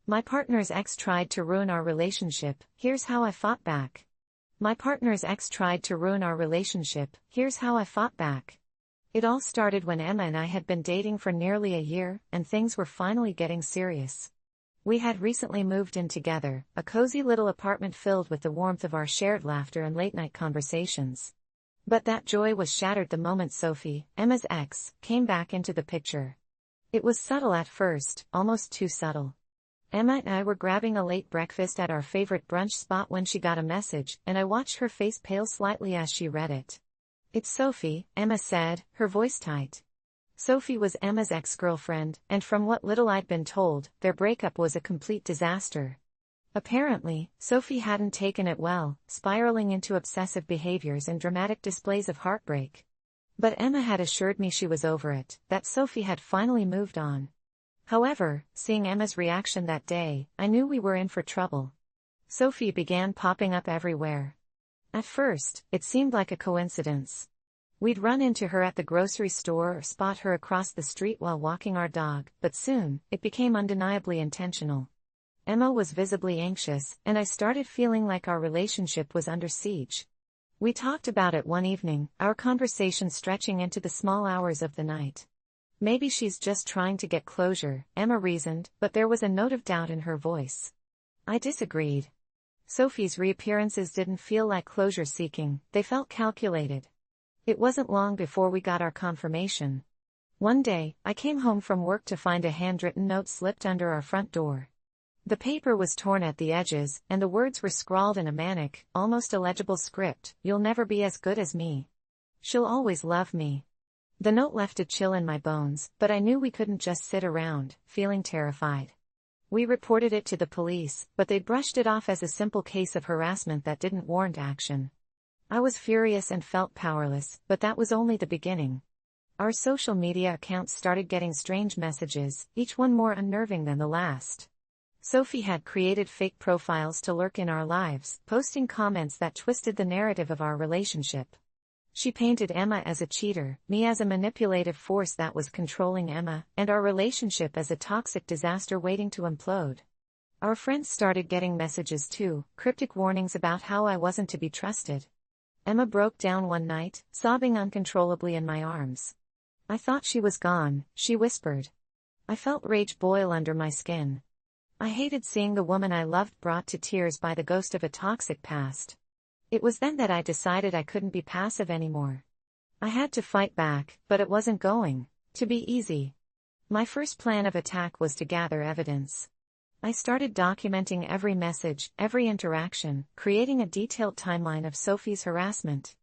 My partner's ex tried to ruin our relationship, here's how I fought back. My partner's ex tried to ruin our relationship, here's how I fought back. It all started when Emma and I had been dating for nearly a year, and things were finally getting serious. We had recently moved in together, a cozy little apartment filled with the warmth of our shared laughter and late-night conversations. But that joy was shattered the moment Sophie, Emma's ex, came back into the picture. It was subtle at first, almost too subtle. Emma and I were grabbing a late breakfast at our favorite brunch spot when she got a message, and I watched her face pale slightly as she read it. "It's Sophie," Emma said, her voice tight. Sophie was Emma's ex-girlfriend, and from what little I'd been told, their breakup was a complete disaster. Apparently, Sophie hadn't taken it well, spiraling into obsessive behaviors and dramatic displays of heartbreak. But Emma had assured me she was over it, that Sophie had finally moved on. However, seeing Emma's reaction that day, I knew we were in for trouble. Sophie began popping up everywhere. At first, it seemed like a coincidence. We'd run into her at the grocery store or spot her across the street while walking our dog, but soon, it became undeniably intentional. Emma was visibly anxious, and I started feeling like our relationship was under siege. We talked about it one evening, our conversation stretching into the small hours of the night. "Maybe she's just trying to get closure," Emma reasoned, but there was a note of doubt in her voice. I disagreed. Sophie's reappearances didn't feel like closure-seeking, they felt calculated. It wasn't long before we got our confirmation. One day, I came home from work to find a handwritten note slipped under our front door. The paper was torn at the edges, and the words were scrawled in a manic, almost illegible script: "You'll never be as good as me. She'll always love me." The note left a chill in my bones, but I knew we couldn't just sit around, feeling terrified. We reported it to the police, but they brushed it off as a simple case of harassment that didn't warrant action. I was furious and felt powerless, but that was only the beginning. Our social media accounts started getting strange messages, each one more unnerving than the last. Sophie had created fake profiles to lurk in our lives, posting comments that twisted the narrative of our relationship. She painted Emma as a cheater, me as a manipulative force that was controlling Emma, and our relationship as a toxic disaster waiting to implode. Our friends started getting messages too, cryptic warnings about how I wasn't to be trusted. Emma broke down one night, sobbing uncontrollably in my arms. "I thought she was gone," she whispered. I felt rage boil under my skin. I hated seeing the woman I loved brought to tears by the ghost of a toxic past. It was then that I decided I couldn't be passive anymore. I had to fight back, but it wasn't going to be easy. My first plan of attack was to gather evidence. I started documenting every message, every interaction, creating a detailed timeline of Sophie's harassment.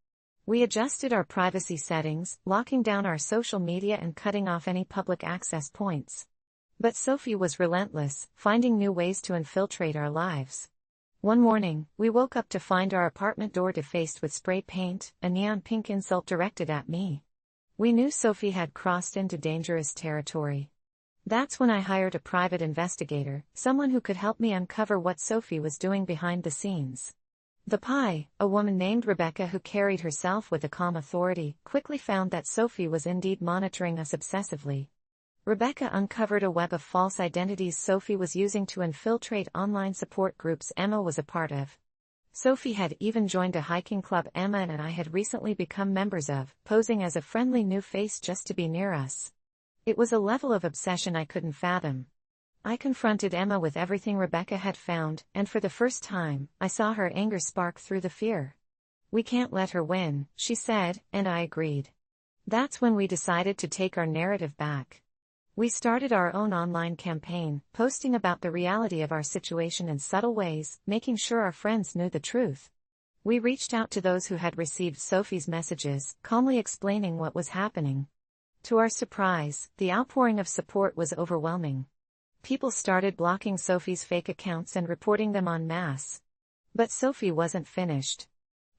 We adjusted our privacy settings, locking down our social media and cutting off any public access points. But Sophie was relentless, finding new ways to infiltrate our lives. One morning, we woke up to find our apartment door defaced with spray paint, a neon pink insult directed at me. We knew Sophie had crossed into dangerous territory. That's when I hired a private investigator, someone who could help me uncover what Sophie was doing behind the scenes. The PI, a woman named Rebecca who carried herself with a calm authority, quickly found that Sophie was indeed monitoring us obsessively. Rebecca uncovered a web of false identities Sophie was using to infiltrate online support groups Emma was a part of. Sophie had even joined a hiking club Emma and I had recently become members of, posing as a friendly new face just to be near us. It was a level of obsession I couldn't fathom. I confronted Emma with everything Rebecca had found, and for the first time, I saw her anger spark through the fear. "We can't let her win," she said, and I agreed. That's when we decided to take our narrative back. We started our own online campaign, posting about the reality of our situation in subtle ways, making sure our friends knew the truth. We reached out to those who had received Sophie's messages, calmly explaining what was happening. To our surprise, the outpouring of support was overwhelming. People started blocking Sophie's fake accounts and reporting them en masse. But Sophie wasn't finished.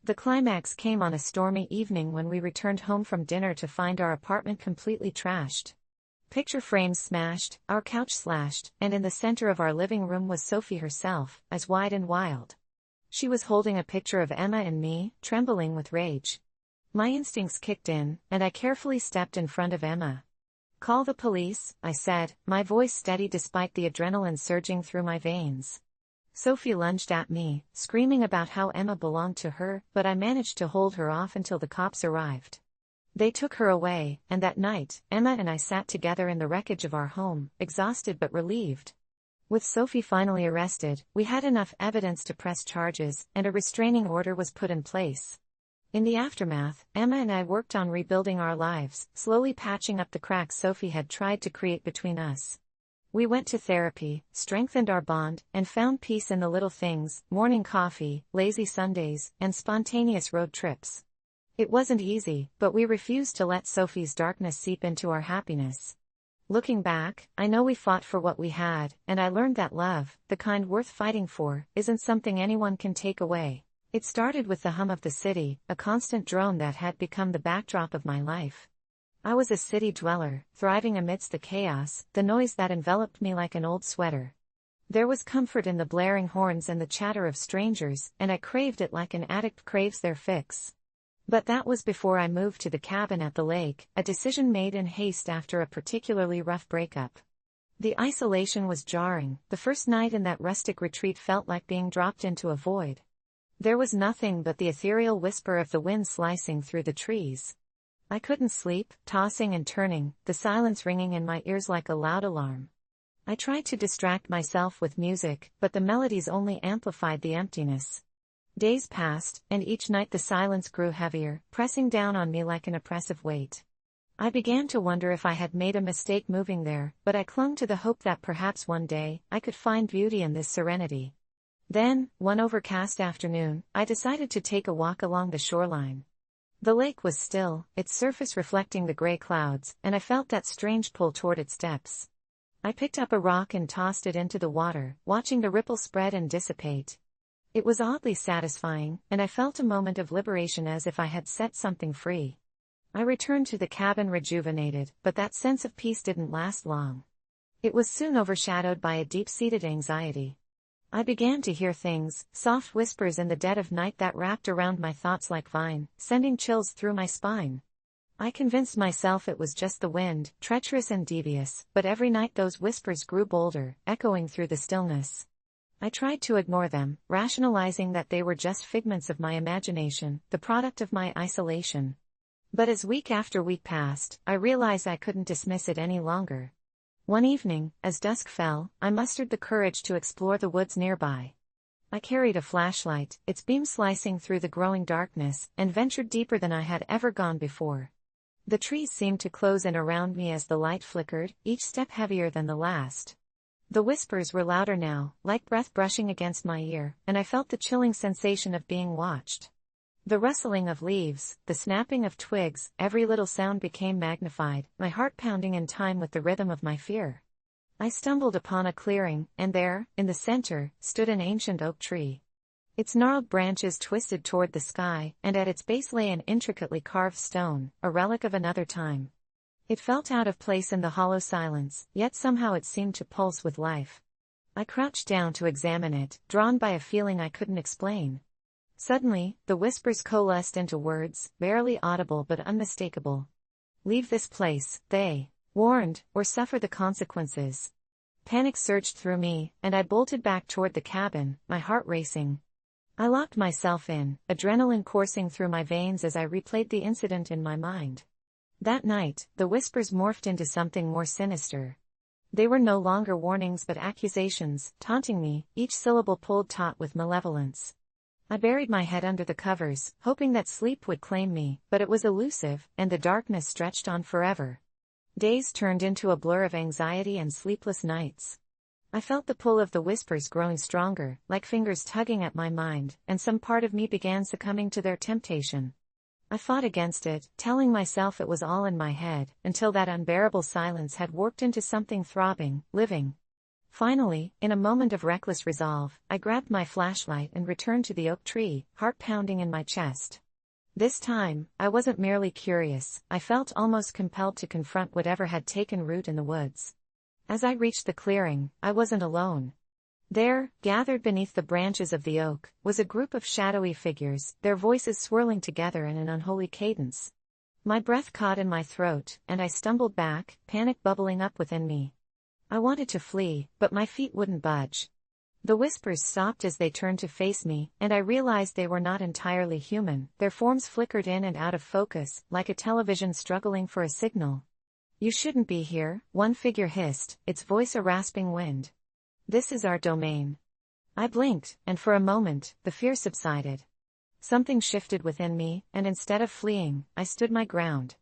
The climax came on a stormy evening when we returned home from dinner to find our apartment completely trashed. Picture frames smashed, our couch slashed, and in the center of our living room was Sophie herself, eyes wide and wild. She was holding a picture of Emma and me, trembling with rage. My instincts kicked in, and I carefully stepped in front of Emma. Call the police, I said, my voice steady despite the adrenaline surging through my veins. Sophie lunged at me, screaming about how Emma belonged to her, but I managed to hold her off until the cops arrived. They took her away, and that night, Emma and I sat together in the wreckage of our home, exhausted but relieved. With Sophie finally arrested, we had enough evidence to press charges, and a restraining order was put in place. In the aftermath, Emma and I worked on rebuilding our lives, slowly patching up the cracks Sophie had tried to create between us. We went to therapy, strengthened our bond, and found peace in the little things: morning coffee, lazy Sundays, and spontaneous road trips. It wasn't easy, but we refused to let Sophie's darkness seep into our happiness. Looking back, I know we fought for what we had, and I learned that love, the kind worth fighting for, isn't something anyone can take away. It started with the hum of the city, a constant drone that had become the backdrop of my life. I was a city dweller, thriving amidst the chaos, the noise that enveloped me like an old sweater. There was comfort in the blaring horns and the chatter of strangers, and I craved it like an addict craves their fix. But that was before I moved to the cabin at the lake, a decision made in haste after a particularly rough breakup. The isolation was jarring. The first night in that rustic retreat felt like being dropped into a void. There was nothing but the ethereal whisper of the wind slicing through the trees. I couldn't sleep, tossing and turning, the silence ringing in my ears like a loud alarm. I tried to distract myself with music, but the melodies only amplified the emptiness. Days passed, and each night the silence grew heavier, pressing down on me like an oppressive weight. I began to wonder if I had made a mistake moving there, but I clung to the hope that perhaps one day, I could find beauty in this serenity. Then, one overcast afternoon, I decided to take a walk along the shoreline. The lake was still, its surface reflecting the gray clouds, and I felt that strange pull toward its depths. I picked up a rock and tossed it into the water, watching the ripple spread and dissipate. It was oddly satisfying, and I felt a moment of liberation as if I had set something free. I returned to the cabin rejuvenated, but that sense of peace didn't last long. It was soon overshadowed by a deep-seated anxiety. I began to hear things, soft whispers in the dead of night that wrapped around my thoughts like vine, sending chills through my spine. I convinced myself it was just the wind, treacherous and devious, but every night those whispers grew bolder, echoing through the stillness. I tried to ignore them, rationalizing that they were just figments of my imagination, the product of my isolation. But as week after week passed, I realized I couldn't dismiss it any longer. One evening, as dusk fell, I mustered the courage to explore the woods nearby. I carried a flashlight, its beam slicing through the growing darkness, and ventured deeper than I had ever gone before. The trees seemed to close in around me as the light flickered, each step heavier than the last. The whispers were louder now, like breath brushing against my ear, and I felt the chilling sensation of being watched. The rustling of leaves, the snapping of twigs, every little sound became magnified, my heart pounding in time with the rhythm of my fear. I stumbled upon a clearing, and there, in the center, stood an ancient oak tree. Its gnarled branches twisted toward the sky, and at its base lay an intricately carved stone, a relic of another time. It felt out of place in the hollow silence, yet somehow it seemed to pulse with life. I crouched down to examine it, drawn by a feeling I couldn't explain. Suddenly, the whispers coalesced into words, barely audible but unmistakable. "Leave this place," they warned, "or suffer the consequences." Panic surged through me, and I bolted back toward the cabin, my heart racing. I locked myself in, adrenaline coursing through my veins as I replayed the incident in my mind. That night, the whispers morphed into something more sinister. They were no longer warnings but accusations, taunting me, each syllable pulled taut with malevolence. I buried my head under the covers, hoping that sleep would claim me, but it was elusive, and the darkness stretched on forever. Days turned into a blur of anxiety and sleepless nights. I felt the pull of the whispers growing stronger, like fingers tugging at my mind, and some part of me began succumbing to their temptation. I fought against it, telling myself it was all in my head, until that unbearable silence had warped into something throbbing, living. Finally, in a moment of reckless resolve, I grabbed my flashlight and returned to the oak tree, heart pounding in my chest. This time, I wasn't merely curious, I felt almost compelled to confront whatever had taken root in the woods. As I reached the clearing, I wasn't alone. There, gathered beneath the branches of the oak, was a group of shadowy figures, their voices swirling together in an unholy cadence. My breath caught in my throat, and I stumbled back, panic bubbling up within me. I wanted to flee, but my feet wouldn't budge. The whispers stopped as they turned to face me, and I realized they were not entirely human. Their forms flickered in and out of focus, like a television struggling for a signal. "You shouldn't be here," one figure hissed, its voice a rasping wind. "This is our domain." I blinked, and for a moment, the fear subsided. Something shifted within me, and instead of fleeing, I stood my ground.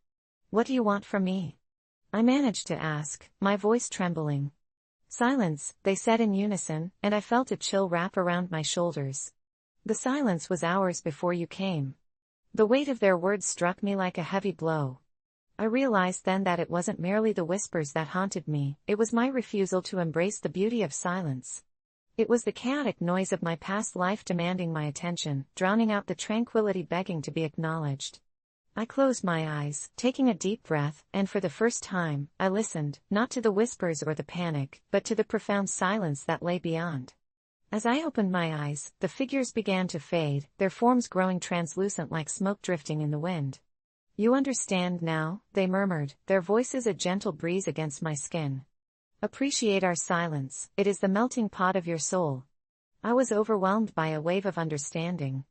"What do you want from me?" I managed to ask, my voice trembling. "Silence," they said in unison, and I felt a chill wrap around my shoulders. "The silence was ours before you came." The weight of their words struck me like a heavy blow. I realized then that it wasn't merely the whispers that haunted me, it was my refusal to embrace the beauty of silence. It was the chaotic noise of my past life demanding my attention, drowning out the tranquility begging to be acknowledged. I closed my eyes, taking a deep breath, and for the first time, I listened, not to the whispers or the panic, but to the profound silence that lay beyond. As I opened my eyes, the figures began to fade, their forms growing translucent like smoke drifting in the wind. "You understand now," they murmured, their voices a gentle breeze against my skin. "Appreciate our silence, it is the melting pot of your soul." I was overwhelmed by a wave of understanding.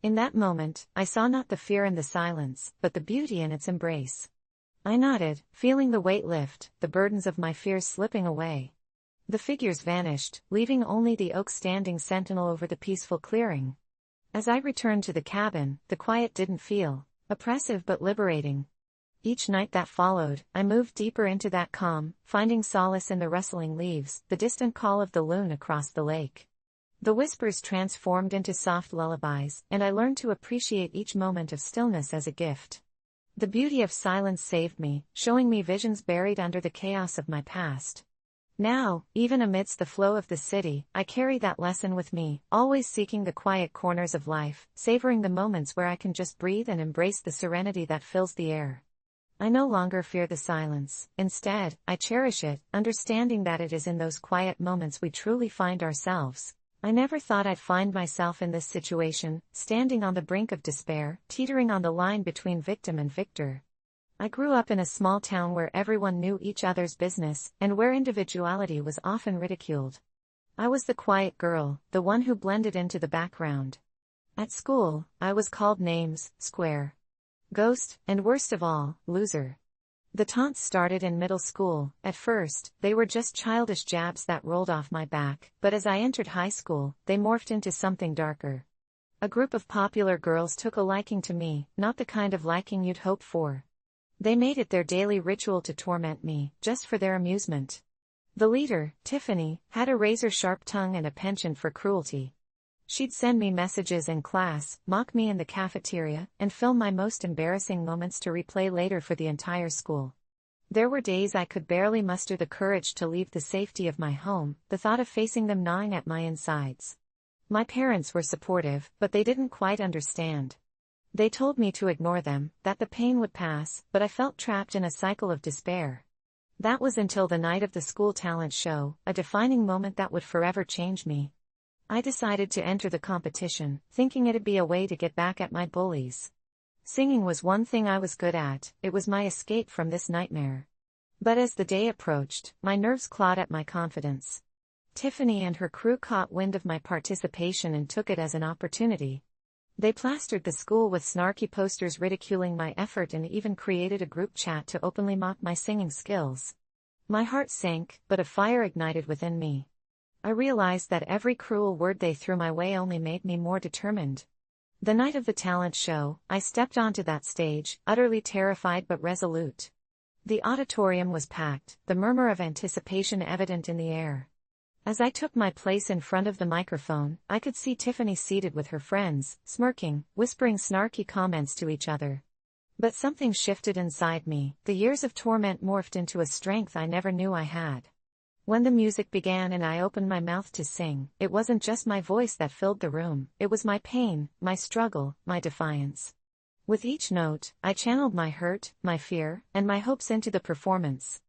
In that moment, I saw not the fear in the silence, but the beauty in its embrace. I nodded, feeling the weight lift, the burdens of my fears slipping away. The figures vanished, leaving only the oak standing sentinel over the peaceful clearing. As I returned to the cabin, the quiet didn't feel oppressive but liberating. Each night that followed, I moved deeper into that calm, finding solace in the rustling leaves, the distant call of the loon across the lake. The whispers transformed into soft lullabies, and I learned to appreciate each moment of stillness as a gift. The beauty of silence saved me, showing me visions buried under the chaos of my past. Now, even amidst the flow of the city, I carry that lesson with me, always seeking the quiet corners of life, savoring the moments where I can just breathe and embrace the serenity that fills the air. I no longer fear the silence, instead, I cherish it, understanding that it is in those quiet moments we truly find ourselves. I never thought I'd find myself in this situation, standing on the brink of despair, teetering on the line between victim and victor. I grew up in a small town where everyone knew each other's business, and where individuality was often ridiculed. I was the quiet girl, the one who blended into the background. At school, I was called names: square, ghost, and worst of all, loser. The taunts started in middle school. At first, they were just childish jabs that rolled off my back, but as I entered high school, they morphed into something darker. A group of popular girls took a liking to me, not the kind of liking you'd hope for. They made it their daily ritual to torment me, just for their amusement. The leader, Tiffany, had a razor-sharp tongue and a penchant for cruelty. She'd send me messages in class, mock me in the cafeteria, and film my most embarrassing moments to replay later for the entire school. There were days I could barely muster the courage to leave the safety of my home, the thought of facing them gnawing at my insides. My parents were supportive, but they didn't quite understand. They told me to ignore them, that the pain would pass, but I felt trapped in a cycle of despair. That was until the night of the school talent show, a defining moment that would forever change me. I decided to enter the competition, thinking it'd be a way to get back at my bullies. Singing was one thing I was good at, it was my escape from this nightmare. But as the day approached, my nerves clawed at my confidence. Tiffany and her crew caught wind of my participation and took it as an opportunity. They plastered the school with snarky posters ridiculing my effort and even created a group chat to openly mock my singing skills. My heart sank, but a fire ignited within me. I realized that every cruel word they threw my way only made me more determined. The night of the talent show, I stepped onto that stage, utterly terrified but resolute. The auditorium was packed, the murmur of anticipation evident in the air. As I took my place in front of the microphone, I could see Tiffany seated with her friends, smirking, whispering snarky comments to each other. But something shifted inside me, the years of torment morphed into a strength I never knew I had. When the music began and I opened my mouth to sing, it wasn't just my voice that filled the room, it was my pain, my struggle, my defiance. With each note, I channeled my hurt, my fear, and my hopes into the performance.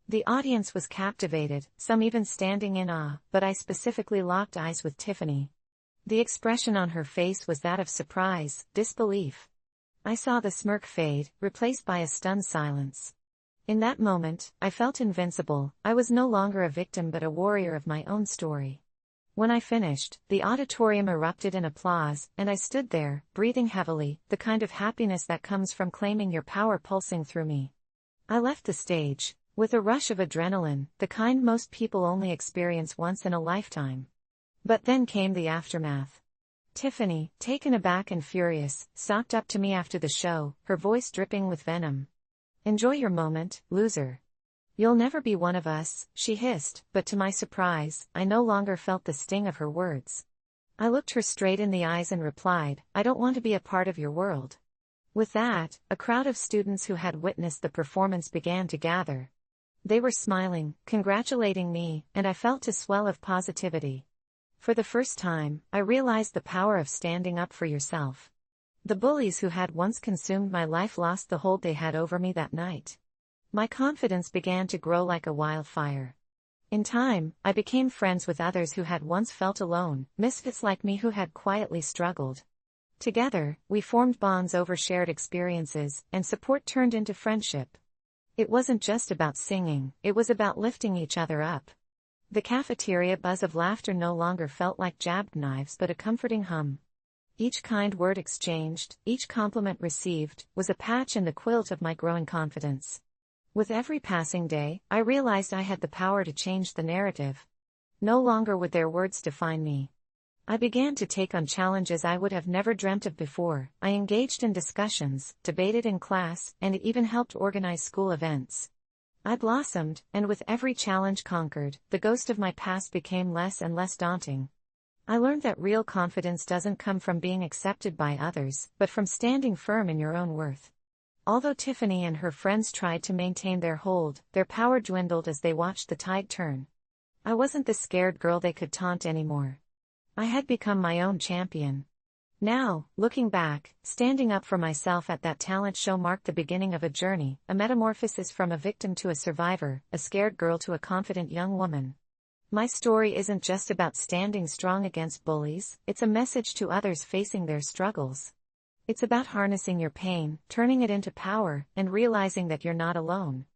The audience was captivated, some even standing in awe, but I specifically locked eyes with Tiffany. The expression on her face was that of surprise, disbelief. I saw the smirk fade, replaced by a stunned silence. In that moment, I felt invincible. I was no longer a victim but a warrior of my own story. When I finished, the auditorium erupted in applause, and I stood there, breathing heavily, the kind of happiness that comes from claiming your power pulsing through me. I left the stage with a rush of adrenaline, the kind most people only experience once in a lifetime. But then came the aftermath. Tiffany, taken aback and furious, stalked up to me after the show, her voice dripping with venom. "Enjoy your moment, loser. You'll never be one of us," she hissed, but to my surprise, I no longer felt the sting of her words. I looked her straight in the eyes and replied, "I don't want to be a part of your world." With that, a crowd of students who had witnessed the performance began to gather. They were smiling, congratulating me, and I felt a swell of positivity. For the first time, I realized the power of standing up for yourself. The bullies who had once consumed my life lost the hold they had over me that night. My confidence began to grow like a wildfire. In time, I became friends with others who had once felt alone, misfits like me who had quietly struggled. Together, we formed bonds over shared experiences, and support turned into friendship. It wasn't just about singing, it was about lifting each other up. The cafeteria buzz of laughter no longer felt like jabbed knives but a comforting hum. Each kind word exchanged, each compliment received, was a patch in the quilt of my growing confidence. With every passing day, I realized I had the power to change the narrative. No longer would their words define me. I began to take on challenges I would have never dreamt of before. I engaged in discussions, debated in class, and even helped organize school events. I blossomed, and with every challenge conquered, the ghost of my past became less and less daunting. I learned that real confidence doesn't come from being accepted by others, but from standing firm in your own worth. Although Tiffany and her friends tried to maintain their hold, their power dwindled as they watched the tide turn. I wasn't the scared girl they could taunt anymore. I had become my own champion. Now, looking back, standing up for myself at that talent show marked the beginning of a journey, a metamorphosis from a victim to a survivor, a scared girl to a confident young woman. My story isn't just about standing strong against bullies, it's a message to others facing their struggles. It's about harnessing your pain, turning it into power, and realizing that you're not alone.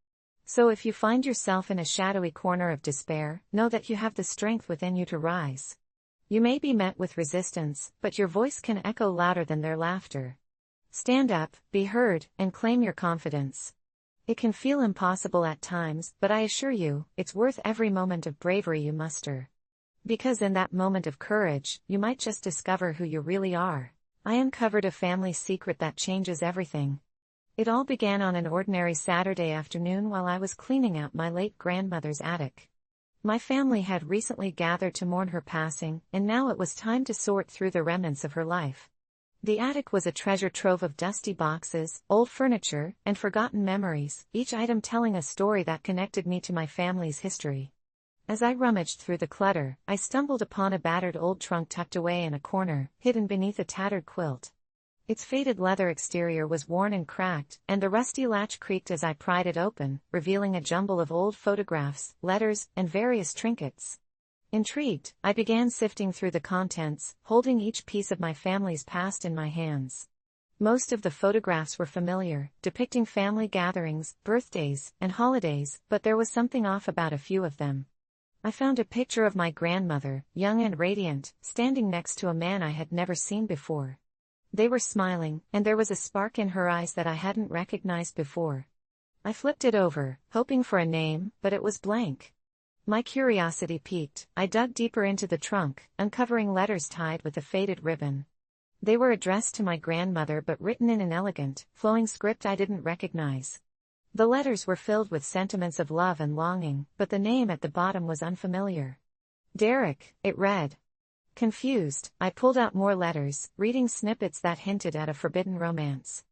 So if you find yourself in a shadowy corner of despair, know that you have the strength within you to rise. You may be met with resistance, but your voice can echo louder than their laughter. Stand up, be heard, and claim your confidence. It can feel impossible at times, but I assure you, it's worth every moment of bravery you muster. Because in that moment of courage, you might just discover who you really are. I uncovered a family secret that changes everything. It all began on an ordinary Saturday afternoon while I was cleaning out my late grandmother's attic. My family had recently gathered to mourn her passing, and now it was time to sort through the remnants of her life. The attic was a treasure trove of dusty boxes, old furniture, and forgotten memories, each item telling a story that connected me to my family's history. As I rummaged through the clutter, I stumbled upon a battered old trunk tucked away in a corner, hidden beneath a tattered quilt. Its faded leather exterior was worn and cracked, and the rusty latch creaked as I pried it open, revealing a jumble of old photographs, letters, and various trinkets. Intrigued, I began sifting through the contents, holding each piece of my family's past in my hands. Most of the photographs were familiar, depicting family gatherings, birthdays, and holidays, but there was something off about a few of them. I found a picture of my grandmother, young and radiant, standing next to a man I had never seen before. They were smiling, and there was a spark in her eyes that I hadn't recognized before. I flipped it over, hoping for a name, but it was blank. My curiosity piqued. I dug deeper into the trunk, uncovering letters tied with a faded ribbon. They were addressed to my grandmother but written in an elegant, flowing script I didn't recognize. The letters were filled with sentiments of love and longing, but the name at the bottom was unfamiliar. Derek, it read. Confused, I pulled out more letters, reading snippets that hinted at a forbidden romance.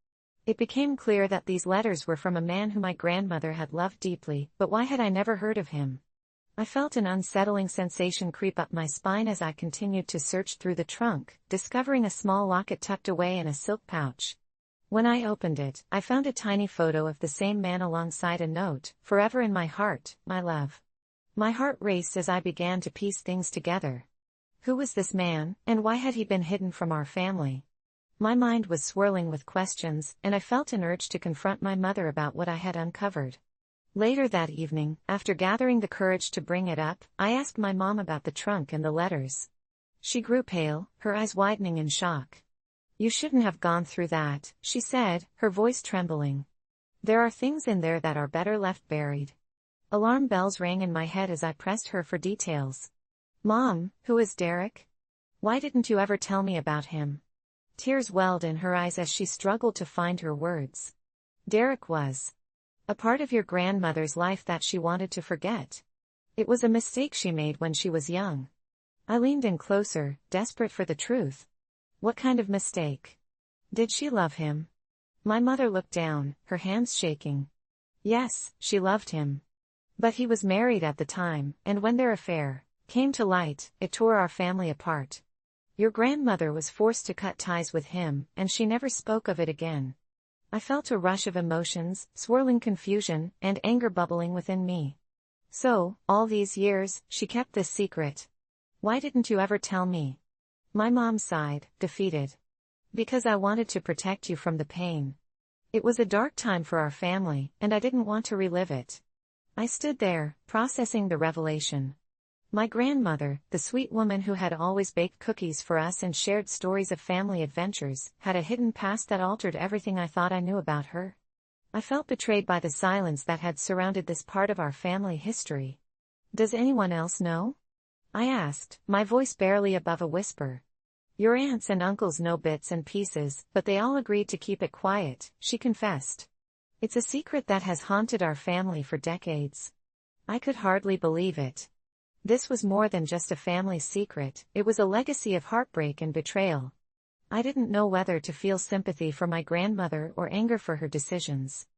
It became clear that these letters were from a man whom my grandmother had loved deeply, but why had I never heard of him? I felt an unsettling sensation creep up my spine as I continued to search through the trunk, discovering a small locket tucked away in a silk pouch. When I opened it, I found a tiny photo of the same man alongside a note, "Forever in my heart, my love." My heart raced as I began to piece things together. Who was this man, and why had he been hidden from our family? My mind was swirling with questions, and I felt an urge to confront my mother about what I had uncovered. Later that evening, after gathering the courage to bring it up, I asked my mom about the trunk and the letters. She grew pale, her eyes widening in shock. "You shouldn't have gone through that," she said, her voice trembling. "There are things in there that are better left buried." Alarm bells rang in my head as I pressed her for details. "Mom, who is Derek? Why didn't you ever tell me about him?" Tears welled in her eyes as she struggled to find her words. "Derek was a part of your grandmother's life that she wanted to forget. It was a mistake she made when she was young." I leaned in closer, desperate for the truth. "What kind of mistake? Did she love him?" My mother looked down, her hands shaking. "Yes, she loved him. But he was married at the time, and when their affair came to light, it tore our family apart. Your grandmother was forced to cut ties with him, and she never spoke of it again." I felt a rush of emotions, swirling confusion, and anger bubbling within me. "So, all these years, she kept this secret. Why didn't you ever tell me?" My mom sighed, defeated. "Because I wanted to protect you from the pain. It was a dark time for our family, and I didn't want to relive it." I stood there, processing the revelation. My grandmother, the sweet woman who had always baked cookies for us and shared stories of family adventures, had a hidden past that altered everything I thought I knew about her. I felt betrayed by the silence that had surrounded this part of our family history. "Does anyone else know?" I asked, my voice barely above a whisper. "Your aunts and uncles know bits and pieces, but they all agreed to keep it quiet," she confessed. "It's a secret that has haunted our family for decades." I could hardly believe it. This was more than just a family secret, it was a legacy of heartbreak and betrayal. I didn't know whether to feel sympathy for my grandmother or anger for her decisions.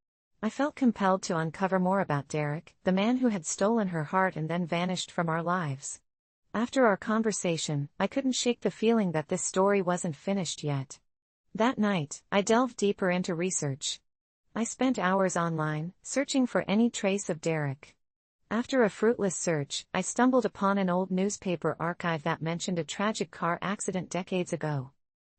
I felt compelled to uncover more about Derek, the man who had stolen her heart and then vanished from our lives. After our conversation, I couldn't shake the feeling that this story wasn't finished yet. That night, I delved deeper into research. I spent hours online, searching for any trace of Derek. After a fruitless search, I stumbled upon an old newspaper archive that mentioned a tragic car accident decades ago.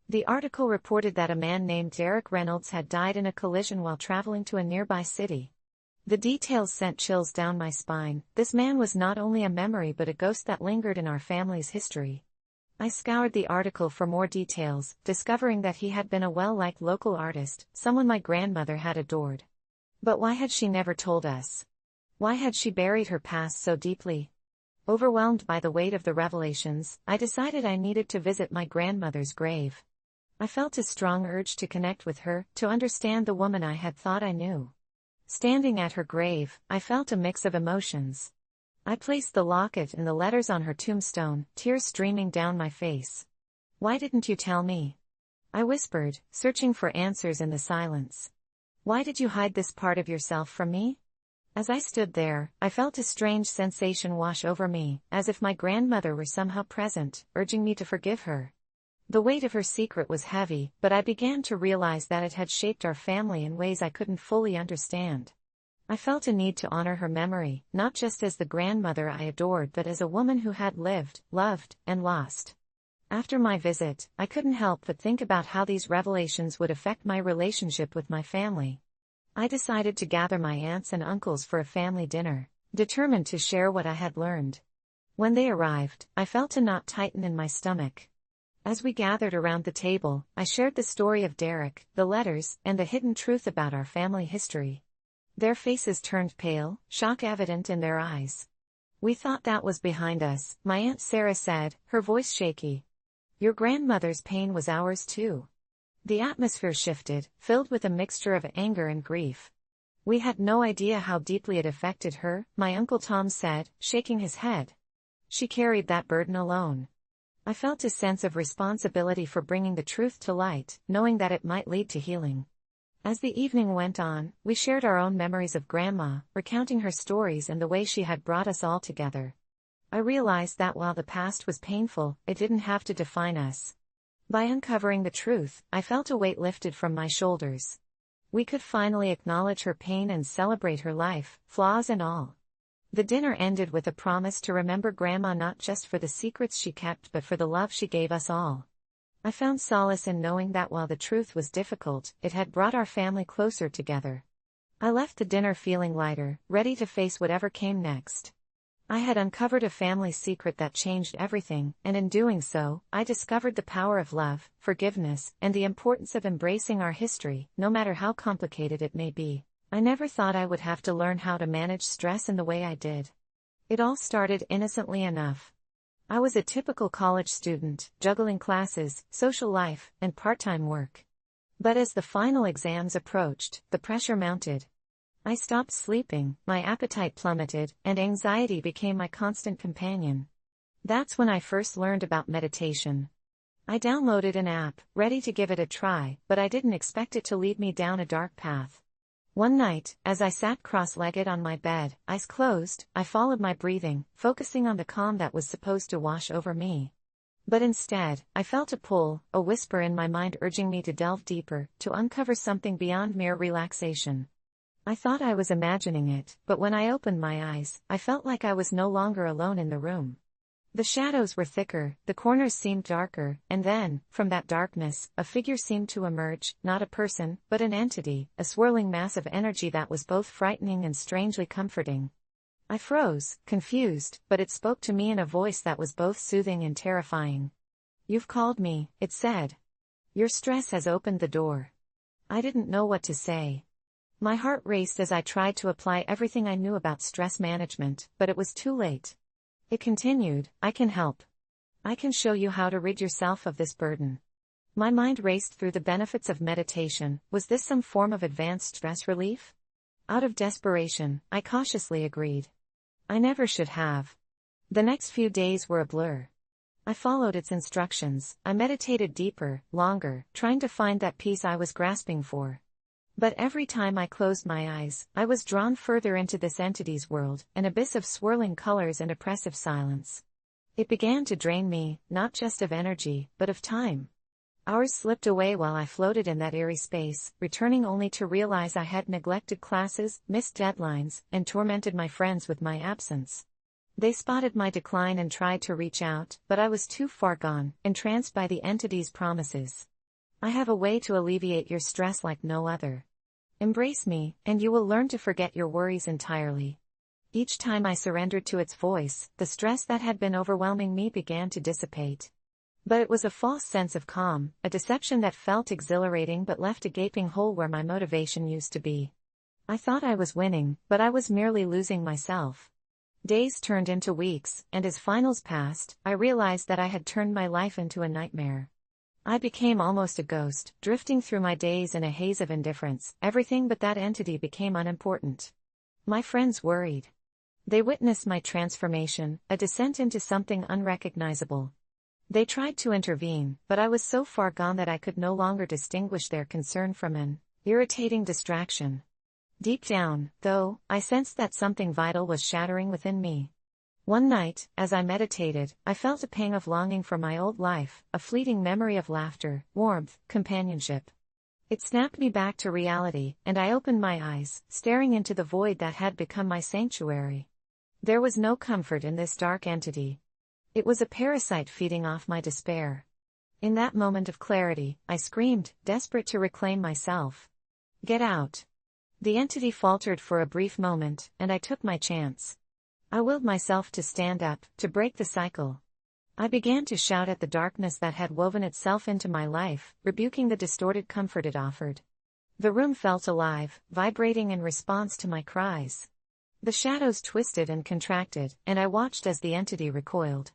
The article reported that a man named Derek Reynolds had died in a collision while traveling to a nearby city. The details sent chills down my spine. This man was not only a memory but a ghost that lingered in our family's history. I scoured the article for more details, discovering that he had been a well-liked local artist, someone my grandmother had adored. But why had she never told us? Why had she buried her past so deeply? Overwhelmed by the weight of the revelations, I decided I needed to visit my grandmother's grave. I felt a strong urge to connect with her, to understand the woman I had thought I knew. Standing at her grave, I felt a mix of emotions. I placed the locket and the letters on her tombstone, tears streaming down my face. "Why didn't you tell me?" I whispered, searching for answers in the silence. "Why did you hide this part of yourself from me?" As I stood there, I felt a strange sensation wash over me, as if my grandmother were somehow present, urging me to forgive her. The weight of her secret was heavy, but I began to realize that it had shaped our family in ways I couldn't fully understand. I felt a need to honor her memory, not just as the grandmother I adored but as a woman who had lived, loved, and lost. After my visit, I couldn't help but think about how these revelations would affect my relationship with my family. I decided to gather my aunts and uncles for a family dinner, determined to share what I had learned. When they arrived, I felt a knot tighten in my stomach. As we gathered around the table, I shared the story of Derek, the letters, and the hidden truth about our family history. Their faces turned pale, shock evident in their eyes. "We thought that was behind us," my Aunt Sarah said, her voice shaky. "Your grandmother's pain was ours too." The atmosphere shifted, filled with a mixture of anger and grief. "We had no idea how deeply it affected her," my Uncle Tom said, shaking his head. "She carried that burden alone." I felt a sense of responsibility for bringing the truth to light, knowing that it might lead to healing. As the evening went on, we shared our own memories of Grandma, recounting her stories and the way she had brought us all together. I realized that while the past was painful, it didn't have to define us. By uncovering the truth, I felt a weight lifted from my shoulders. We could finally acknowledge her pain and celebrate her life, flaws and all. The dinner ended with a promise to remember Grandma not just for the secrets she kept but for the love she gave us all. I found solace in knowing that while the truth was difficult, it had brought our family closer together. I left the dinner feeling lighter, ready to face whatever came next. I had uncovered a family secret that changed everything, and in doing so, I discovered the power of love, forgiveness, and the importance of embracing our history, no matter how complicated it may be. I never thought I would have to learn how to manage stress in the way I did. It all started innocently enough. I was a typical college student, juggling classes, social life, and part-time work. But as the final exams approached, the pressure mounted. I stopped sleeping, my appetite plummeted, and anxiety became my constant companion. That's when I first learned about meditation. I downloaded an app, ready to give it a try, but I didn't expect it to lead me down a dark path. One night, as I sat cross-legged on my bed, eyes closed, I followed my breathing, focusing on the calm that was supposed to wash over me. But instead, I felt a pull, a whisper in my mind urging me to delve deeper, to uncover something beyond mere relaxation. I thought I was imagining it, but when I opened my eyes, I felt like I was no longer alone in the room. The shadows were thicker, the corners seemed darker, and then, from that darkness, a figure seemed to emerge, not a person, but an entity, a swirling mass of energy that was both frightening and strangely comforting. I froze, confused, but it spoke to me in a voice that was both soothing and terrifying. "You've called me," it said. "Your stress has opened the door." I didn't know what to say. My heart raced as I tried to apply everything I knew about stress management, but it was too late. It continued, "I can help. I can show you how to rid yourself of this burden." My mind raced through the benefits of meditation. Was this some form of advanced stress relief? Out of desperation, I cautiously agreed. I never should have. The next few days were a blur. I followed its instructions. I meditated deeper, longer, trying to find that peace I was grasping for. But every time I closed my eyes, I was drawn further into this entity's world, an abyss of swirling colors and oppressive silence. It began to drain me, not just of energy, but of time. Hours slipped away while I floated in that eerie space, returning only to realize I had neglected classes, missed deadlines, and tormented my friends with my absence. They spotted my decline and tried to reach out, but I was too far gone, entranced by the entity's promises. "I have a way to alleviate your stress like no other. Embrace me, and you will learn to forget your worries entirely." Each time I surrendered to its voice, the stress that had been overwhelming me began to dissipate. But it was a false sense of calm, a deception that felt exhilarating but left a gaping hole where my motivation used to be. I thought I was winning, but I was merely losing myself. Days turned into weeks, and as finals passed, I realized that I had turned my life into a nightmare. I became almost a ghost, drifting through my days in a haze of indifference. Everything but that entity became unimportant. My friends worried. They witnessed my transformation, a descent into something unrecognizable. They tried to intervene, but I was so far gone that I could no longer distinguish their concern from an irritating distraction. Deep down, though, I sensed that something vital was shattering within me. One night, as I meditated, I felt a pang of longing for my old life, a fleeting memory of laughter, warmth, companionship. It snapped me back to reality, and I opened my eyes, staring into the void that had become my sanctuary. There was no comfort in this dark entity. It was a parasite feeding off my despair. In that moment of clarity, I screamed, desperate to reclaim myself. "Get out!" The entity faltered for a brief moment, and I took my chance. I willed myself to stand up, to break the cycle. I began to shout at the darkness that had woven itself into my life, rebuking the distorted comfort it offered. The room felt alive, vibrating in response to my cries. The shadows twisted and contracted, and I watched as the entity recoiled.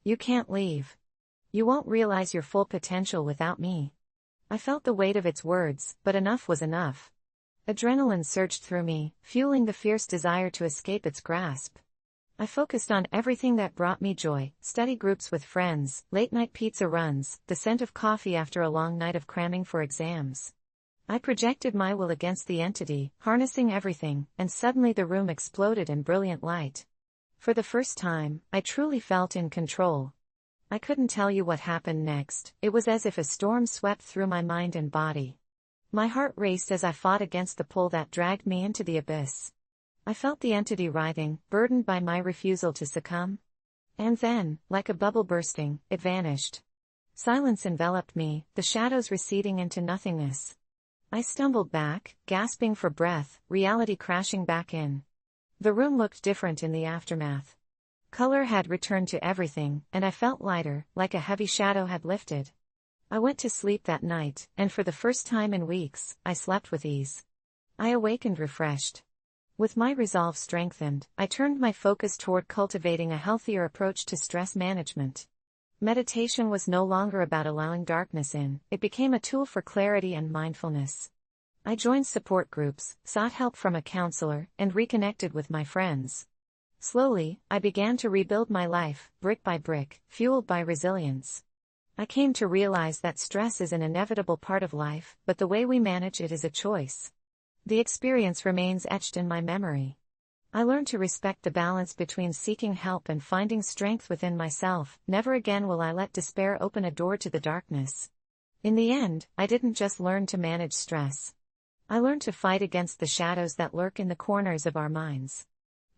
"You can't leave. You won't realize your full potential without me." I felt the weight of its words, but enough was enough. Adrenaline surged through me, fueling the fierce desire to escape its grasp. I focused on everything that brought me joy: study groups with friends, late-night pizza runs, the scent of coffee after a long night of cramming for exams. I projected my will against the entity, harnessing everything, and suddenly the room exploded in brilliant light. For the first time, I truly felt in control. I couldn't tell you what happened next. It was as if a storm swept through my mind and body. My heart raced as I fought against the pull that dragged me into the abyss. I felt the entity writhing, burdened by my refusal to succumb. And then, like a bubble bursting, it vanished. Silence enveloped me, the shadows receding into nothingness. I stumbled back, gasping for breath, reality crashing back in. The room looked different in the aftermath. Color had returned to everything, and I felt lighter, like a heavy shadow had lifted. I went to sleep that night, and for the first time in weeks, I slept with ease. I awakened refreshed. With my resolve strengthened, I turned my focus toward cultivating a healthier approach to stress management. Meditation was no longer about allowing darkness in, it became a tool for clarity and mindfulness. I joined support groups, sought help from a counselor, and reconnected with my friends. Slowly, I began to rebuild my life, brick by brick, fueled by resilience. I came to realize that stress is an inevitable part of life, but the way we manage it is a choice. The experience remains etched in my memory. I learned to respect the balance between seeking help and finding strength within myself. Never again will I let despair open a door to the darkness. In the end, I didn't just learn to manage stress. I learned to fight against the shadows that lurk in the corners of our minds.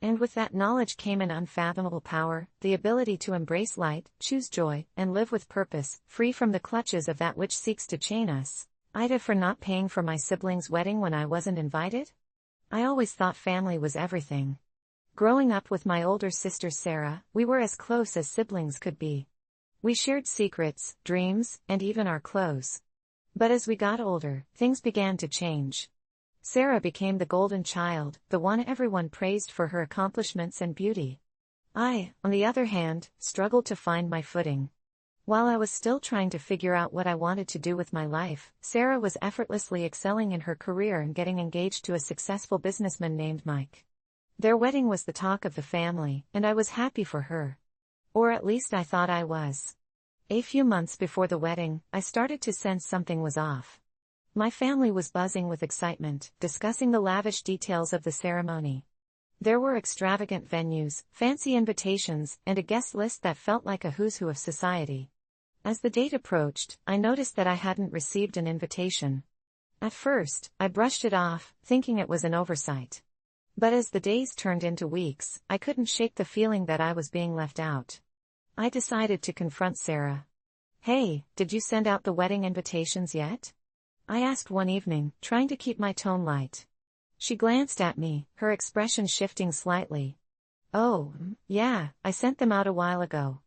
And with that knowledge came an unfathomable power, the ability to embrace light, choose joy, and live with purpose, free from the clutches of that which seeks to chain us. Aita for not paying for my siblings' wedding when I wasn't invited? I always thought family was everything. Growing up with my older sister Sarah, we were as close as siblings could be. We shared secrets, dreams, and even our clothes. But as we got older, things began to change. Sarah became the golden child, the one everyone praised for her accomplishments and beauty. I, on the other hand, struggled to find my footing. While I was still trying to figure out what I wanted to do with my life, Sarah was effortlessly excelling in her career and getting engaged to a successful businessman named Mike. Their wedding was the talk of the family, and I was happy for her. Or at least I thought I was. A few months before the wedding, I started to sense something was off. My family was buzzing with excitement, discussing the lavish details of the ceremony. There were extravagant venues, fancy invitations, and a guest list that felt like a who's who of society. As the date approached, I noticed that I hadn't received an invitation. At first, I brushed it off, thinking it was an oversight. But as the days turned into weeks, I couldn't shake the feeling that I was being left out. I decided to confront Sarah. "Hey, did you send out the wedding invitations yet?" I asked one evening, trying to keep my tone light. She glanced at me, her expression shifting slightly. "Oh, yeah, I sent them out a while ago.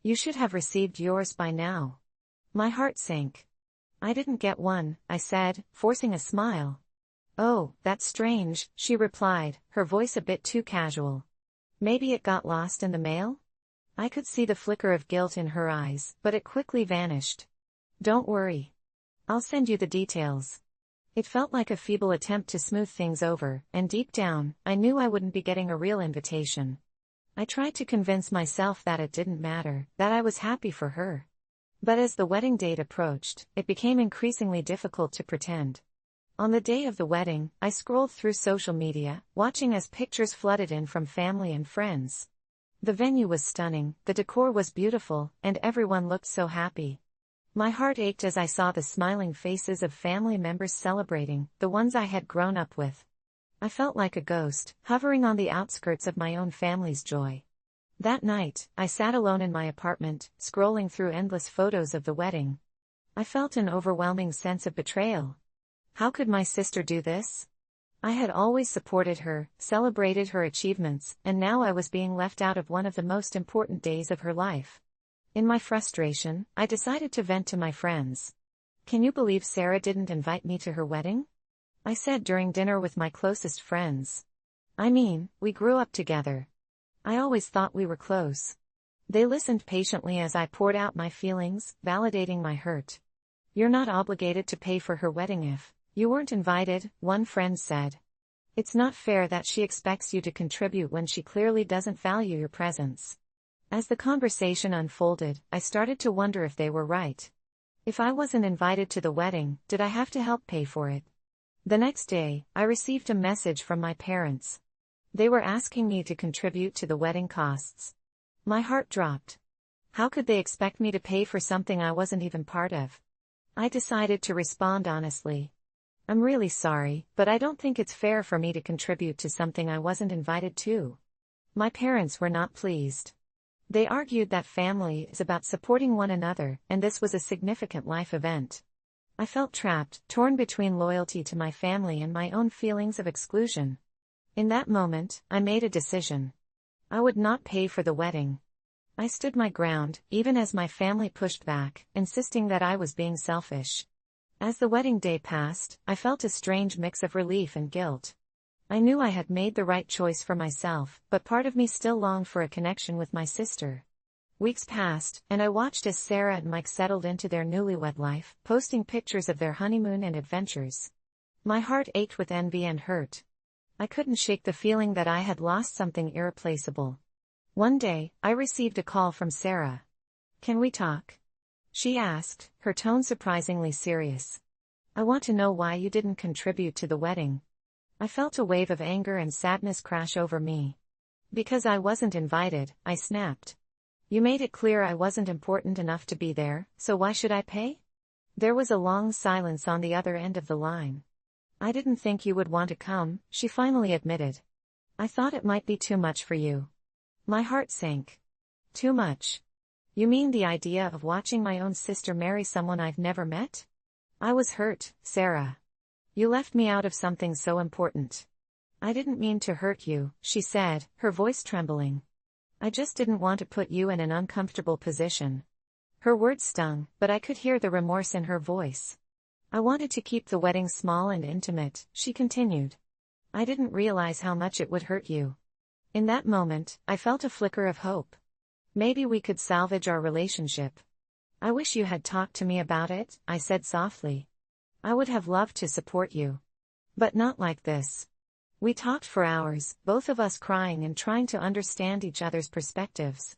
You should have received yours by now." My heart sank. "I didn't get one," I said, forcing a smile. "Oh, that's strange," she replied, her voice a bit too casual. "Maybe it got lost in the mail?" I could see the flicker of guilt in her eyes, but it quickly vanished. "Don't worry. I'll send you the details." It felt like a feeble attempt to smooth things over, and deep down, I knew I wouldn't be getting a real invitation. I tried to convince myself that it didn't matter, that I was happy for her. But as the wedding date approached, it became increasingly difficult to pretend. On the day of the wedding, I scrolled through social media, watching as pictures flooded in from family and friends. The venue was stunning, the decor was beautiful, and everyone looked so happy. My heart ached as I saw the smiling faces of family members celebrating, the ones I had grown up with. I felt like a ghost, hovering on the outskirts of my own family's joy. That night, I sat alone in my apartment, scrolling through endless photos of the wedding. I felt an overwhelming sense of betrayal. How could my sister do this? I had always supported her, celebrated her achievements, and now I was being left out of one of the most important days of her life. In my frustration, I decided to vent to my friends. "Can you believe Sarah didn't invite me to her wedding?" I said during dinner with my closest friends. "I mean, we grew up together. I always thought we were close." They listened patiently as I poured out my feelings, validating my hurt. "You're not obligated to pay for her wedding if you weren't invited," one friend said. "It's not fair that she expects you to contribute when she clearly doesn't value your presence." As the conversation unfolded, I started to wonder if they were right. If I wasn't invited to the wedding, did I have to help pay for it? The next day, I received a message from my parents. They were asking me to contribute to the wedding costs. My heart dropped. How could they expect me to pay for something I wasn't even part of? I decided to respond honestly. "I'm really sorry, but I don't think it's fair for me to contribute to something I wasn't invited to." My parents were not pleased. They argued that family is about supporting one another, and this was a significant life event. I felt trapped, torn between loyalty to my family and my own feelings of exclusion. In that moment, I made a decision. I would not pay for the wedding. I stood my ground, even as my family pushed back, insisting that I was being selfish. As the wedding day passed, I felt a strange mix of relief and guilt. I knew I had made the right choice for myself, but part of me still longed for a connection with my sister. Weeks passed, and I watched as Sarah and Mike settled into their newlywed life, posting pictures of their honeymoon and adventures. My heart ached with envy and hurt. I couldn't shake the feeling that I had lost something irreplaceable. One day, I received a call from Sarah. "Can we talk?" she asked, her tone surprisingly serious. "I want to know why you didn't contribute to the wedding." I felt a wave of anger and sadness crash over me. "Because I wasn't invited," I snapped. "You made it clear I wasn't important enough to be there, so why should I pay?" There was a long silence on the other end of the line. "I didn't think you would want to come," she finally admitted. "I thought it might be too much for you." My heart sank. "Too much? You mean the idea of watching my own sister marry someone I've never met?" I was hurt, Sarah. "You left me out of something so important." "I didn't mean to hurt you," she said, her voice trembling. "I just didn't want to put you in an uncomfortable position." Her words stung, but I could hear the remorse in her voice. "I wanted to keep the wedding small and intimate," she continued. "I didn't realize how much it would hurt you." In that moment, I felt a flicker of hope. Maybe we could salvage our relationship. "I wish you had talked to me about it," I said softly. "I would have loved to support you. But not like this." We talked for hours, both of us crying and trying to understand each other's perspectives.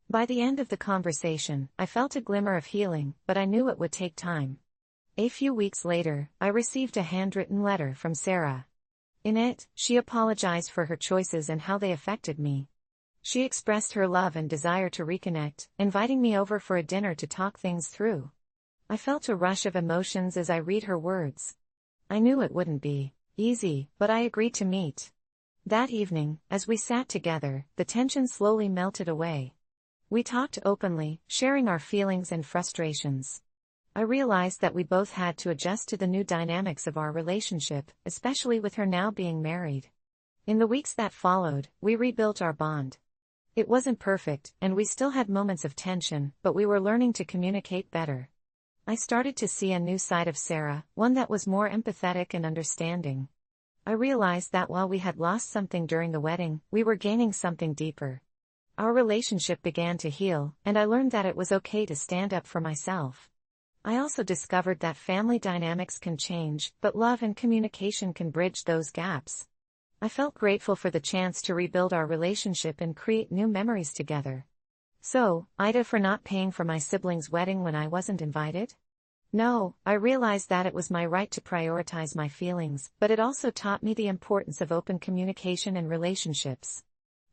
By the end of the conversation, I felt a glimmer of healing, but I knew it would take time. A few weeks later, I received a handwritten letter from Sarah. In it, she apologized for her choices and how they affected me. She expressed her love and desire to reconnect, inviting me over for a dinner to talk things through. I felt a rush of emotions as I read her words. I knew it wouldn't be easy, but I agreed to meet. That evening, as we sat together, the tension slowly melted away. We talked openly, sharing our feelings and frustrations. I realized that we both had to adjust to the new dynamics of our relationship, especially with her now being married. In the weeks that followed, we rebuilt our bond. It wasn't perfect, and we still had moments of tension, but we were learning to communicate better. I started to see a new side of Sarah, one that was more empathetic and understanding. I realized that while we had lost something during the wedding, we were gaining something deeper. Our relationship began to heal, and I learned that it was okay to stand up for myself. I also discovered that family dynamics can change, but love and communication can bridge those gaps. I felt grateful for the chance to rebuild our relationship and create new memories together. So, aita for not paying for my sibling's wedding when I wasn't invited? No, I realized that it was my right to prioritize my feelings, but it also taught me the importance of open communication in relationships.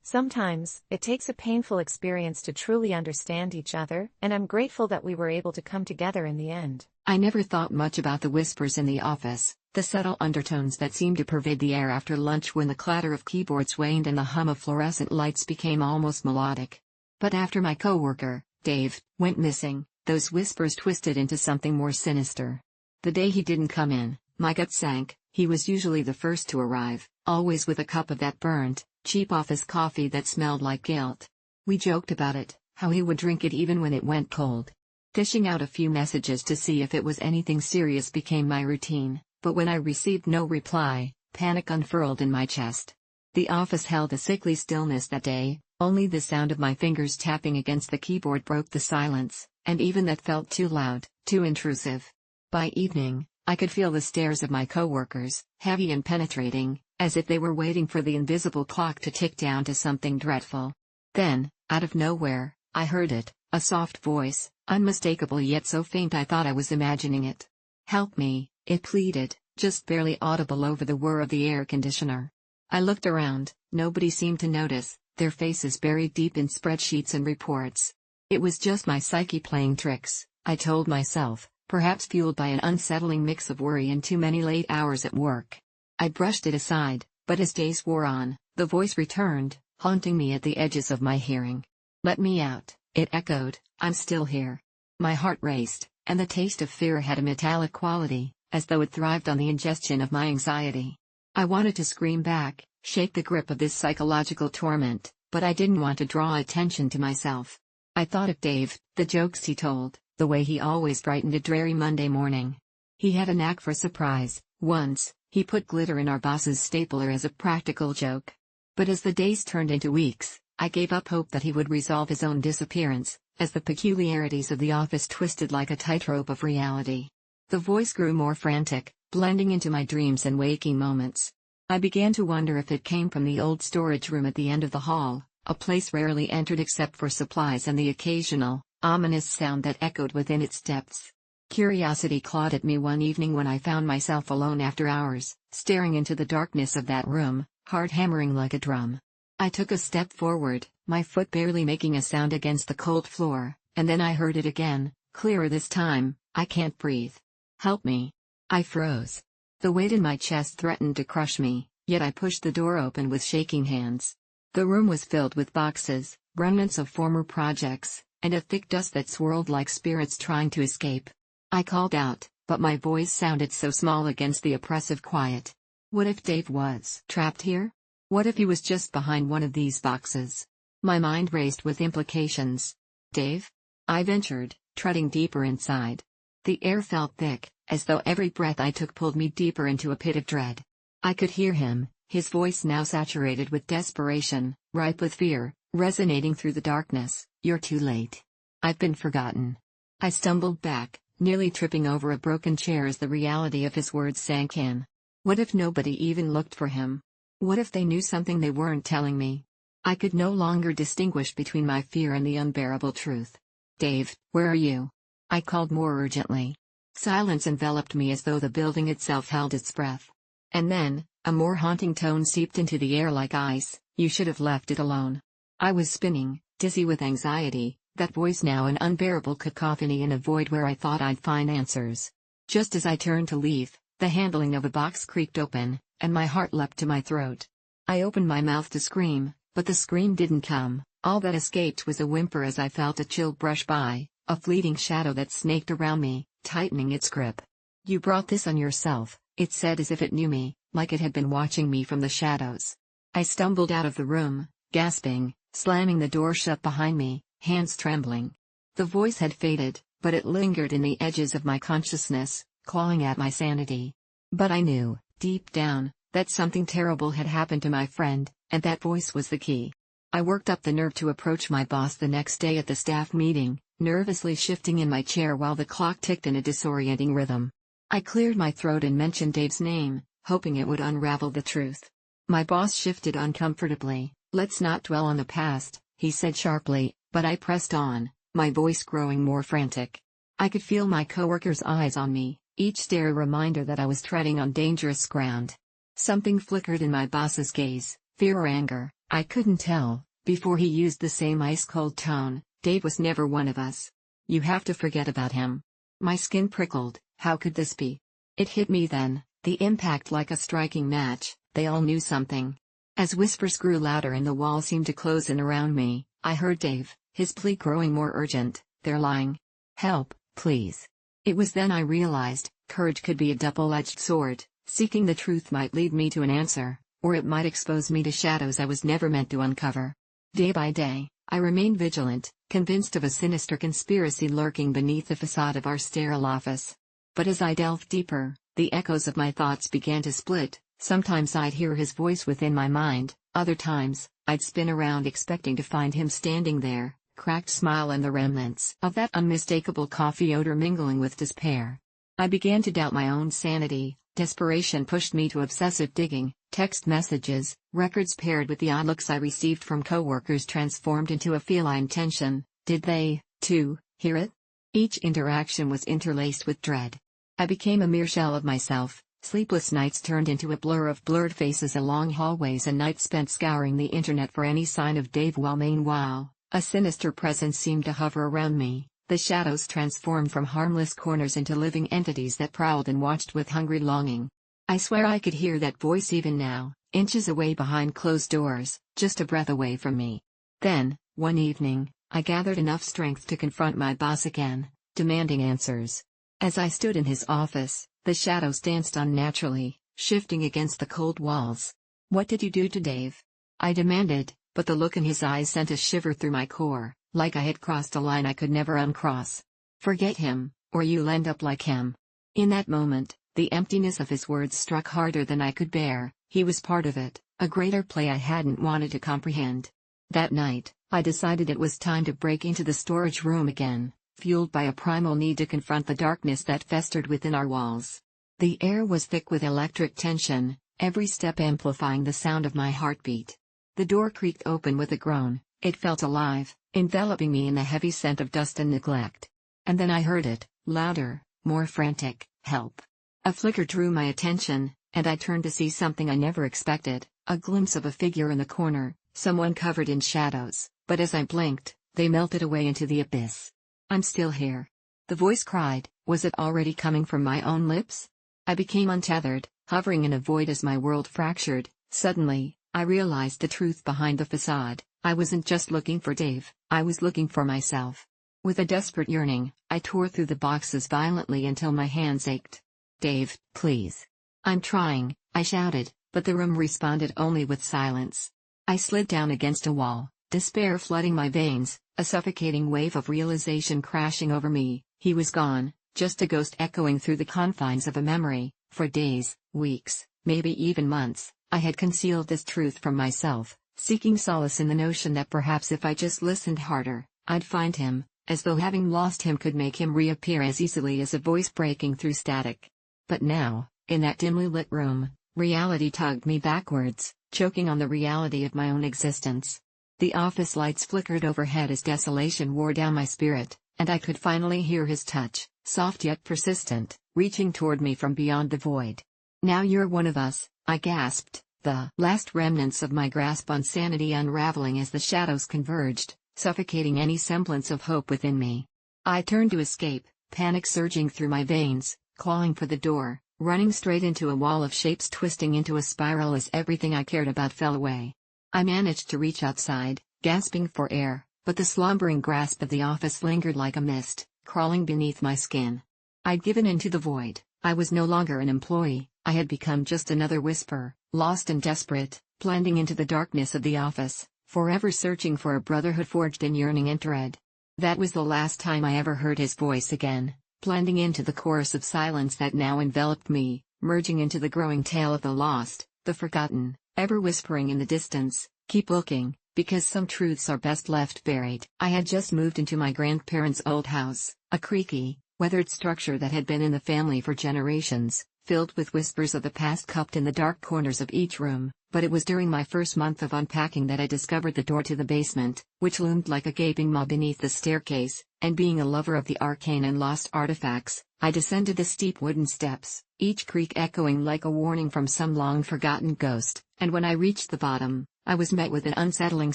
Sometimes, it takes a painful experience to truly understand each other, and I'm grateful that we were able to come together in the end. I never thought much about the whispers in the office, the subtle undertones that seemed to pervade the air after lunch when the clatter of keyboards waned and the hum of fluorescent lights became almost melodic. But after my coworker, Dave, went missing, those whispers twisted into something more sinister. The day he didn't come in, my gut sank. He was usually the first to arrive, always with a cup of that burnt, cheap office coffee that smelled like guilt. We joked about it, how he would drink it even when it went cold. Dishing out a few messages to see if it was anything serious became my routine, but when I received no reply, panic unfurled in my chest. The office held a sickly stillness that day. Only the sound of my fingers tapping against the keyboard broke the silence, and even that felt too loud, too intrusive. By evening, I could feel the stares of my coworkers, heavy and penetrating, as if they were waiting for the invisible clock to tick down to something dreadful. Then, out of nowhere, I heard it, a soft voice, unmistakable yet so faint I thought I was imagining it. "Help me," it pleaded, just barely audible over the whir of the air conditioner. I looked around, nobody seemed to notice, their faces buried deep in spreadsheets and reports. It was just my psyche playing tricks, I told myself, perhaps fueled by an unsettling mix of worry and too many late hours at work. I brushed it aside, but as days wore on, the voice returned, haunting me at the edges of my hearing. "Let me out," it echoed. "I'm still here." My heart raced, and the taste of fear had a metallic quality, as though it thrived on the ingestion of my anxiety. I wanted to scream back, shake the grip of this psychological torment, but I didn't want to draw attention to myself. I thought of Dave, the jokes he told, the way he always brightened a dreary Monday morning. He had a knack for surprise. Once, he put glitter in our boss's stapler as a practical joke. But as the days turned into weeks, I gave up hope that he would resolve his own disappearance, as the peculiarities of the office twisted like a tightrope of reality. The voice grew more frantic, blending into my dreams and waking moments. I began to wonder if it came from the old storage room at the end of the hall, a place rarely entered except for supplies and the occasional, ominous sound that echoed within its depths. Curiosity clawed at me one evening when I found myself alone after hours, staring into the darkness of that room, heart hammering like a drum. I took a step forward, my foot barely making a sound against the cold floor, and then I heard it again, clearer this time. "I can't breathe. Help me." I froze. The weight in my chest threatened to crush me, yet I pushed the door open with shaking hands. The room was filled with boxes, remnants of former projects, and a thick dust that swirled like spirits trying to escape. I called out, but my voice sounded so small against the oppressive quiet. What if Dave was trapped here? What if he was just behind one of these boxes? My mind raced with implications. "Dave?" I ventured, treading deeper inside. The air felt thick, as though every breath I took pulled me deeper into a pit of dread. I could hear him, his voice now saturated with desperation, ripe with fear, resonating through the darkness. "You're too late. I've been forgotten." I stumbled back, nearly tripping over a broken chair as the reality of his words sank in. What if nobody even looked for him? What if they knew something they weren't telling me? I could no longer distinguish between my fear and the unbearable truth. "Dave, where are you?" I called more urgently. Silence enveloped me as though the building itself held its breath. And then, a more haunting tone seeped into the air like ice. "You should have left it alone." I was spinning, dizzy with anxiety, that voice now an unbearable cacophony in a void where I thought I'd find answers. Just as I turned to leave, the handling of a box creaked open, and my heart leapt to my throat. I opened my mouth to scream, but the scream didn't come. All that escaped was a whimper as I felt a chill brush by, a fleeting shadow that snaked around me, tightening its grip. "You brought this on yourself," it said as if it knew me, like it had been watching me from the shadows. I stumbled out of the room, gasping, slamming the door shut behind me, hands trembling. The voice had faded, but it lingered in the edges of my consciousness, clawing at my sanity. But I knew, deep down, that something terrible had happened to my friend, and that voice was the key. I worked up the nerve to approach my boss the next day at the staff meeting, nervously shifting in my chair while the clock ticked in a disorienting rhythm. I cleared my throat and mentioned Dave's name, hoping it would unravel the truth. My boss shifted uncomfortably. "Let's not dwell on the past," he said sharply, but I pressed on, my voice growing more frantic. I could feel my coworkers' eyes on me, each stare a reminder that I was treading on dangerous ground. Something flickered in my boss's gaze, fear or anger, I couldn't tell, before he used the same ice-cold tone. "Dave was never one of us. You have to forget about him." My skin prickled. How could this be? It hit me then, the impact like a striking match. They all knew something. As whispers grew louder and the wall seemed to close in around me, I heard Dave, his plea growing more urgent. "They're lying. Help, please." It was then I realized, courage could be a double-edged sword. Seeking the truth might lead me to an answer, or it might expose me to shadows I was never meant to uncover. Day by day, I remained vigilant, convinced of a sinister conspiracy lurking beneath the facade of our sterile office. But as I delved deeper, the echoes of my thoughts began to split. Sometimes I'd hear his voice within my mind, other times, I'd spin around expecting to find him standing there, cracked smile and the remnants of that unmistakable coffee odor mingling with despair. I began to doubt my own sanity. Desperation pushed me to obsessive digging. Text messages, records paired with the odd looks I received from coworkers transformed into a feline tension. Did they, too, hear it? Each interaction was interlaced with dread. I became a mere shell of myself. Sleepless nights turned into a blur of blurred faces along hallways and nights spent scouring the internet for any sign of Dave while meanwhile, a sinister presence seemed to hover around me. The shadows transformed from harmless corners into living entities that prowled and watched with hungry longing. I swear I could hear that voice even now, inches away behind closed doors, just a breath away from me. Then, One evening, I gathered enough strength to confront my boss again, demanding answers. As I stood in his office, the shadows danced unnaturally, shifting against the cold walls. "What did you do to Dave?" I demanded, but the look in his eyes sent a shiver through my core, like I had crossed a line I could never uncross. "Forget him, or you'll end up like him." In that moment, the emptiness of his words struck harder than I could bear. He was part of it, a greater play I hadn't wanted to comprehend. That night, I decided it was time to break into the storage room again, fueled by a primal need to confront the darkness that festered within our walls. The air was thick with electric tension, every step amplifying the sound of my heartbeat. The door creaked open with a groan. It felt alive, enveloping me in the heavy scent of dust and neglect. And then I heard it, louder, more frantic: "Help." A flicker drew my attention, and I turned to see something I never expected, a glimpse of a figure in the corner, someone covered in shadows, but as I blinked, they melted away into the abyss. "I'm still here," the voice cried. Was it already coming from my own lips? I became untethered, hovering in a void as my world fractured. Suddenly, I realized the truth behind the facade. I wasn't just looking for Dave, I was looking for myself. With a desperate yearning, I tore through the boxes violently until my hands ached. "Dave, please." "I'm trying," I shouted, but the room responded only with silence. I slid down against a wall, despair flooding my veins, a suffocating wave of realization crashing over me. He was gone, just a ghost echoing through the confines of a memory. For days, weeks, maybe even months, I had concealed this truth from myself, seeking solace in the notion that perhaps if I just listened harder, I'd find him, as though having lost him could make him reappear as easily as a voice breaking through static. But now, in that dimly lit room, reality tugged me backwards, choking on the reality of my own existence. The office lights flickered overhead as desolation wore down my spirit, and I could finally hear his touch, soft yet persistent, reaching toward me from beyond the void. "Now you're one of us," I gasped, the last remnants of my grasp on sanity unraveling as the shadows converged, suffocating any semblance of hope within me. I turned to escape, panic surging through my veins, clawing for the door, running straight into a wall of shapes twisting into a spiral as everything I cared about fell away. I managed to reach outside, gasping for air, but the slumbering grasp of the office lingered like a mist, crawling beneath my skin. I'd given into the void. I was no longer an employee, I had become just another whisper, lost and desperate, blending into the darkness of the office, forever searching for a brotherhood forged in yearning and dread. That was the last time I ever heard his voice again, blending into the chorus of silence that now enveloped me, merging into the growing tale of the lost, the forgotten, ever whispering in the distance, "Keep looking, because some truths are best left buried." I had just moved into my grandparents' old house, a creaky, weathered structure that had been in the family for generations, filled with whispers of the past cupped in the dark corners of each room. But it was during my first month of unpacking that I discovered the door to the basement, which loomed like a gaping maw beneath the staircase, and being a lover of the arcane and lost artifacts, I descended the steep wooden steps, each creak echoing like a warning from some long-forgotten ghost, and when I reached the bottom, I was met with an unsettling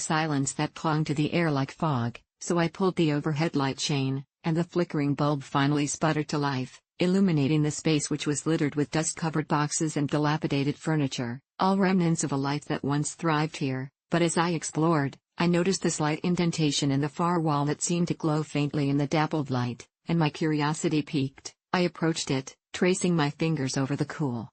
silence that clung to the air like fog, so I pulled the overhead light chain, and the flickering bulb finally sputtered to life, illuminating the space which was littered with dust-covered boxes and dilapidated furniture, all remnants of a life that once thrived here. But as I explored, I noticed the slight indentation in the far wall that seemed to glow faintly in the dappled light, and my curiosity piqued. I approached it, tracing my fingers over the cool,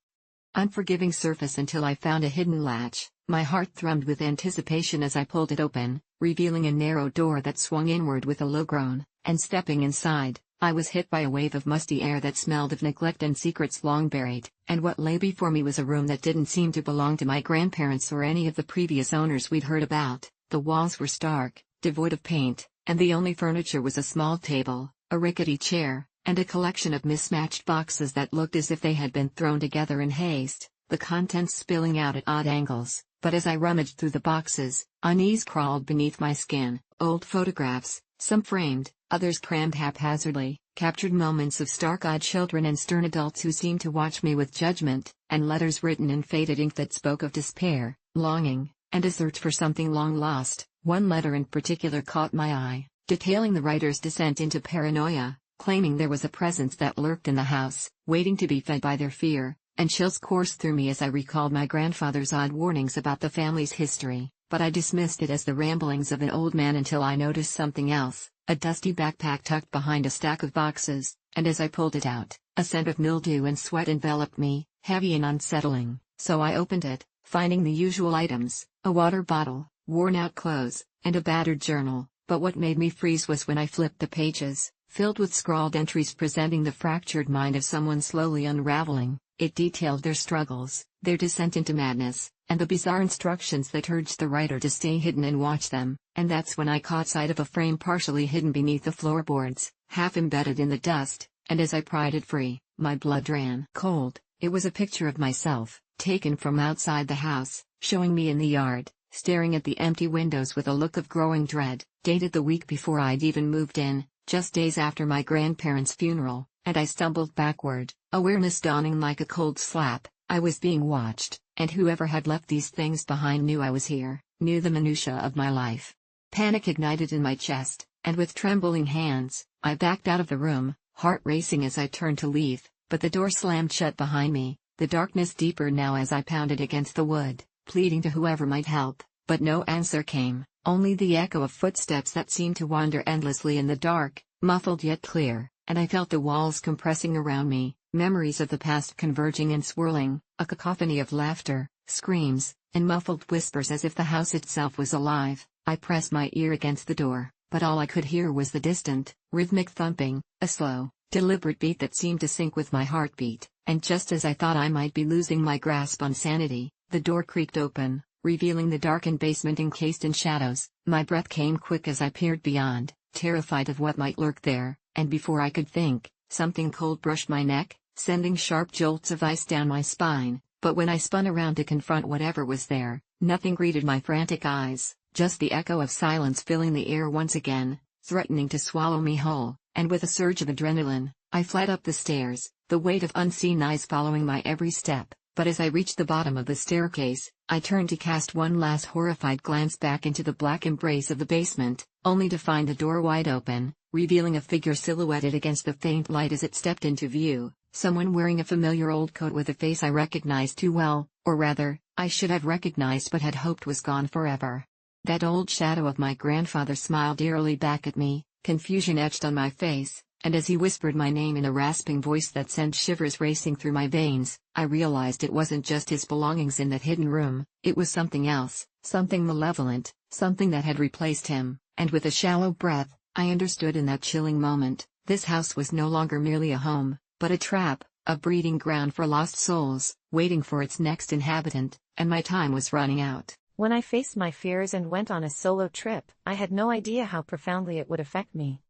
unforgiving surface until I found a hidden latch. My heart thrummed with anticipation as I pulled it open, revealing a narrow door that swung inward with a low groan, and stepping inside, I was hit by a wave of musty air that smelled of neglect and secrets long buried, and what lay before me was a room that didn't seem to belong to my grandparents or any of the previous owners we'd heard about. The walls were stark, devoid of paint, and the only furniture was a small table, a rickety chair, and a collection of mismatched boxes that looked as if they had been thrown together in haste, the contents spilling out at odd angles. But as I rummaged through the boxes, unease crawled beneath my skin. Old photographs, some framed, others crammed haphazardly, captured moments of stark-eyed children and stern adults who seemed to watch me with judgment, and letters written in faded ink that spoke of despair, longing, and a search for something long lost. One letter in particular caught my eye, detailing the writer's descent into paranoia, claiming there was a presence that lurked in the house, waiting to be fed by their fear. And chills coursed through me as I recalled my grandfather's odd warnings about the family's history. but I dismissed it as the ramblings of an old man until I noticed something else, a dusty backpack tucked behind a stack of boxes, and as I pulled it out, a scent of mildew and sweat enveloped me, heavy and unsettling, so I opened it, finding the usual items, a water bottle, worn-out clothes, and a battered journal, but what made me freeze was when I flipped the pages, filled with scrawled entries presenting the fractured mind of someone slowly unraveling. It detailed their struggles, their descent into madness, and the bizarre instructions that urged the writer to stay hidden and watch them, and that's when I caught sight of a frame partially hidden beneath the floorboards, half embedded in the dust, and as I pried it free, my blood ran cold. It was a picture of myself, taken from outside the house, showing me in the yard, staring at the empty windows with a look of growing dread, dated the week before I'd even moved in, just days after my grandparents' funeral, and I stumbled backward, awareness dawning like a cold slap. I was being watched, and whoever had left these things behind knew I was here, knew the minutiae of my life. Panic ignited in my chest, and with trembling hands, I backed out of the room, heart racing as I turned to leave, but the door slammed shut behind me, the darkness deeper now as I pounded against the wood, pleading to whoever might help, but no answer came, only the echo of footsteps that seemed to wander endlessly in the dark, muffled yet clear, and I felt the walls compressing around me, memories of the past converging and swirling, a cacophony of laughter, screams, and muffled whispers as if the house itself was alive. I pressed my ear against the door, but all I could hear was the distant, rhythmic thumping, a slow, deliberate beat that seemed to sync with my heartbeat, and just as I thought I might be losing my grasp on sanity, the door creaked open, revealing the darkened basement encased in shadows. My breath came quick as I peered beyond, terrified of what might lurk there, and before I could think, something cold brushed my neck, sending sharp jolts of ice down my spine, but when I spun around to confront whatever was there, nothing greeted my frantic eyes, just the echo of silence filling the air once again, threatening to swallow me whole, and with a surge of adrenaline, I fled up the stairs, the weight of unseen eyes following my every step. But as I reached the bottom of the staircase, I turned to cast one last horrified glance back into the black embrace of the basement, only to find the door wide open, revealing a figure silhouetted against the faint light as it stepped into view, someone wearing a familiar old coat with a face I recognized too well, or rather, I should have recognized but had hoped was gone forever. That old shadow of my grandfather smiled eerily back at me, confusion etched on my face, and as he whispered my name in a rasping voice that sent shivers racing through my veins, I realized it wasn't just his belongings in that hidden room, it was something else, something malevolent, something that had replaced him, and with a shallow breath, I understood in that chilling moment, this house was no longer merely a home, but a trap, a breeding ground for lost souls, waiting for its next inhabitant, and my time was running out. When I faced my fears and went on a solo trip, I had no idea how profoundly it would affect me.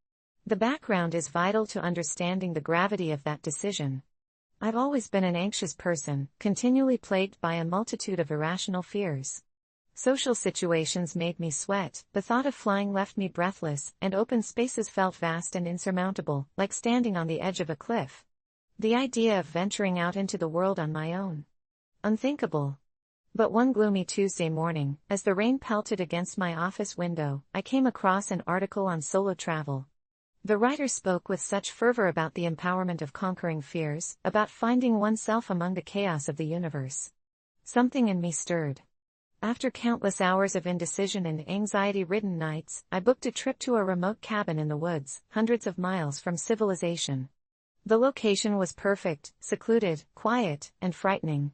The background is vital to understanding the gravity of that decision. I've always been an anxious person, continually plagued by a multitude of irrational fears. Social situations made me sweat, the thought of flying left me breathless, and open spaces felt vast and insurmountable, like standing on the edge of a cliff. The idea of venturing out into the world on my own. Unthinkable. But one gloomy Tuesday morning, as the rain pelted against my office window, I came across an article on solo travel. The writer spoke with such fervor about the empowerment of conquering fears, about finding oneself among the chaos of the universe. Something in me stirred. After countless hours of indecision and anxiety-ridden nights, I booked a trip to a remote cabin in the woods, hundreds of miles from civilization. The location was perfect, secluded, quiet, and frightening.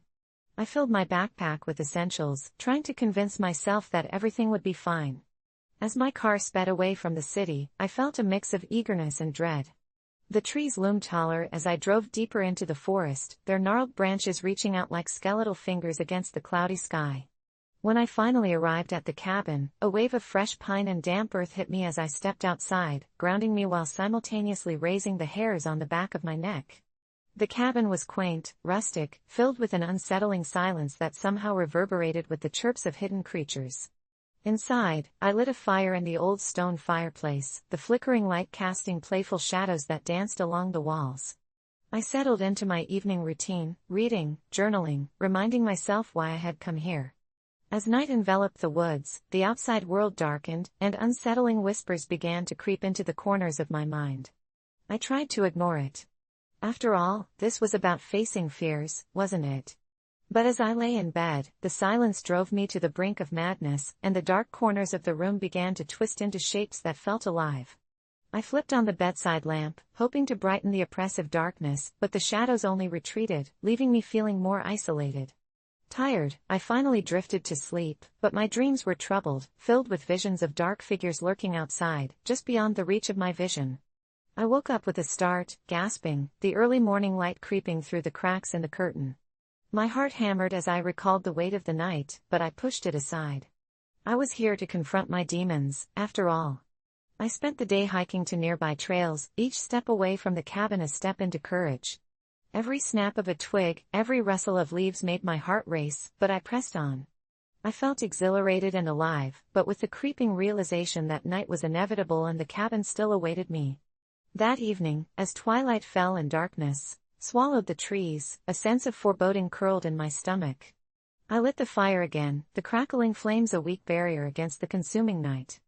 I filled my backpack with essentials, trying to convince myself that everything would be fine. As my car sped away from the city, I felt a mix of eagerness and dread. The trees loomed taller as I drove deeper into the forest, their gnarled branches reaching out like skeletal fingers against the cloudy sky. When I finally arrived at the cabin, a wave of fresh pine and damp earth hit me as I stepped outside, grounding me while simultaneously raising the hairs on the back of my neck. The cabin was quaint, rustic, filled with an unsettling silence that somehow reverberated with the chirps of hidden creatures. Inside, I lit a fire in the old stone fireplace, the flickering light casting playful shadows that danced along the walls. I settled into my evening routine, reading, journaling, reminding myself why I had come here. As night enveloped the woods, the outside world darkened, and unsettling whispers began to creep into the corners of my mind. I tried to ignore it. After all, this was about facing fears, wasn't it? But as I lay in bed, the silence drove me to the brink of madness, and the dark corners of the room began to twist into shapes that felt alive. I flipped on the bedside lamp, hoping to brighten the oppressive darkness, but the shadows only retreated, leaving me feeling more isolated. Tired, I finally drifted to sleep, but my dreams were troubled, filled with visions of dark figures lurking outside, just beyond the reach of my vision. I woke up with a start, gasping, the early morning light creeping through the cracks in the curtain. My heart hammered as I recalled the weight of the night, but I pushed it aside. I was here to confront my demons, after all. I spent the day hiking to nearby trails, each step away from the cabin a step into courage. Every snap of a twig, every rustle of leaves made my heart race, but I pressed on. I felt exhilarated and alive, but with the creeping realization that night was inevitable and the cabin still awaited me. That evening, as twilight fell and darkness swallowed the trees, a sense of foreboding curled in my stomach. I lit the fire again, the crackling flames a weak barrier against the consuming night.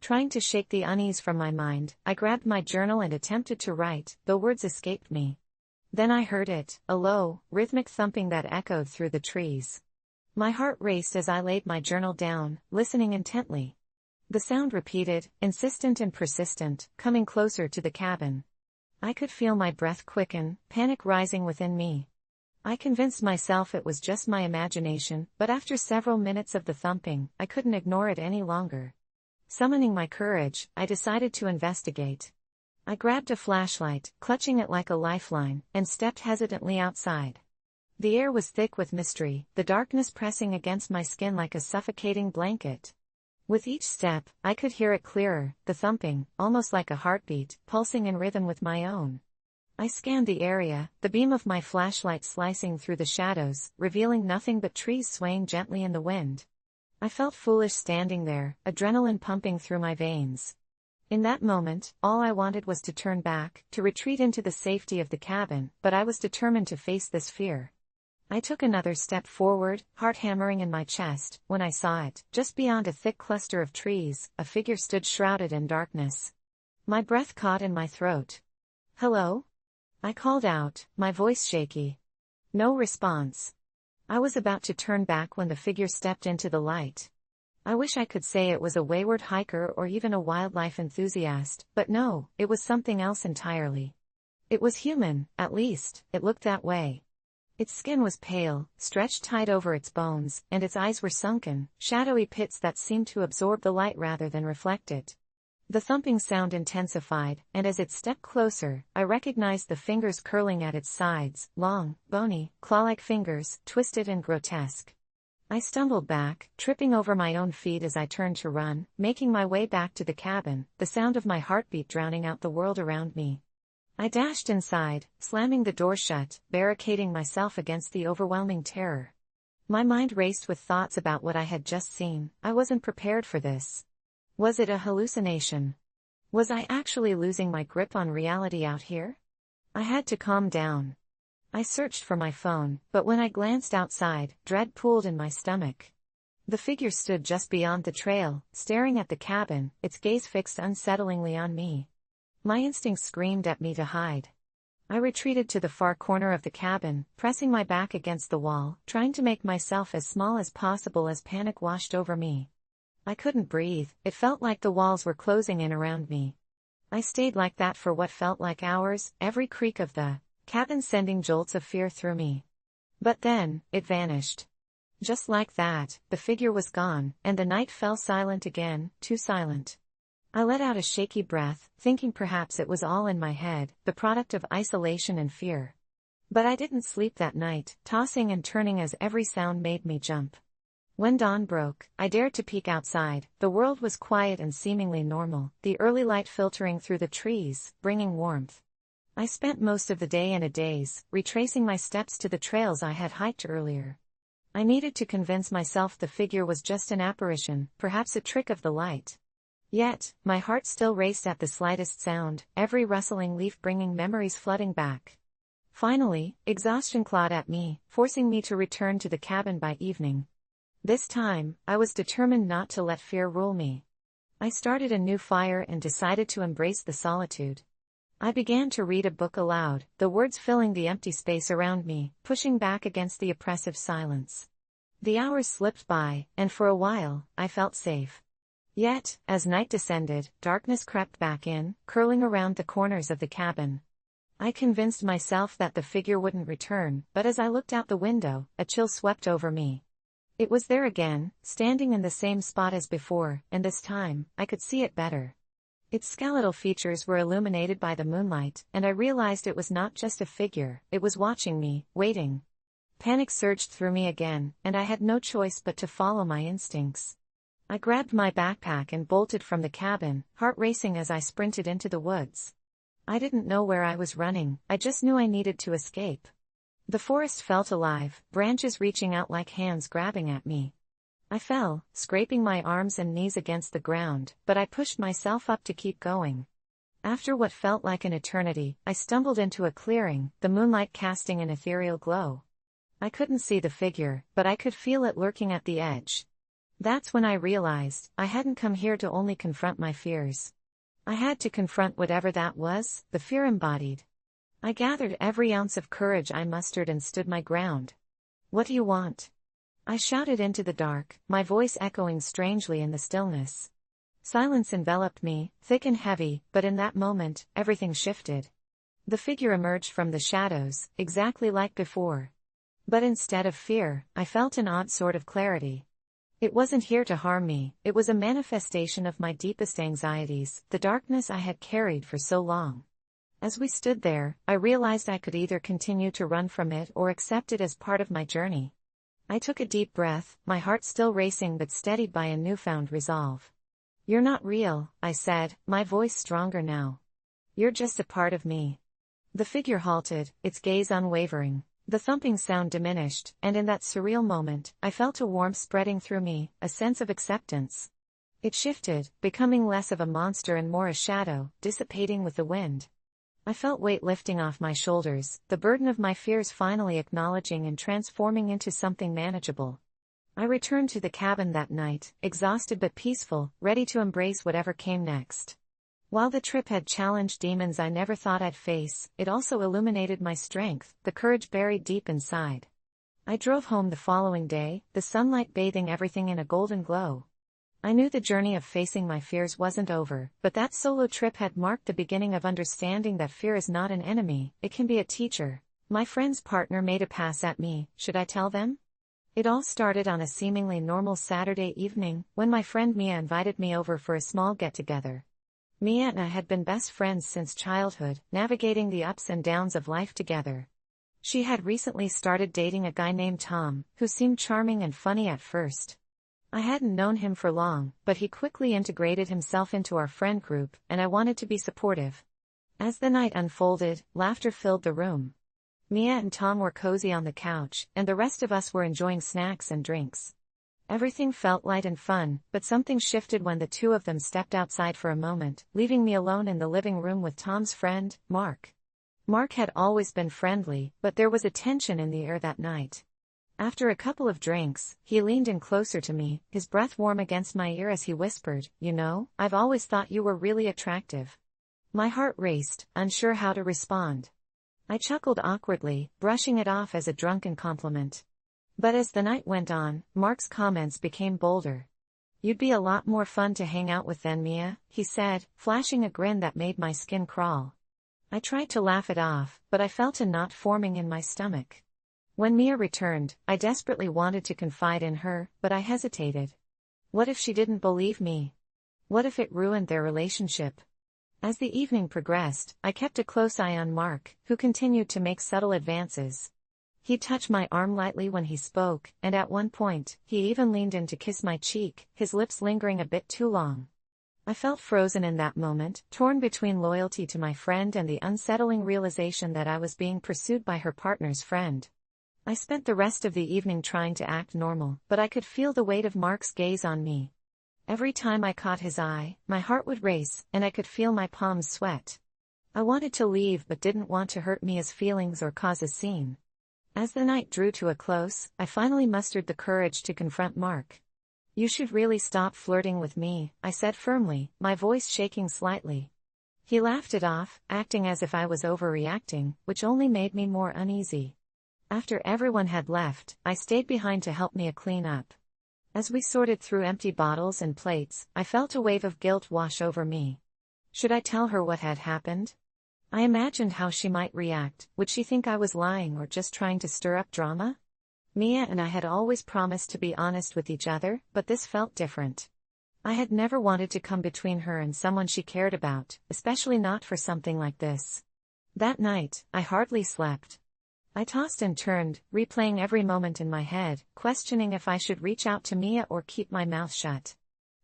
Trying to shake the unease from my mind, I grabbed my journal and attempted to write, though words escaped me. Then I heard it, a low, rhythmic thumping that echoed through the trees. My heart raced as I laid my journal down, listening intently. The sound repeated, insistent and persistent, coming closer to the cabin. I could feel my breath quicken, panic rising within me. I convinced myself it was just my imagination, but after several minutes of the thumping, I couldn't ignore it any longer. Summoning my courage, I decided to investigate. I grabbed a flashlight, clutching it like a lifeline, and stepped hesitantly outside. The air was thick with mystery, the darkness pressing against my skin like a suffocating blanket. With each step, I could hear it clearer, the thumping, almost like a heartbeat, pulsing in rhythm with my own. I scanned the area, the beam of my flashlight slicing through the shadows, revealing nothing but trees swaying gently in the wind. I felt foolish standing there, adrenaline pumping through my veins. In that moment, all I wanted was to turn back, to retreat into the safety of the cabin, but I was determined to face this fear. I took another step forward, heart hammering in my chest, when I saw it, just beyond a thick cluster of trees, a figure stood shrouded in darkness. My breath caught in my throat. "Hello?" I called out, my voice shaky. No response. I was about to turn back when the figure stepped into the light. I wish I could say it was a wayward hiker or even a wildlife enthusiast, but no, it was something else entirely. It was human, at least, it looked that way. Its skin was pale, stretched tight over its bones, and its eyes were sunken, shadowy pits that seemed to absorb the light rather than reflect it. The thumping sound intensified, and as it stepped closer, I recognized the fingers curling at its sides, long, bony, claw-like fingers, twisted and grotesque. I stumbled back, tripping over my own feet as I turned to run, making my way back to the cabin, the sound of my heartbeat drowning out the world around me. I dashed inside, slamming the door shut, barricading myself against the overwhelming terror. My mind raced with thoughts about what I had just seen. I wasn't prepared for this. Was it a hallucination? Was I actually losing my grip on reality out here? I had to calm down. I searched for my phone, but when I glanced outside, dread pooled in my stomach. The figure stood just beyond the trail, staring at the cabin, its gaze fixed unsettlingly on me. My instincts screamed at me to hide. I retreated to the far corner of the cabin, pressing my back against the wall, trying to make myself as small as possible as panic washed over me. I couldn't breathe, it felt like the walls were closing in around me. I stayed like that for what felt like hours, every creak of the cabin sending jolts of fear through me. But then, it vanished. Just like that, the figure was gone, and the night fell silent again, too silent. I let out a shaky breath, thinking perhaps it was all in my head, the product of isolation and fear. But I didn't sleep that night, tossing and turning as every sound made me jump. When dawn broke, I dared to peek outside. The world was quiet and seemingly normal, the early light filtering through the trees, bringing warmth. I spent most of the day in a daze, retracing my steps to the trails I had hiked earlier. I needed to convince myself the figure was just an apparition, perhaps a trick of the light. Yet, my heart still raced at the slightest sound, every rustling leaf bringing memories flooding back. Finally, exhaustion clawed at me, forcing me to return to the cabin by evening. This time, I was determined not to let fear rule me. I started a new fire and decided to embrace the solitude. I began to read a book aloud, the words filling the empty space around me, pushing back against the oppressive silence. The hours slipped by, and for a while, I felt safe. Yet, as night descended, darkness crept back in, curling around the corners of the cabin. I convinced myself that the figure wouldn't return, but as I looked out the window, a chill swept over me. It was there again, standing in the same spot as before, and this time, I could see it better. Its skeletal features were illuminated by the moonlight, and I realized it was not just a figure, it was watching me, waiting. Panic surged through me again, and I had no choice but to follow my instincts. I grabbed my backpack and bolted from the cabin, heart racing as I sprinted into the woods. I didn't know where I was running, I just knew I needed to escape. The forest felt alive, branches reaching out like hands grabbing at me. I fell, scraping my arms and knees against the ground, but I pushed myself up to keep going. After what felt like an eternity, I stumbled into a clearing, the moonlight casting an ethereal glow. I couldn't see the figure, but I could feel it lurking at the edge. That's when I realized, I hadn't come here to only confront my fears. I had to confront whatever that was, the fear embodied. I gathered every ounce of courage I mustered and stood my ground. "What do you want?" I shouted into the dark, my voice echoing strangely in the stillness. Silence enveloped me, thick and heavy, but in that moment, everything shifted. The figure emerged from the shadows, exactly like before. But instead of fear, I felt an odd sort of clarity. It wasn't here to harm me, it was a manifestation of my deepest anxieties, the darkness I had carried for so long. As we stood there, I realized I could either continue to run from it or accept it as part of my journey. I took a deep breath, my heart still racing but steadied by a newfound resolve. "You're not real," I said, my voice stronger now. "You're just a part of me." The figure halted, its gaze unwavering. The thumping sound diminished, and in that surreal moment, I felt a warmth spreading through me, a sense of acceptance. It shifted, becoming less of a monster and more a shadow, dissipating with the wind. I felt weight lifting off my shoulders, the burden of my fears finally acknowledging and transforming into something manageable. I returned to the cabin that night, exhausted but peaceful, ready to embrace whatever came next. While the trip had challenged demons I never thought I'd face, it also illuminated my strength, the courage buried deep inside. I drove home the following day, the sunlight bathing everything in a golden glow. I knew the journey of facing my fears wasn't over, but that solo trip had marked the beginning of understanding that fear is not an enemy, it can be a teacher. My friend's partner made a pass at me, should I tell them? It all started on a seemingly normal Saturday evening, when my friend Mia invited me over for a small get-together. Mia and I had been best friends since childhood, navigating the ups and downs of life together. She had recently started dating a guy named Tom, who seemed charming and funny at first. I hadn't known him for long, but he quickly integrated himself into our friend group, and I wanted to be supportive. As the night unfolded, laughter filled the room. Mia and Tom were cozy on the couch, and the rest of us were enjoying snacks and drinks. Everything felt light and fun, but something shifted when the two of them stepped outside for a moment, leaving me alone in the living room with Tom's friend, Mark. Mark had always been friendly, but there was a tension in the air that night. After a couple of drinks, he leaned in closer to me, his breath warm against my ear as he whispered, "You know, I've always thought you were really attractive." My heart raced, unsure how to respond. I chuckled awkwardly, brushing it off as a drunken compliment. But as the night went on, Mark's comments became bolder. "You'd be a lot more fun to hang out with than Mia," he said, flashing a grin that made my skin crawl. I tried to laugh it off, but I felt a knot forming in my stomach. When Mia returned, I desperately wanted to confide in her, but I hesitated. What if she didn't believe me? What if it ruined their relationship? As the evening progressed, I kept a close eye on Mark, who continued to make subtle advances. He'd touch my arm lightly when he spoke, and at one point, he even leaned in to kiss my cheek, his lips lingering a bit too long. I felt frozen in that moment, torn between loyalty to my friend and the unsettling realization that I was being pursued by her partner's friend. I spent the rest of the evening trying to act normal, but I could feel the weight of Mark's gaze on me. Every time I caught his eye, my heart would race, and I could feel my palms sweat. I wanted to leave but didn't want to hurt Mia's feelings or cause a scene. As the night drew to a close, I finally mustered the courage to confront Mark. "You should really stop flirting with me," I said firmly, my voice shaking slightly. He laughed it off, acting as if I was overreacting, which only made me more uneasy. After everyone had left, I stayed behind to help Mia clean up. As we sorted through empty bottles and plates, I felt a wave of guilt wash over me. Should I tell her what had happened? I imagined how she might react. Would she think I was lying or just trying to stir up drama? Mia and I had always promised to be honest with each other, but this felt different. I had never wanted to come between her and someone she cared about, especially not for something like this. That night, I hardly slept. I tossed and turned, replaying every moment in my head, questioning if I should reach out to Mia or keep my mouth shut.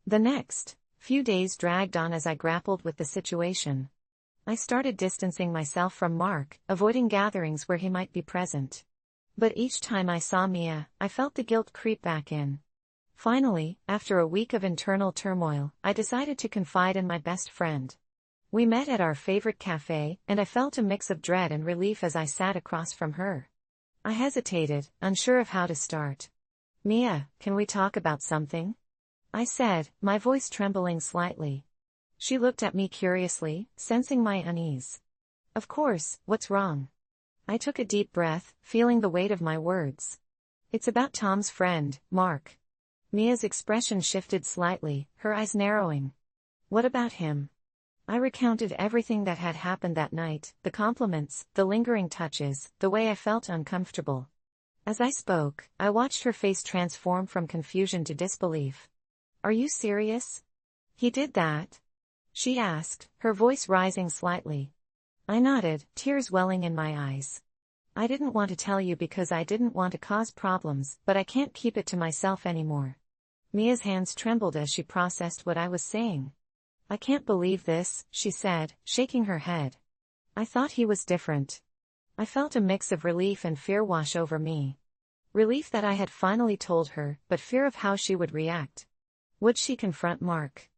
The next few days dragged on as I grappled with the situation. I started distancing myself from Mark, avoiding gatherings where he might be present. But each time I saw Mia, I felt the guilt creep back in. Finally, after a week of internal turmoil, I decided to confide in my best friend. We met at our favorite cafe, and I felt a mix of dread and relief as I sat across from her. I hesitated, unsure of how to start. "Mia, can we talk about something?" I said, my voice trembling slightly. She looked at me curiously, sensing my unease. "Of course, what's wrong?" I took a deep breath, feeling the weight of my words. "It's about Tom's friend, Mark." Mia's expression shifted slightly, her eyes narrowing. "What about him?" I recounted everything that had happened that night, the compliments, the lingering touches, the way I felt uncomfortable. As I spoke, I watched her face transform from confusion to disbelief. "Are you serious? He did that?" she asked, her voice rising slightly. I nodded, tears welling in my eyes. "I didn't want to tell you because I didn't want to cause problems, but I can't keep it to myself anymore." Mia's hands trembled as she processed what I was saying. "I can't believe this," she said, shaking her head. "I thought he was different." I felt a mix of relief and fear wash over me. Relief that I had finally told her, but fear of how she would react. Would she confront Mark?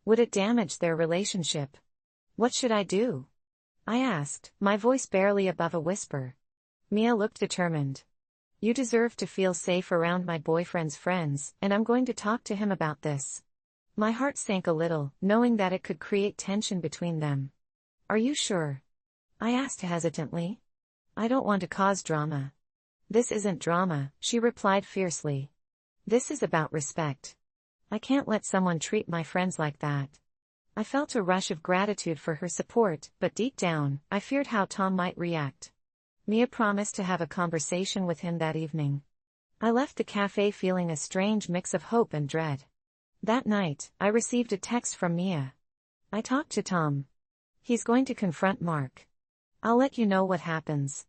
Would it damage their relationship? What should I do? I asked, my voice barely above a whisper. Mia looked determined. "You deserve to feel safe around my boyfriend's friends, and I'm going to talk to him about this." My heart sank a little, knowing that it could create tension between them. "Are you sure?" I asked hesitantly. "I don't want to cause drama." "This isn't drama," she replied fiercely. "This is about respect. I can't let someone treat my friends like that." I felt a rush of gratitude for her support, but deep down, I feared how Tom might react. Mia promised to have a conversation with him that evening. I left the cafe feeling a strange mix of hope and dread. That night, I received a text from Mia. "I talked to Tom. He's going to confront Mark. I'll let you know what happens."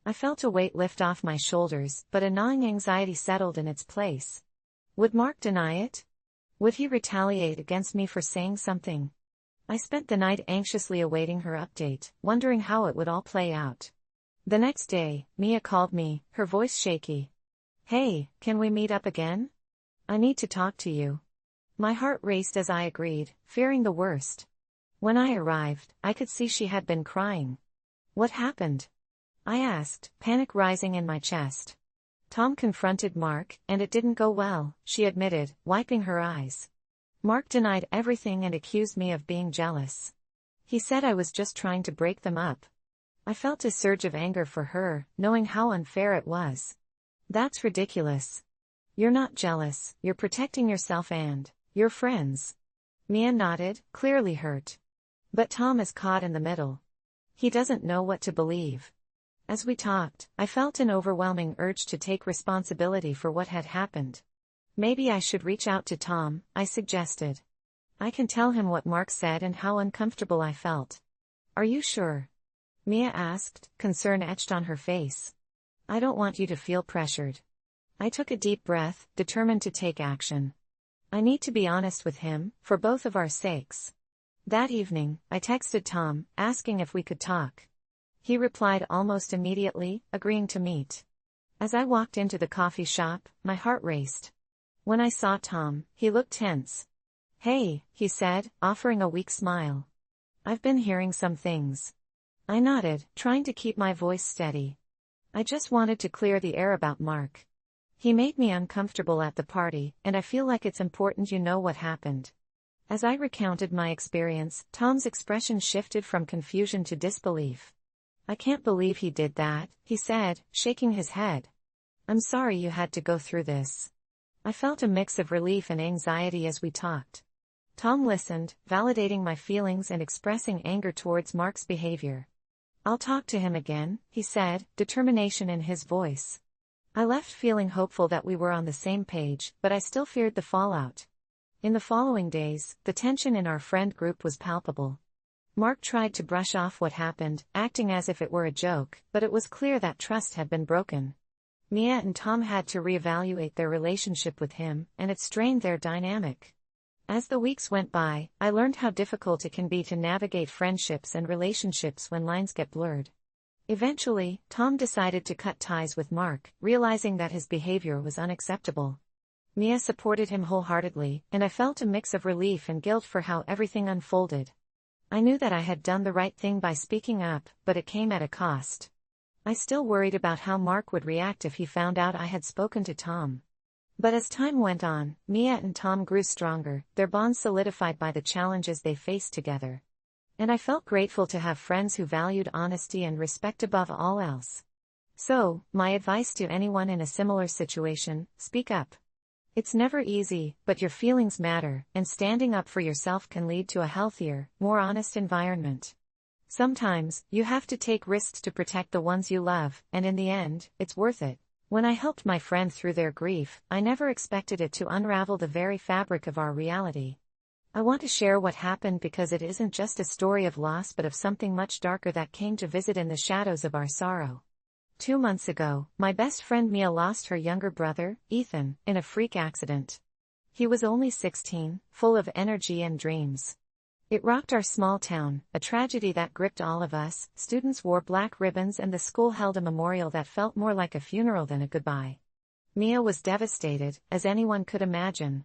I felt a weight lift off my shoulders, but a gnawing anxiety settled in its place. Would Mark deny it? Would he retaliate against me for saying something? I spent the night anxiously awaiting her update, wondering how it would all play out. The next day, Mia called me, her voice shaky. "Hey, can we meet up again? I need to talk to you." My heart raced as I agreed, fearing the worst. When I arrived, I could see she had been crying. "What happened?" I asked, panic rising in my chest. "Tom confronted Mark, and it didn't go well," she admitted, wiping her eyes. "Mark denied everything and accused me of being jealous. He said I was just trying to break them up." I felt a surge of anger for her, knowing how unfair it was. "That's ridiculous. You're not jealous, you're protecting yourself and your friends." Mia nodded, clearly hurt. "But Tom is caught in the middle. He doesn't know what to believe." As we talked, I felt an overwhelming urge to take responsibility for what had happened. "Maybe I should reach out to Tom," I suggested. "I can tell him what Mark said and how uncomfortable I felt." "Are you sure?" Mia asked, concern etched on her face. "I don't want you to feel pressured." I took a deep breath, determined to take action. "I need to be honest with him, for both of our sakes." That evening, I texted Tom, asking if we could talk. He replied almost immediately, agreeing to meet. As I walked into the coffee shop, my heart raced. When I saw Tom, he looked tense. "Hey," he said, offering a weak smile. "I've been hearing some things." I nodded, trying to keep my voice steady. "I just wanted to clear the air about Mark. He made me uncomfortable at the party, and I feel like it's important you know what happened." As I recounted my experience, Tom's expression shifted from confusion to disbelief. "I can't believe he did that," he said, shaking his head. "I'm sorry you had to go through this." I felt a mix of relief and anxiety as we talked. Tom listened, validating my feelings and expressing anger towards Mark's behavior. "I'll talk to him again," he said, determination in his voice. I left feeling hopeful that we were on the same page, but I still feared the fallout. In the following days, the tension in our friend group was palpable. Mark tried to brush off what happened, acting as if it were a joke, but it was clear that trust had been broken. Mia and Tom had to reevaluate their relationship with him, and it strained their dynamic. As the weeks went by, I learned how difficult it can be to navigate friendships and relationships when lines get blurred. Eventually, Tom decided to cut ties with Mark, realizing that his behavior was unacceptable. Mia supported him wholeheartedly, and I felt a mix of relief and guilt for how everything unfolded. I knew that I had done the right thing by speaking up, but it came at a cost. I still worried about how Mark would react if he found out I had spoken to Tom. But as time went on, Mia and Tom grew stronger, their bond solidified by the challenges they faced together. And I felt grateful to have friends who valued honesty and respect above all else. So, my advice to anyone in a similar situation: speak up. It's never easy, but your feelings matter, and standing up for yourself can lead to a healthier, more honest environment. Sometimes, you have to take risks to protect the ones you love, and in the end, it's worth it. When I helped my friend through their grief, I never expected it to unravel the very fabric of our reality. I want to share what happened because it isn't just a story of loss but of something much darker that came to visit in the shadows of our sorrow. 2 months ago, my best friend Mia lost her younger brother, Ethan, in a freak accident. He was only 16, full of energy and dreams. It rocked our small town, a tragedy that gripped all of us. Students wore black ribbons and the school held a memorial that felt more like a funeral than a goodbye. Mia was devastated, as anyone could imagine.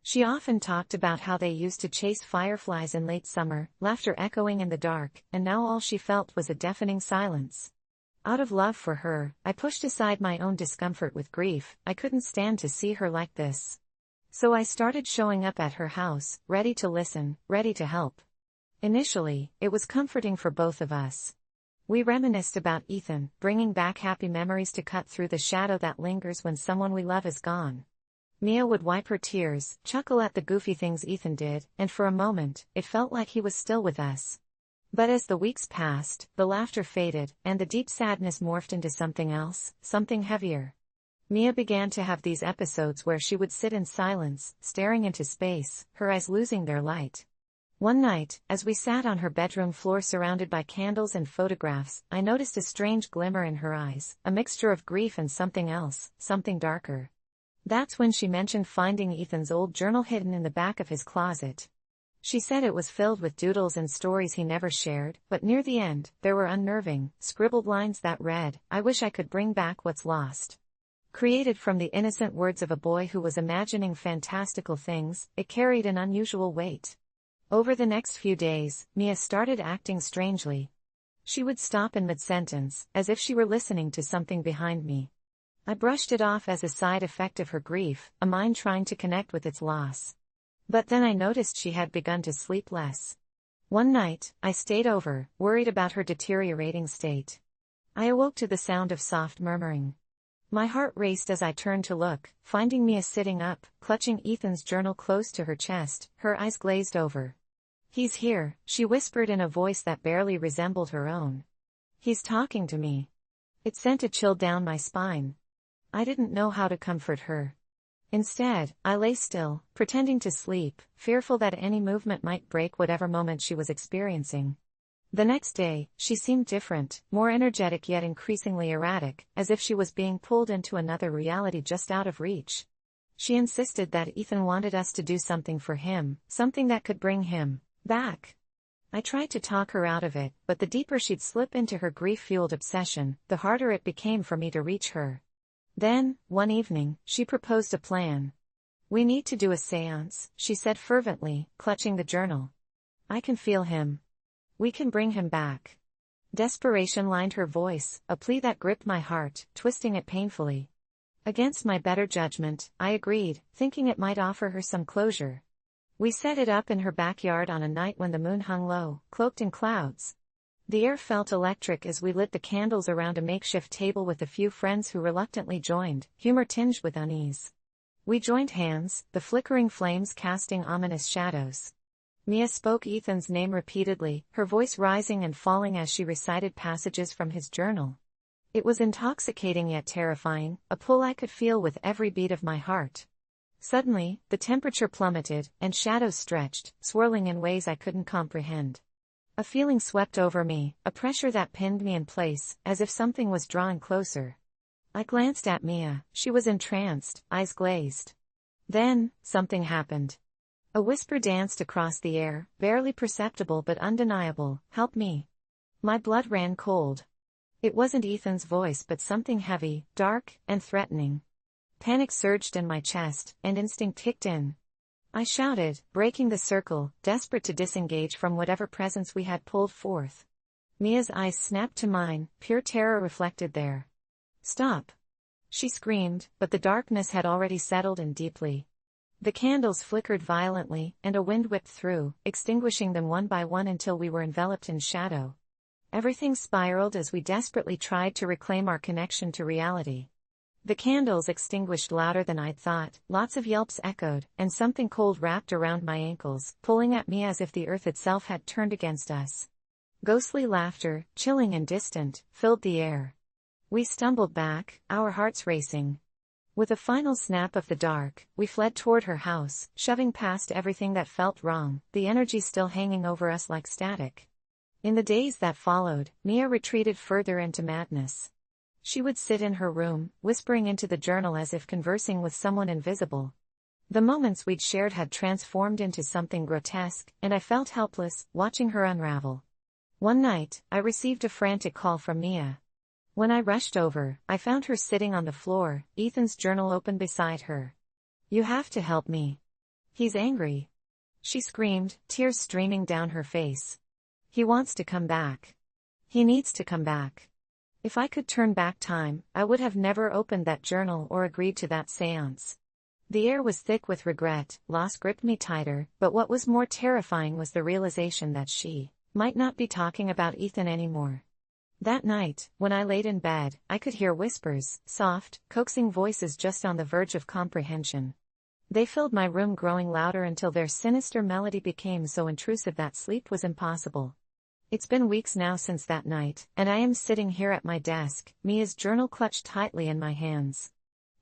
She often talked about how they used to chase fireflies in late summer, laughter echoing in the dark, and now all she felt was a deafening silence. Out of love for her, I pushed aside my own discomfort with grief. I couldn't stand to see her like this. So I started showing up at her house, ready to listen, ready to help. Initially, it was comforting for both of us. We reminisced about Ethan, bringing back happy memories to cut through the shadow that lingers when someone we love is gone. Mia would wipe her tears, chuckle at the goofy things Ethan did, and for a moment, it felt like he was still with us. But as the weeks passed, the laughter faded, and the deep sadness morphed into something else, something heavier. Mia began to have these episodes where she would sit in silence, staring into space, her eyes losing their light. One night, as we sat on her bedroom floor surrounded by candles and photographs, I noticed a strange glimmer in her eyes, a mixture of grief and something else, something darker. That's when she mentioned finding Ethan's old journal hidden in the back of his closet. She said it was filled with doodles and stories he never shared, but near the end, there were unnerving, scribbled lines that read, "I wish I could bring back what's lost." Created from the innocent words of a boy who was imagining fantastical things, it carried an unusual weight. Over the next few days, Mia started acting strangely. She would stop in mid-sentence, as if she were listening to something behind me. I brushed it off as a side effect of her grief, a mind trying to connect with its loss. But then I noticed she had begun to sleep less. One night, I stayed over, worried about her deteriorating state. I awoke to the sound of soft murmuring. My heart raced as I turned to look, finding Mia sitting up, clutching Ethan's journal close to her chest, her eyes glazed over. "He's here," she whispered in a voice that barely resembled her own. "He's talking to me." It sent a chill down my spine. I didn't know how to comfort her. Instead, I lay still, pretending to sleep, fearful that any movement might break whatever moment she was experiencing. The next day, she seemed different, more energetic yet increasingly erratic, as if she was being pulled into another reality just out of reach. She insisted that Ethan wanted us to do something for him, something that could bring him back. I tried to talk her out of it, but the deeper she'd slip into her grief-fueled obsession, the harder it became for me to reach her. Then, one evening, she proposed a plan. "We need to do a séance," she said fervently, clutching the journal. "I can feel him. We can bring him back." Desperation lined her voice, a plea that gripped my heart, twisting it painfully. Against my better judgment, I agreed, thinking it might offer her some closure. We set it up in her backyard on a night when the moon hung low, cloaked in clouds. The air felt electric as we lit the candles around a makeshift table with a few friends who reluctantly joined, humor tinged with unease. We joined hands, the flickering flames casting ominous shadows. Mia spoke Ethan's name repeatedly, her voice rising and falling as she recited passages from his journal. It was intoxicating yet terrifying, a pull I could feel with every beat of my heart. Suddenly, the temperature plummeted, and shadows stretched, swirling in ways I couldn't comprehend. A feeling swept over me, a pressure that pinned me in place, as if something was drawing closer. I glanced at Mia, she was entranced, eyes glazed. Then, something happened. A whisper danced across the air, barely perceptible but undeniable, "Help me." My blood ran cold. It wasn't Ethan's voice but something heavy, dark, and threatening. Panic surged in my chest, and instinct kicked in. I shouted, breaking the circle, desperate to disengage from whatever presence we had pulled forth. Mia's eyes snapped to mine, pure terror reflected there. "Stop!" she screamed, but the darkness had already settled in deeply. The candles flickered violently, and a wind whipped through, extinguishing them one by one until we were enveloped in shadow. Everything spiraled as we desperately tried to reclaim our connection to reality. The candles extinguished louder than I'd thought, lots of yelps echoed, and something cold wrapped around my ankles, pulling at me as if the earth itself had turned against us. Ghostly laughter, chilling and distant, filled the air. We stumbled back, our hearts racing. With a final snap of the dark, we fled toward her house, shoving past everything that felt wrong, the energy still hanging over us like static. In the days that followed, Mia retreated further into madness. She would sit in her room, whispering into the journal as if conversing with someone invisible. The moments we'd shared had transformed into something grotesque, and I felt helpless, watching her unravel. One night, I received a frantic call from Mia. When I rushed over, I found her sitting on the floor, Ethan's journal open beside her. "You have to help me. He's angry," she screamed, tears streaming down her face. "He wants to come back. He needs to come back." If I could turn back time, I would have never opened that journal or agreed to that séance. The air was thick with regret, loss gripped me tighter, but what was more terrifying was the realization that she might not be talking about Ethan anymore. That night, when I laid in bed, I could hear whispers, soft, coaxing voices just on the verge of comprehension. They filled my room, growing louder until their sinister melody became so intrusive that sleep was impossible. It's been weeks now since that night, and I am sitting here at my desk, Mia's journal clutched tightly in my hands.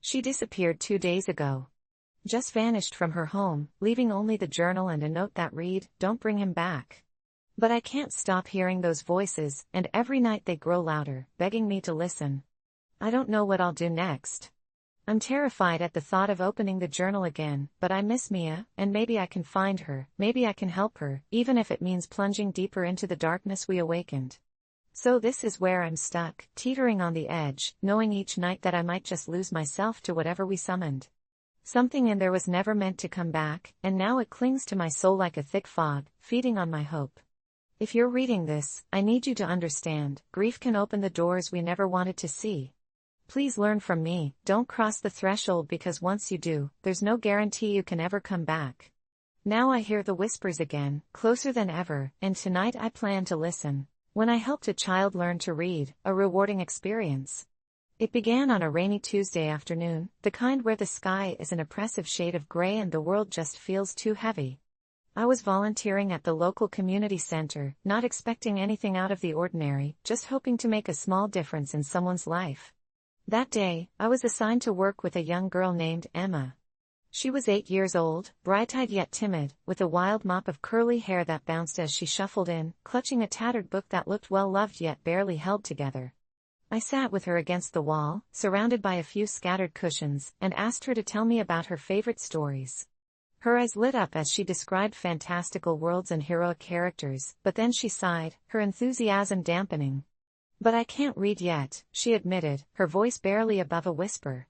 She disappeared 2 days ago. Just vanished from her home, leaving only the journal and a note that read, "Don't bring him back." But I can't stop hearing those voices, and every night they grow louder, begging me to listen. I don't know what I'll do next. I'm terrified at the thought of opening the journal again, but I miss Mia, and maybe I can find her, maybe I can help her, even if it means plunging deeper into the darkness we awakened. So this is where I'm stuck, teetering on the edge, knowing each night that I might just lose myself to whatever we summoned. Something in there was never meant to come back, and now it clings to my soul like a thick fog, feeding on my hope. If you're reading this, I need you to understand, grief can open the doors we never wanted to see. Please learn from me, don't cross the threshold, because once you do, there's no guarantee you can ever come back. Now I hear the whispers again, closer than ever, and tonight I plan to listen. When I helped a child learn to read, a rewarding experience. It began on a rainy Tuesday afternoon, the kind where the sky is an oppressive shade of gray and the world just feels too heavy. I was volunteering at the local community center, not expecting anything out of the ordinary, just hoping to make a small difference in someone's life. That day, I was assigned to work with a young girl named Emma. She was 8 years old, bright-eyed yet timid, with a wild mop of curly hair that bounced as she shuffled in, clutching a tattered book that looked well-loved yet barely held together. I sat with her against the wall, surrounded by a few scattered cushions, and asked her to tell me about her favorite stories. Her eyes lit up as she described fantastical worlds and heroic characters, but then she sighed, her enthusiasm dampening. "But I can't read yet," she admitted, her voice barely above a whisper.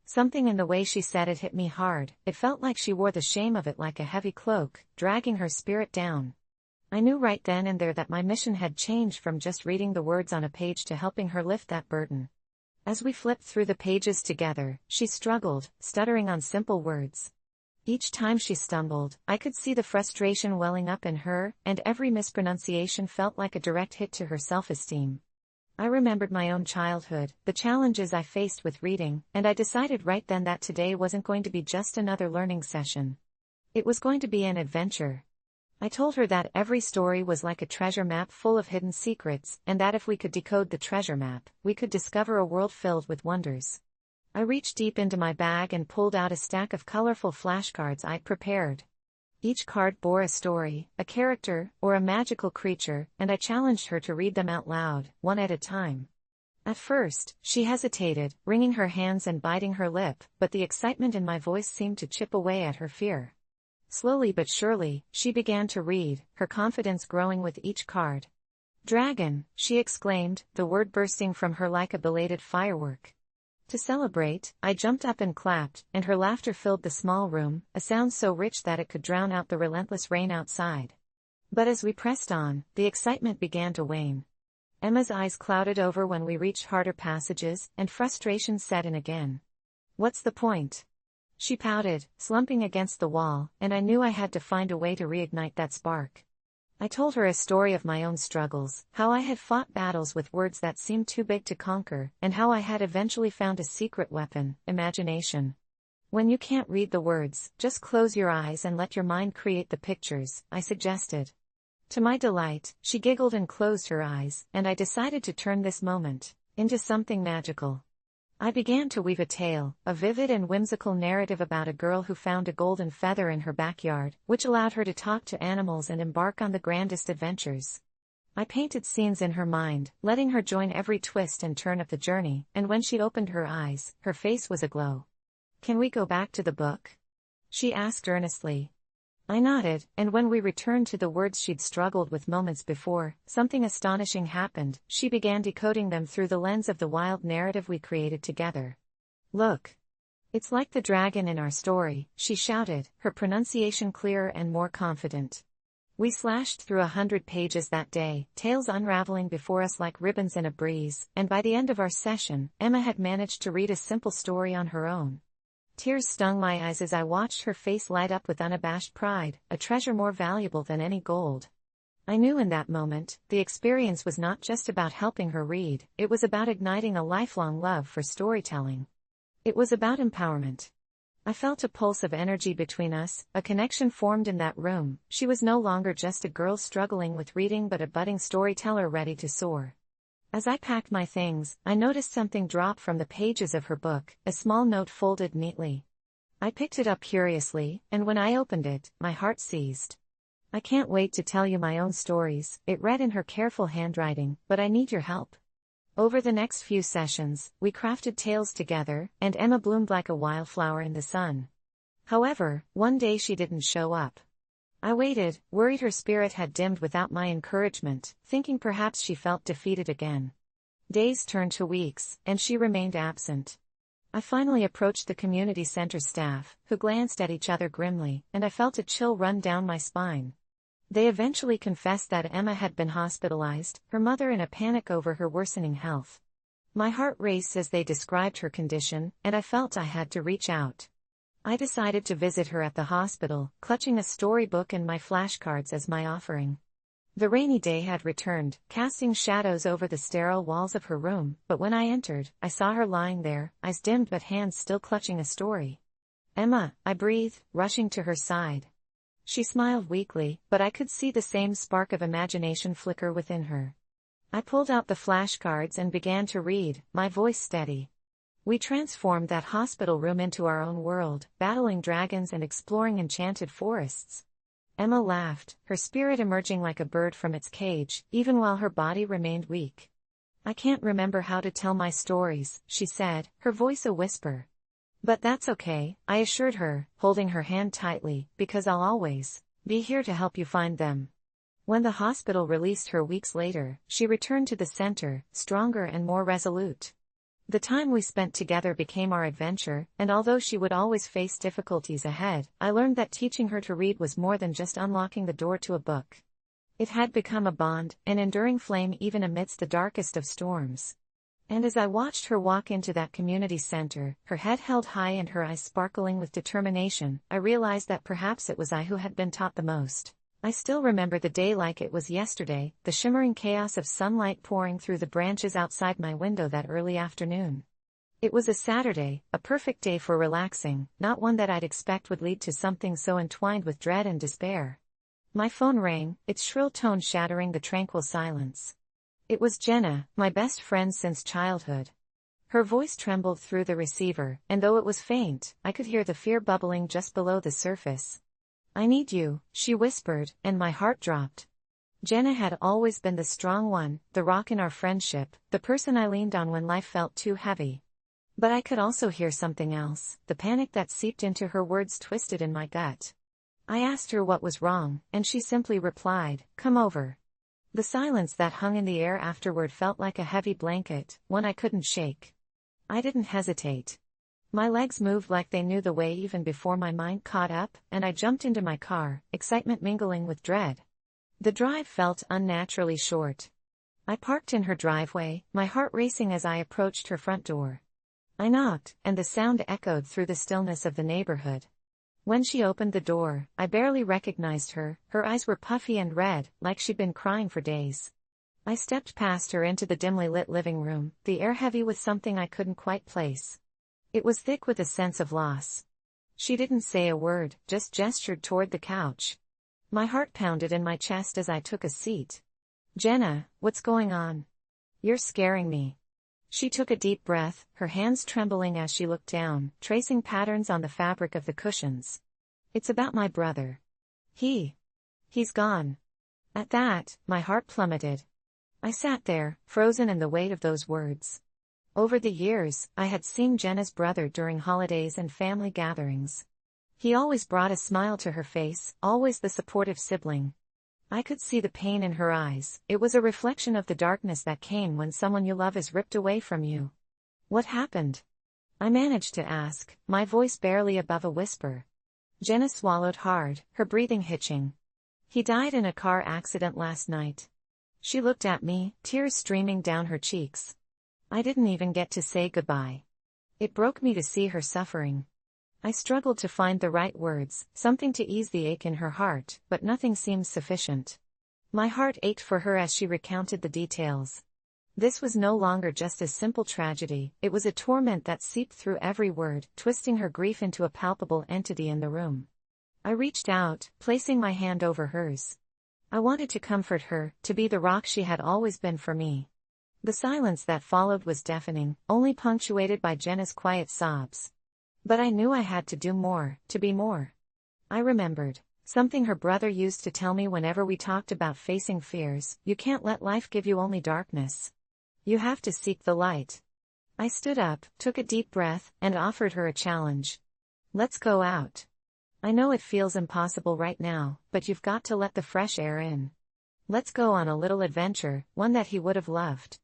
Something in the way she said it hit me hard. It felt like she wore the shame of it like a heavy cloak, dragging her spirit down. I knew right then and there that my mission had changed from just reading the words on a page to helping her lift that burden. As we flipped through the pages together, she struggled, stuttering on simple words. Each time she stumbled, I could see the frustration welling up in her, and every mispronunciation felt like a direct hit to her self-esteem. I remembered my own childhood, the challenges I faced with reading, and I decided right then that today wasn't going to be just another learning session. It was going to be an adventure. I told her that every story was like a treasure map full of hidden secrets, and that if we could decode the treasure map, we could discover a world filled with wonders. I reached deep into my bag and pulled out a stack of colorful flashcards I'd prepared. Each card bore a story, a character, or a magical creature, and I challenged her to read them out loud, one at a time. At first, she hesitated, wringing her hands and biting her lip, but the excitement in my voice seemed to chip away at her fear. Slowly but surely, she began to read, her confidence growing with each card. "Dragon," she exclaimed, the word bursting from her like a belated firework. To celebrate, I jumped up and clapped, and her laughter filled the small room, a sound so rich that it could drown out the relentless rain outside. But as we pressed on, the excitement began to wane. Emma's eyes clouded over when we reached harder passages, and frustration set in again. "What's the point?" She pouted, slumping against the wall, and I knew I had to find a way to reignite that spark. I told her a story of my own struggles, how I had fought battles with words that seemed too big to conquer, and how I had eventually found a secret weapon, imagination. "When you can't read the words, just close your eyes and let your mind create the pictures," I suggested. To my delight, she giggled and closed her eyes, and I decided to turn this moment into something magical. I began to weave a tale, a vivid and whimsical narrative about a girl who found a golden feather in her backyard, which allowed her to talk to animals and embark on the grandest adventures. I painted scenes in her mind, letting her join every twist and turn of the journey, and when she opened her eyes, her face was aglow. "Can we go back to the book?" she asked earnestly. I nodded, and when we returned to the words she'd struggled with moments before, something astonishing happened. She began decoding them through the lens of the wild narrative we created together. "Look! It's like the dragon in our story," she shouted, her pronunciation clearer and more confident. We slashed through 100 pages that day, tales unraveling before us like ribbons in a breeze, and by the end of our session, Emma had managed to read a simple story on her own. Tears stung my eyes as I watched her face light up with unabashed pride, a treasure more valuable than any gold. I knew in that moment, the experience was not just about helping her read, it was about igniting a lifelong love for storytelling. It was about empowerment. I felt a pulse of energy between us, a connection formed in that room. She was no longer just a girl struggling with reading but a budding storyteller ready to soar. As I packed my things, I noticed something drop from the pages of her book, a small note folded neatly. I picked it up curiously, and when I opened it, my heart seized. "I can't wait to tell you my own stories," it read in her careful handwriting, "but I need your help." Over the next few sessions, we crafted tales together, and Emma bloomed like a wildflower in the sun. However, one day she didn't show up. I waited, worried her spirit had dimmed without my encouragement, thinking perhaps she felt defeated again. Days turned to weeks, and she remained absent. I finally approached the community center staff, who glanced at each other grimly, and I felt a chill run down my spine. They eventually confessed that Emma had been hospitalized, her mother in a panic over her worsening health. My heart raced as they described her condition, and I felt I had to reach out. I decided to visit her at the hospital, clutching a storybook and my flashcards as my offering. The rainy day had returned, casting shadows over the sterile walls of her room, but when I entered, I saw her lying there, eyes dimmed but hands still clutching a story. "Emma," I breathed, rushing to her side. She smiled weakly, but I could see the same spark of imagination flicker within her. I pulled out the flashcards and began to read, my voice steady. We transformed that hospital room into our own world, battling dragons and exploring enchanted forests. Emma laughed, her spirit emerging like a bird from its cage, even while her body remained weak. "I can't remember how to tell my stories," she said, her voice a whisper. "But that's okay," I assured her, holding her hand tightly, "because I'll always be here to help you find them." When the hospital released her weeks later, she returned to the center, stronger and more resolute. The time we spent together became our adventure, and although she would always face difficulties ahead, I learned that teaching her to read was more than just unlocking the door to a book. It had become a bond, an enduring flame even amidst the darkest of storms. And as I watched her walk into that community center, her head held high and her eyes sparkling with determination, I realized that perhaps it was I who had been taught the most. I still remember the day like it was yesterday, the shimmering chaos of sunlight pouring through the branches outside my window that early afternoon. It was a Saturday, a perfect day for relaxing, not one that I'd expect would lead to something so entwined with dread and despair. My phone rang, its shrill tone shattering the tranquil silence. It was Jenna, my best friend since childhood. Her voice trembled through the receiver, and though it was faint, I could hear the fear bubbling just below the surface. "I need you," she whispered, and my heart dropped. Jenna had always been the strong one, the rock in our friendship, the person I leaned on when life felt too heavy. But I could also hear something else, the panic that seeped into her words twisted in my gut. I asked her what was wrong, and she simply replied, "Come over." The silence that hung in the air afterward felt like a heavy blanket, one I couldn't shake. I didn't hesitate. My legs moved like they knew the way even before my mind caught up, and I jumped into my car, excitement mingling with dread. The drive felt unnaturally short. I parked in her driveway, my heart racing as I approached her front door. I knocked, and the sound echoed through the stillness of the neighborhood. When she opened the door, I barely recognized her. Her eyes were puffy and red, like she'd been crying for days. I stepped past her into the dimly lit living room, the air heavy with something I couldn't quite place. It was thick with a sense of loss. She didn't say a word, just gestured toward the couch. My heart pounded in my chest as I took a seat. "Jenna, what's going on? You're scaring me." She took a deep breath, her hands trembling as she looked down, tracing patterns on the fabric of the cushions. "It's about my brother. He's gone." At that, my heart plummeted. I sat there, frozen in the weight of those words. Over the years, I had seen Jenna's brother during holidays and family gatherings. He always brought a smile to her face, always the supportive sibling. I could see the pain in her eyes. It was a reflection of the darkness that came when someone you love is ripped away from you. "What happened?" I managed to ask, my voice barely above a whisper. Jenna swallowed hard, her breathing hitching. "He died in a car accident last night." She looked at me, tears streaming down her cheeks. I didn't even get to say goodbye. It broke me to see her suffering. I struggled to find the right words, something to ease the ache in her heart, but nothing seemed sufficient. My heart ached for her as she recounted the details. This was no longer just a simple tragedy, it was a torment that seeped through every word, twisting her grief into a palpable entity in the room. I reached out, placing my hand over hers. I wanted to comfort her, to be the rock she had always been for me. The silence that followed was deafening, only punctuated by Jenna's quiet sobs. But I knew I had to do more, to be more. I remembered something her brother used to tell me whenever we talked about facing fears: you can't let life give you only darkness. You have to seek the light. I stood up, took a deep breath, and offered her a challenge. "Let's go out. I know it feels impossible right now, but you've got to let the fresh air in. Let's go on a little adventure, one that he would have loved."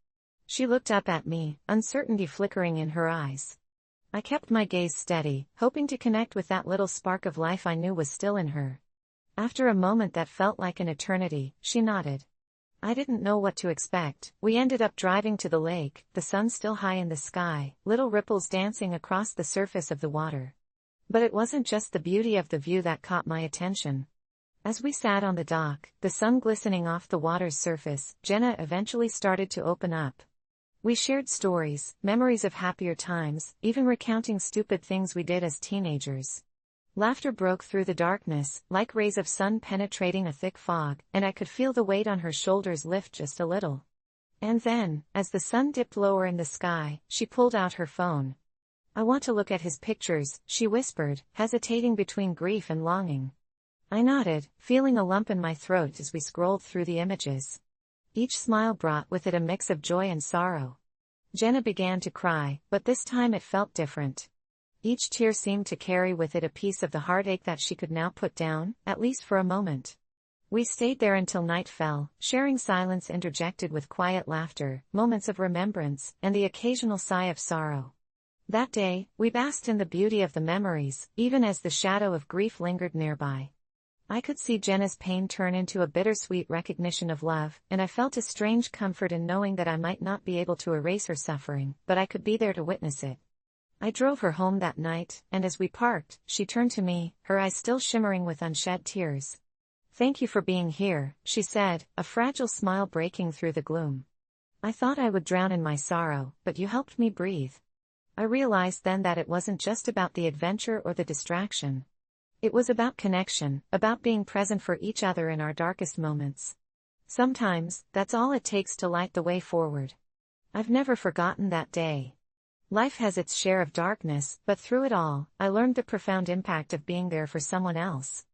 She looked up at me, uncertainty flickering in her eyes. I kept my gaze steady, hoping to connect with that little spark of life I knew was still in her. After a moment that felt like an eternity, she nodded. I didn't know what to expect. We ended up driving to the lake, the sun still high in the sky, little ripples dancing across the surface of the water. But it wasn't just the beauty of the view that caught my attention. As we sat on the dock, the sun glistening off the water's surface, Jenna eventually started to open up. We shared stories, memories of happier times, even recounting stupid things we did as teenagers. Laughter broke through the darkness, like rays of sun penetrating a thick fog, and I could feel the weight on her shoulders lift just a little. And then, as the sun dipped lower in the sky, she pulled out her phone. "I want to look at his pictures," she whispered, hesitating between grief and longing. I nodded, feeling a lump in my throat as we scrolled through the images. Each smile brought with it a mix of joy and sorrow. Jenna began to cry, but this time it felt different. Each tear seemed to carry with it a piece of the heartache that she could now put down, at least for a moment. We stayed there until night fell, sharing silence interjected with quiet laughter, moments of remembrance, and the occasional sigh of sorrow. That day, we basked in the beauty of the memories, even as the shadow of grief lingered nearby. I could see Jenna's pain turn into a bittersweet recognition of love, and I felt a strange comfort in knowing that I might not be able to erase her suffering, but I could be there to witness it. I drove her home that night, and as we parked, she turned to me, her eyes still shimmering with unshed tears. "Thank you for being here," she said, a fragile smile breaking through the gloom. "I thought I would drown in my sorrow, but you helped me breathe." I realized then that it wasn't just about the adventure or the distraction. It was about connection, about being present for each other in our darkest moments. Sometimes, that's all it takes to light the way forward. I've never forgotten that day. Life has its share of darkness, but through it all, I learned the profound impact of being there for someone else.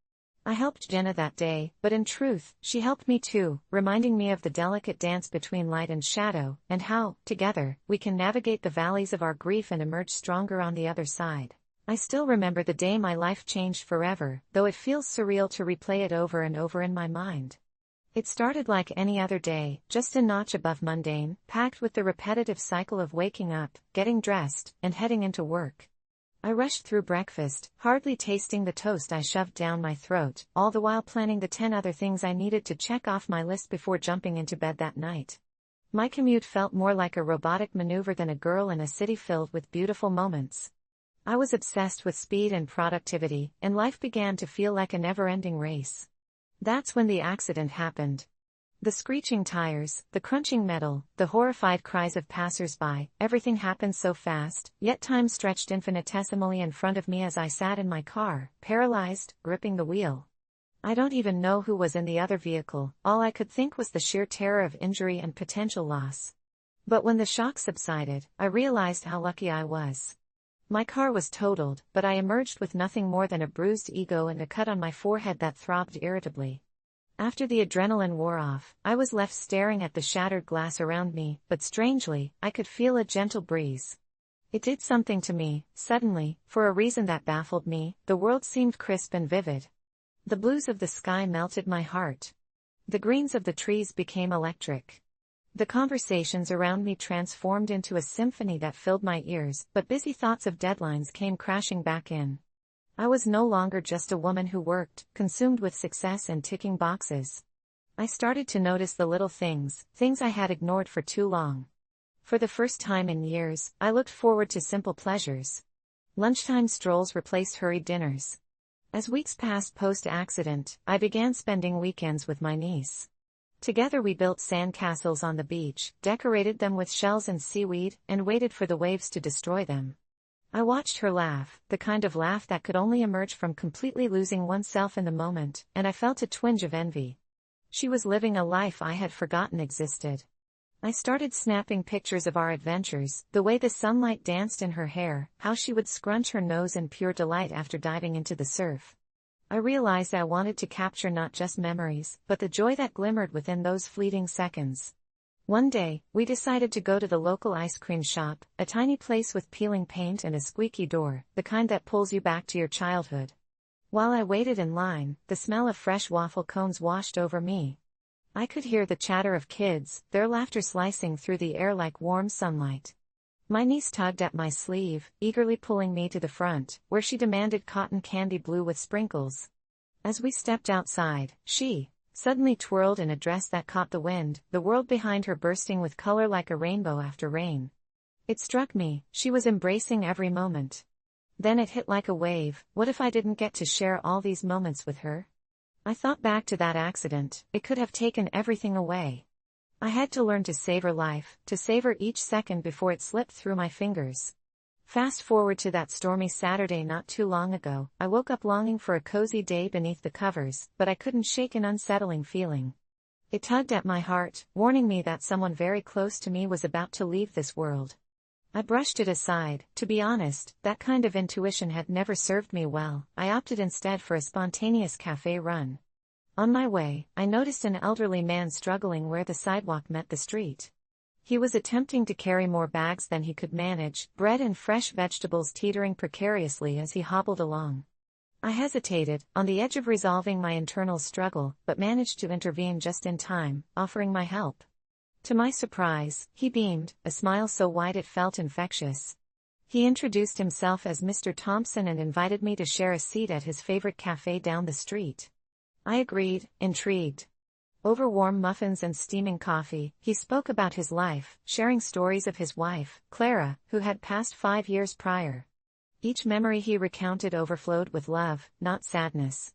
I helped Jenna that day, but in truth, she helped me too, reminding me of the delicate dance between light and shadow, and how, together, we can navigate the valleys of our grief and emerge stronger on the other side. I still remember the day my life changed forever, though it feels surreal to replay it over and over in my mind. It started like any other day, just a notch above mundane, packed with the repetitive cycle of waking up, getting dressed, and heading into work. I rushed through breakfast, hardly tasting the toast I shoved down my throat, all the while planning the 10 other things I needed to check off my list before jumping into bed that night. My commute felt more like a robotic maneuver than a girl in a city filled with beautiful moments. I was obsessed with speed and productivity, and life began to feel like a never-ending race. That's when the accident happened. The screeching tires, the crunching metal, the horrified cries of passers-by, everything happened so fast, yet time stretched infinitesimally in front of me as I sat in my car, paralyzed, gripping the wheel. I don't even know who was in the other vehicle, all I could think was the sheer terror of injury and potential loss. But when the shock subsided, I realized how lucky I was. My car was totaled, but I emerged with nothing more than a bruised ego and a cut on my forehead that throbbed irritably. After the adrenaline wore off, I was left staring at the shattered glass around me, but strangely, I could feel a gentle breeze. It did something to me, suddenly, for a reason that baffled me, the world seemed crisp and vivid. The blues of the sky melted my heart. The greens of the trees became electric. The conversations around me transformed into a symphony that filled my ears, but busy thoughts of deadlines came crashing back in. I was no longer just a woman who worked, consumed with success and ticking boxes. I started to notice the little things I had ignored for too long. For the first time in years, I looked forward to simple pleasures. Lunchtime strolls replaced hurried dinners. As weeks passed post-accident, I began spending weekends with my niece. Together we built sand castles on the beach, decorated them with shells and seaweed, and waited for the waves to destroy them. I watched her laugh, the kind of laugh that could only emerge from completely losing oneself in the moment, and I felt a twinge of envy. She was living a life I had forgotten existed. I started snapping pictures of our adventures, the way the sunlight danced in her hair, how she would scrunch her nose in pure delight after diving into the surf. I realized I wanted to capture not just memories, but the joy that glimmered within those fleeting seconds. One day, we decided to go to the local ice cream shop, a tiny place with peeling paint and a squeaky door, the kind that pulls you back to your childhood. While I waited in line, the smell of fresh waffle cones washed over me. I could hear the chatter of kids, their laughter slicing through the air like warm sunlight. My niece tugged at my sleeve, eagerly pulling me to the front, where she demanded cotton candy blue with sprinkles. As we stepped outside, she suddenly twirled in a dress that caught the wind, the world behind her bursting with color like a rainbow after rain. It struck me, she was embracing every moment. Then it hit like a wave, what if I didn't get to share all these moments with her? I thought back to that accident, it could have taken everything away. I had to learn to savor life, to savor each second before it slipped through my fingers. Fast forward to that stormy Saturday not too long ago, I woke up longing for a cozy day beneath the covers, but I couldn't shake an unsettling feeling. It tugged at my heart, warning me that someone very close to me was about to leave this world. I brushed it aside. To be honest, that kind of intuition had never served me well. I opted instead for a spontaneous cafe run. On my way, I noticed an elderly man struggling where the sidewalk met the street. He was attempting to carry more bags than he could manage, bread and fresh vegetables teetering precariously as he hobbled along. I hesitated, on the edge of resolving my internal struggle, but managed to intervene just in time, offering my help. To my surprise, he beamed, a smile so wide it felt infectious. He introduced himself as Mr. Thompson and invited me to share a seat at his favorite cafe down the street. I agreed, intrigued. Over warm muffins and steaming coffee, he spoke about his life, sharing stories of his wife, Clara, who had passed 5 years prior. Each memory he recounted overflowed with love, not sadness.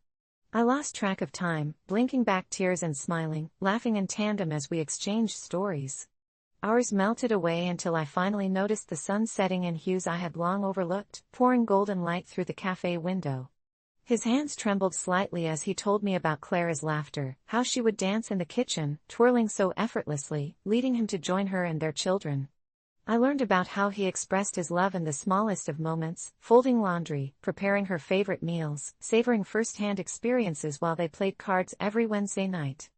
I lost track of time, blinking back tears and smiling, laughing in tandem as we exchanged stories. Hours melted away until I finally noticed the sun setting in hues I had long overlooked, pouring golden light through the cafe window. His hands trembled slightly as he told me about Clara's laughter, how she would dance in the kitchen, twirling so effortlessly, leading him to join her and their children. I learned about how he expressed his love in the smallest of moments, folding laundry, preparing her favorite meals, savoring first-hand experiences while they played cards every Wednesday night.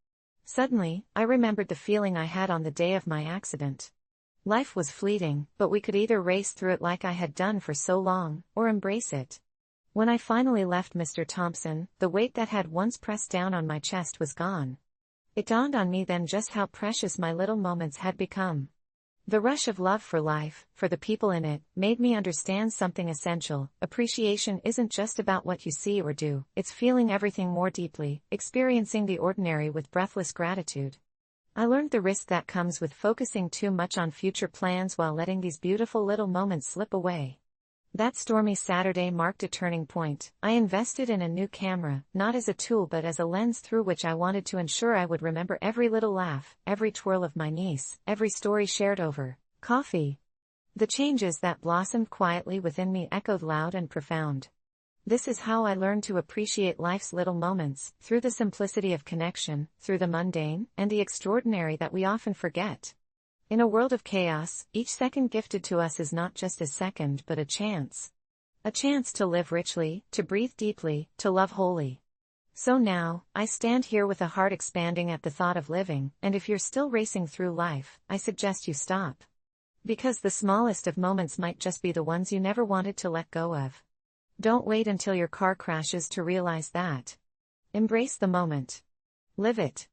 Suddenly, I remembered the feeling I had on the day of my accident. Life was fleeting, but we could either race through it like I had done for so long, or embrace it. When I finally left Mr. Thompson, the weight that had once pressed down on my chest was gone. It dawned on me then just how precious my little moments had become. The rush of love for life, for the people in it, made me understand something essential. Appreciation isn't just about what you see or do, it's feeling everything more deeply, experiencing the ordinary with breathless gratitude. I learned the risk that comes with focusing too much on future plans while letting these beautiful little moments slip away. That stormy Saturday marked a turning point. I invested in a new camera, not as a tool but as a lens through which I wanted to ensure I would remember every little laugh, every twirl of my niece, every story shared over coffee. The changes that blossomed quietly within me echoed loud and profound. This is how I learned to appreciate life's little moments, through the simplicity of connection, through the mundane, and the extraordinary that we often forget. In a world of chaos, each second gifted to us is not just a second but a chance. A chance to live richly, to breathe deeply, to love wholly. So now, I stand here with a heart expanding at the thought of living, and if you're still racing through life, I suggest you stop. Because the smallest of moments might just be the ones you never wanted to let go of. Don't wait until your car crashes to realize that. Embrace the moment. Live it.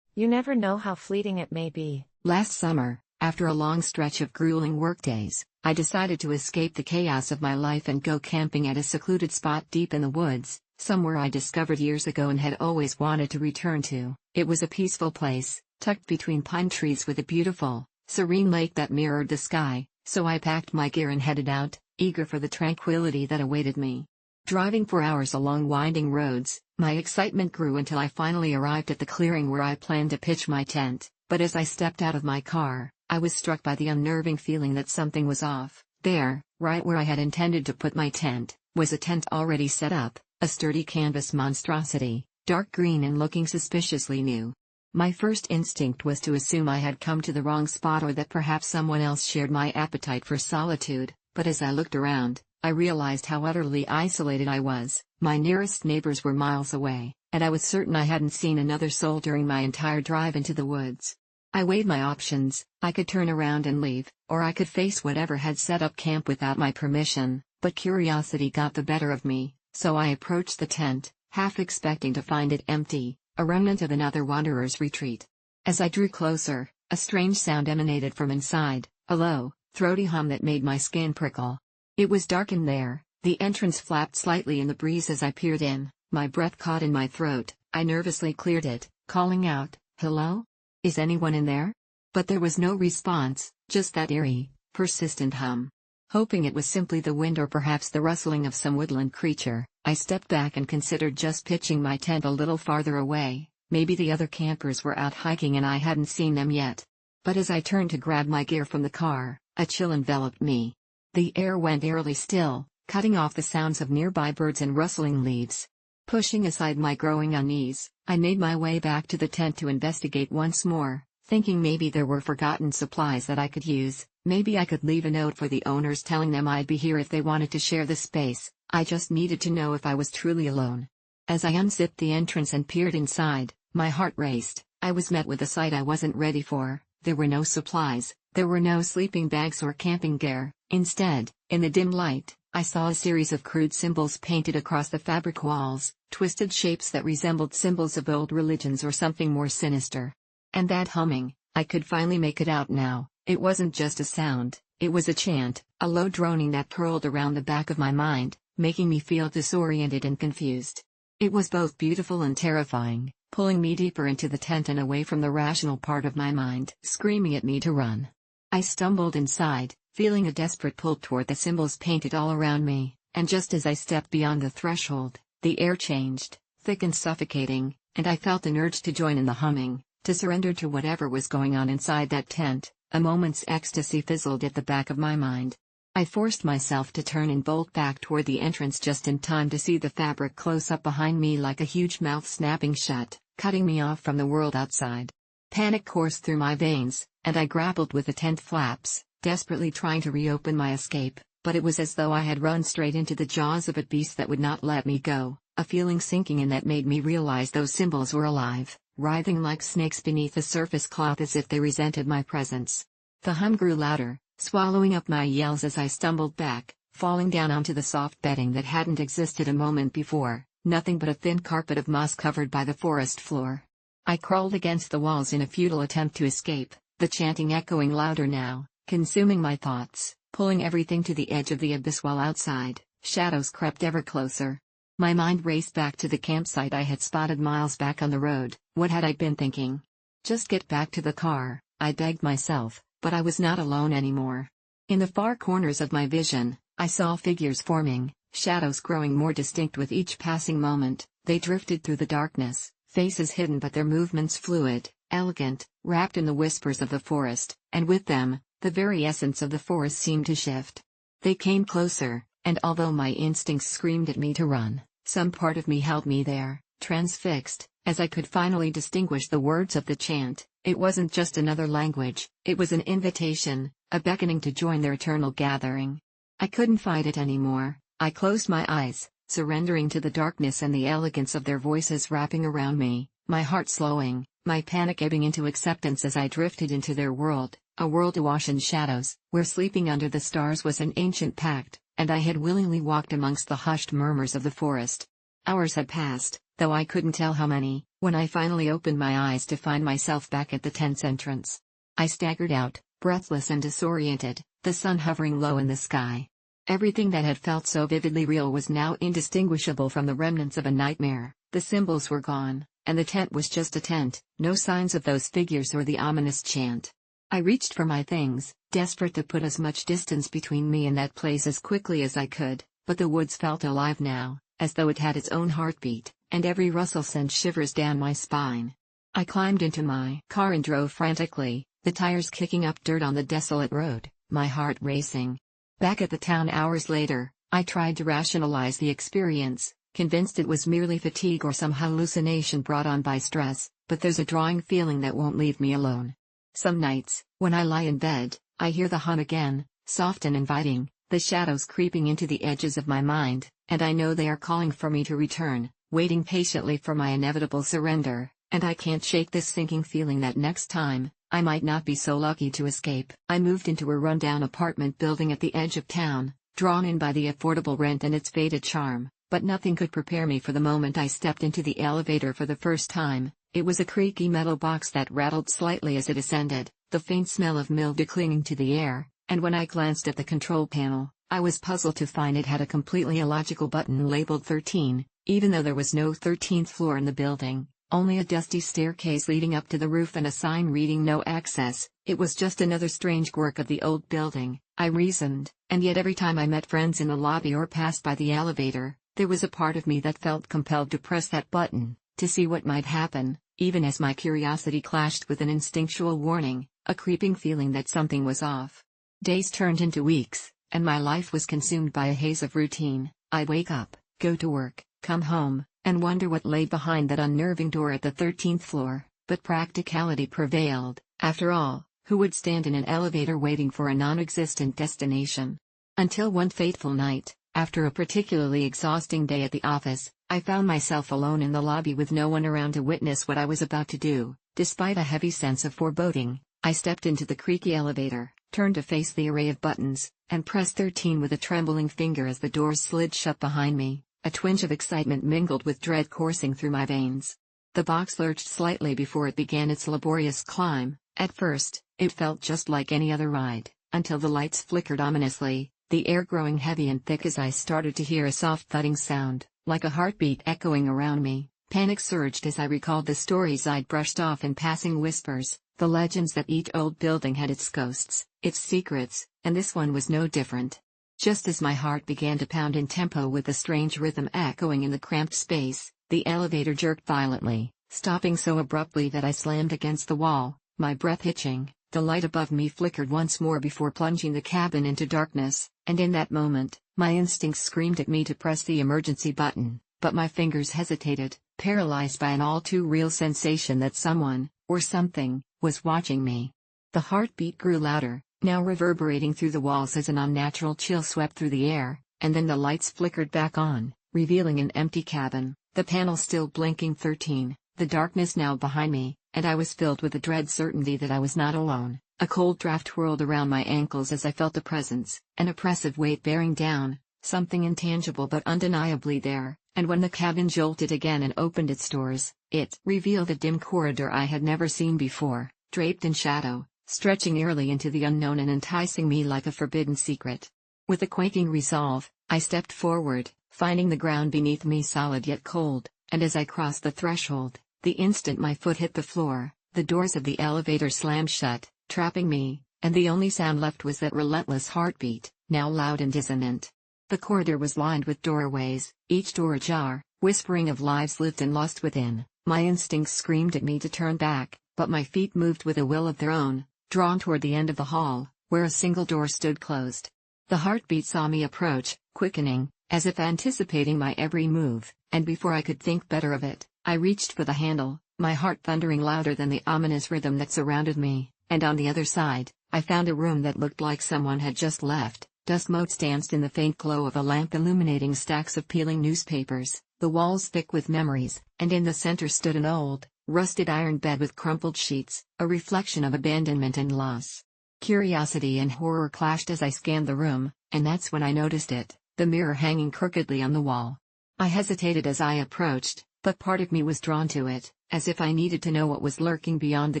You never know how fleeting it may be. Last summer, after a long stretch of grueling workdays, I decided to escape the chaos of my life and go camping at a secluded spot deep in the woods, somewhere I discovered years ago and had always wanted to return to. It was a peaceful place, tucked between pine trees with a beautiful, serene lake that mirrored the sky, so I packed my gear and headed out, eager for the tranquility that awaited me. Driving for hours along winding roads, my excitement grew until I finally arrived at the clearing where I planned to pitch my tent, but as I stepped out of my car, I was struck by the unnerving feeling that something was off. There, right where I had intended to put my tent, was a tent already set up, a sturdy canvas monstrosity, dark green and looking suspiciously new. My first instinct was to assume I had come to the wrong spot or that perhaps someone else shared my appetite for solitude, but as I looked around, I realized how utterly isolated I was. My nearest neighbors were miles away, and I was certain I hadn't seen another soul during my entire drive into the woods. I weighed my options. I could turn around and leave, or I could face whatever had set up camp without my permission, but curiosity got the better of me, so I approached the tent, half expecting to find it empty, a remnant of another wanderer's retreat. As I drew closer, a strange sound emanated from inside, a low, throaty hum that made my skin prickle. It was dark in there, the entrance flapped slightly in the breeze as I peered in, my breath caught in my throat. I nervously cleared it, calling out, "Hello? Is anyone in there?" But there was no response, just that eerie, persistent hum. Hoping it was simply the wind or perhaps the rustling of some woodland creature, I stepped back and considered just pitching my tent a little farther away. Maybe the other campers were out hiking and I hadn't seen them yet. But as I turned to grab my gear from the car, a chill enveloped me. The air went eerily still, cutting off the sounds of nearby birds and rustling leaves. Pushing aside my growing unease, I made my way back to the tent to investigate once more, thinking maybe there were forgotten supplies that I could use, maybe I could leave a note for the owners telling them I'd be here if they wanted to share the space. I just needed to know if I was truly alone. As I unzipped the entrance and peered inside, my heart raced. I was met with a sight I wasn't ready for. There were no supplies, there were no sleeping bags or camping gear. Instead, in the dim light, I saw a series of crude symbols painted across the fabric walls, twisted shapes that resembled symbols of old religions or something more sinister. And that humming, I could finally make it out now. It wasn't just a sound, it was a chant, a low droning that curled around the back of my mind, making me feel disoriented and confused. It was both beautiful and terrifying, pulling me deeper into the tent and away from the rational part of my mind, screaming at me to run. I stumbled inside, feeling a desperate pull toward the symbols painted all around me, and just as I stepped beyond the threshold, the air changed, thick and suffocating, and I felt an urge to join in the humming, to surrender to whatever was going on inside that tent. A moment's ecstasy fizzled at the back of my mind. I forced myself to turn and bolt back toward the entrance just in time to see the fabric close up behind me like a huge mouth snapping shut, cutting me off from the world outside. Panic coursed through my veins, and I grappled with the tent flaps, desperately trying to reopen my escape, but it was as though I had run straight into the jaws of a beast that would not let me go, a feeling sinking in that made me realize those symbols were alive, writhing like snakes beneath the surface cloth as if they resented my presence. The hum grew louder, swallowing up my yells as I stumbled back, falling down onto the soft bedding that hadn't existed a moment before, nothing but a thin carpet of moss covered by the forest floor. I crawled against the walls in a futile attempt to escape, the chanting echoing louder now, consuming my thoughts, pulling everything to the edge of the abyss while outside, shadows crept ever closer. My mind raced back to the campsite I had spotted miles back on the road. What had I been thinking? Just get back to the car, I begged myself, but I was not alone anymore. In the far corners of my vision, I saw figures forming, shadows growing more distinct with each passing moment. They drifted through the darkness, faces hidden but their movements fluid, elegant, wrapped in the whispers of the forest, and with them, the very essence of the forest seemed to shift. They came closer, and although my instincts screamed at me to run, some part of me held me there, transfixed, as I could finally distinguish the words of the chant. It wasn't just another language, it was an invitation, a beckoning to join their eternal gathering. I couldn't fight it anymore. I closed my eyes, surrendering to the darkness and the elegance of their voices wrapping around me, my heart slowing, my panic ebbing into acceptance as I drifted into their world, a world awash in shadows, where sleeping under the stars was an ancient pact, and I had willingly walked amongst the hushed murmurs of the forest. Hours had passed, though I couldn't tell how many, when I finally opened my eyes to find myself back at the tent's entrance. I staggered out, breathless and disoriented, the sun hovering low in the sky. Everything that had felt so vividly real was now indistinguishable from the remnants of a nightmare. The symbols were gone, and the tent was just a tent, no signs of those figures or the ominous chant. I reached for my things, desperate to put as much distance between me and that place as quickly as I could, but the woods felt alive now, as though it had its own heartbeat, and every rustle sent shivers down my spine. I climbed into my car and drove frantically, the tires kicking up dirt on the desolate road, my heart racing. Back at the town hours later, I tried to rationalize the experience, convinced it was merely fatigue or some hallucination brought on by stress, but there's a drawing feeling that won't leave me alone. Some nights, when I lie in bed, I hear the hum again, soft and inviting, the shadows creeping into the edges of my mind, and I know they are calling for me to return, waiting patiently for my inevitable surrender, and I can't shake this sinking feeling that next time, I might not be so lucky to escape. I moved into a rundown apartment building at the edge of town, drawn in by the affordable rent and its faded charm, but nothing could prepare me for the moment I stepped into the elevator for the first time. It was a creaky metal box that rattled slightly as it ascended, the faint smell of mildew clinging to the air, and when I glanced at the control panel, I was puzzled to find it had a completely illogical button labeled 13, even though there was no 13th floor in the building. Only a dusty staircase leading up to the roof and a sign reading no access. It was just another strange quirk of the old building, I reasoned, and yet every time I met friends in the lobby or passed by the elevator, there was a part of me that felt compelled to press that button, to see what might happen, even as my curiosity clashed with an instinctual warning, a creeping feeling that something was off. Days turned into weeks, and my life was consumed by a haze of routine. I'd wake up, go to work, come home, and wonder what lay behind that unnerving door at the 13th floor, but practicality prevailed. After all, who would stand in an elevator waiting for a non-existent destination? Until one fateful night, after a particularly exhausting day at the office, I found myself alone in the lobby with no one around to witness what I was about to do. Despite a heavy sense of foreboding, I stepped into the creaky elevator, turned to face the array of buttons, and pressed 13 with a trembling finger as the doors slid shut behind me. A twinge of excitement mingled with dread coursing through my veins. The box lurched slightly before it began its laborious climb. At first, it felt just like any other ride, until the lights flickered ominously, the air growing heavy and thick as I started to hear a soft thudding sound, like a heartbeat echoing around me. Panic surged as I recalled the stories I'd brushed off in passing whispers, the legends that each old building had its ghosts, its secrets, and this one was no different. Just as my heart began to pound in tempo with the strange rhythm echoing in the cramped space, the elevator jerked violently, stopping so abruptly that I slammed against the wall, my breath hitching. The light above me flickered once more before plunging the cabin into darkness, and in that moment, my instincts screamed at me to press the emergency button, but my fingers hesitated, paralyzed by an all-too-real sensation that someone, or something, was watching me. The heartbeat grew louder, now reverberating through the walls as an unnatural chill swept through the air, and then the lights flickered back on, revealing an empty cabin, the panel still blinking 13, the darkness now behind me, and I was filled with the dread certainty that I was not alone. A cold draft whirled around my ankles as I felt a presence, an oppressive weight bearing down, something intangible but undeniably there, and when the cabin jolted again and opened its doors, it revealed a dim corridor I had never seen before, draped in shadow, stretching eerily into the unknown and enticing me like a forbidden secret. With a quaking resolve, I stepped forward, finding the ground beneath me solid yet cold, and as I crossed the threshold, the instant my foot hit the floor, the doors of the elevator slammed shut, trapping me, and the only sound left was that relentless heartbeat, now loud and dissonant. The corridor was lined with doorways, each door ajar, whispering of lives lived and lost within. My instincts screamed at me to turn back, but my feet moved with a will of their own, drawn toward the end of the hall, where a single door stood closed. The heartbeat saw me approach, quickening, as if anticipating my every move, and before I could think better of it, I reached for the handle, my heart thundering louder than the ominous rhythm that surrounded me, and on the other side, I found a room that looked like someone had just left. Dust motes danced in the faint glow of a lamp illuminating stacks of peeling newspapers, the walls thick with memories, and in the center stood an old, rusted iron bed with crumpled sheets, a reflection of abandonment and loss. Curiosity and horror clashed as I scanned the room, and that's when I noticed it, the mirror hanging crookedly on the wall. I hesitated as I approached, but part of me was drawn to it, as if I needed to know what was lurking beyond the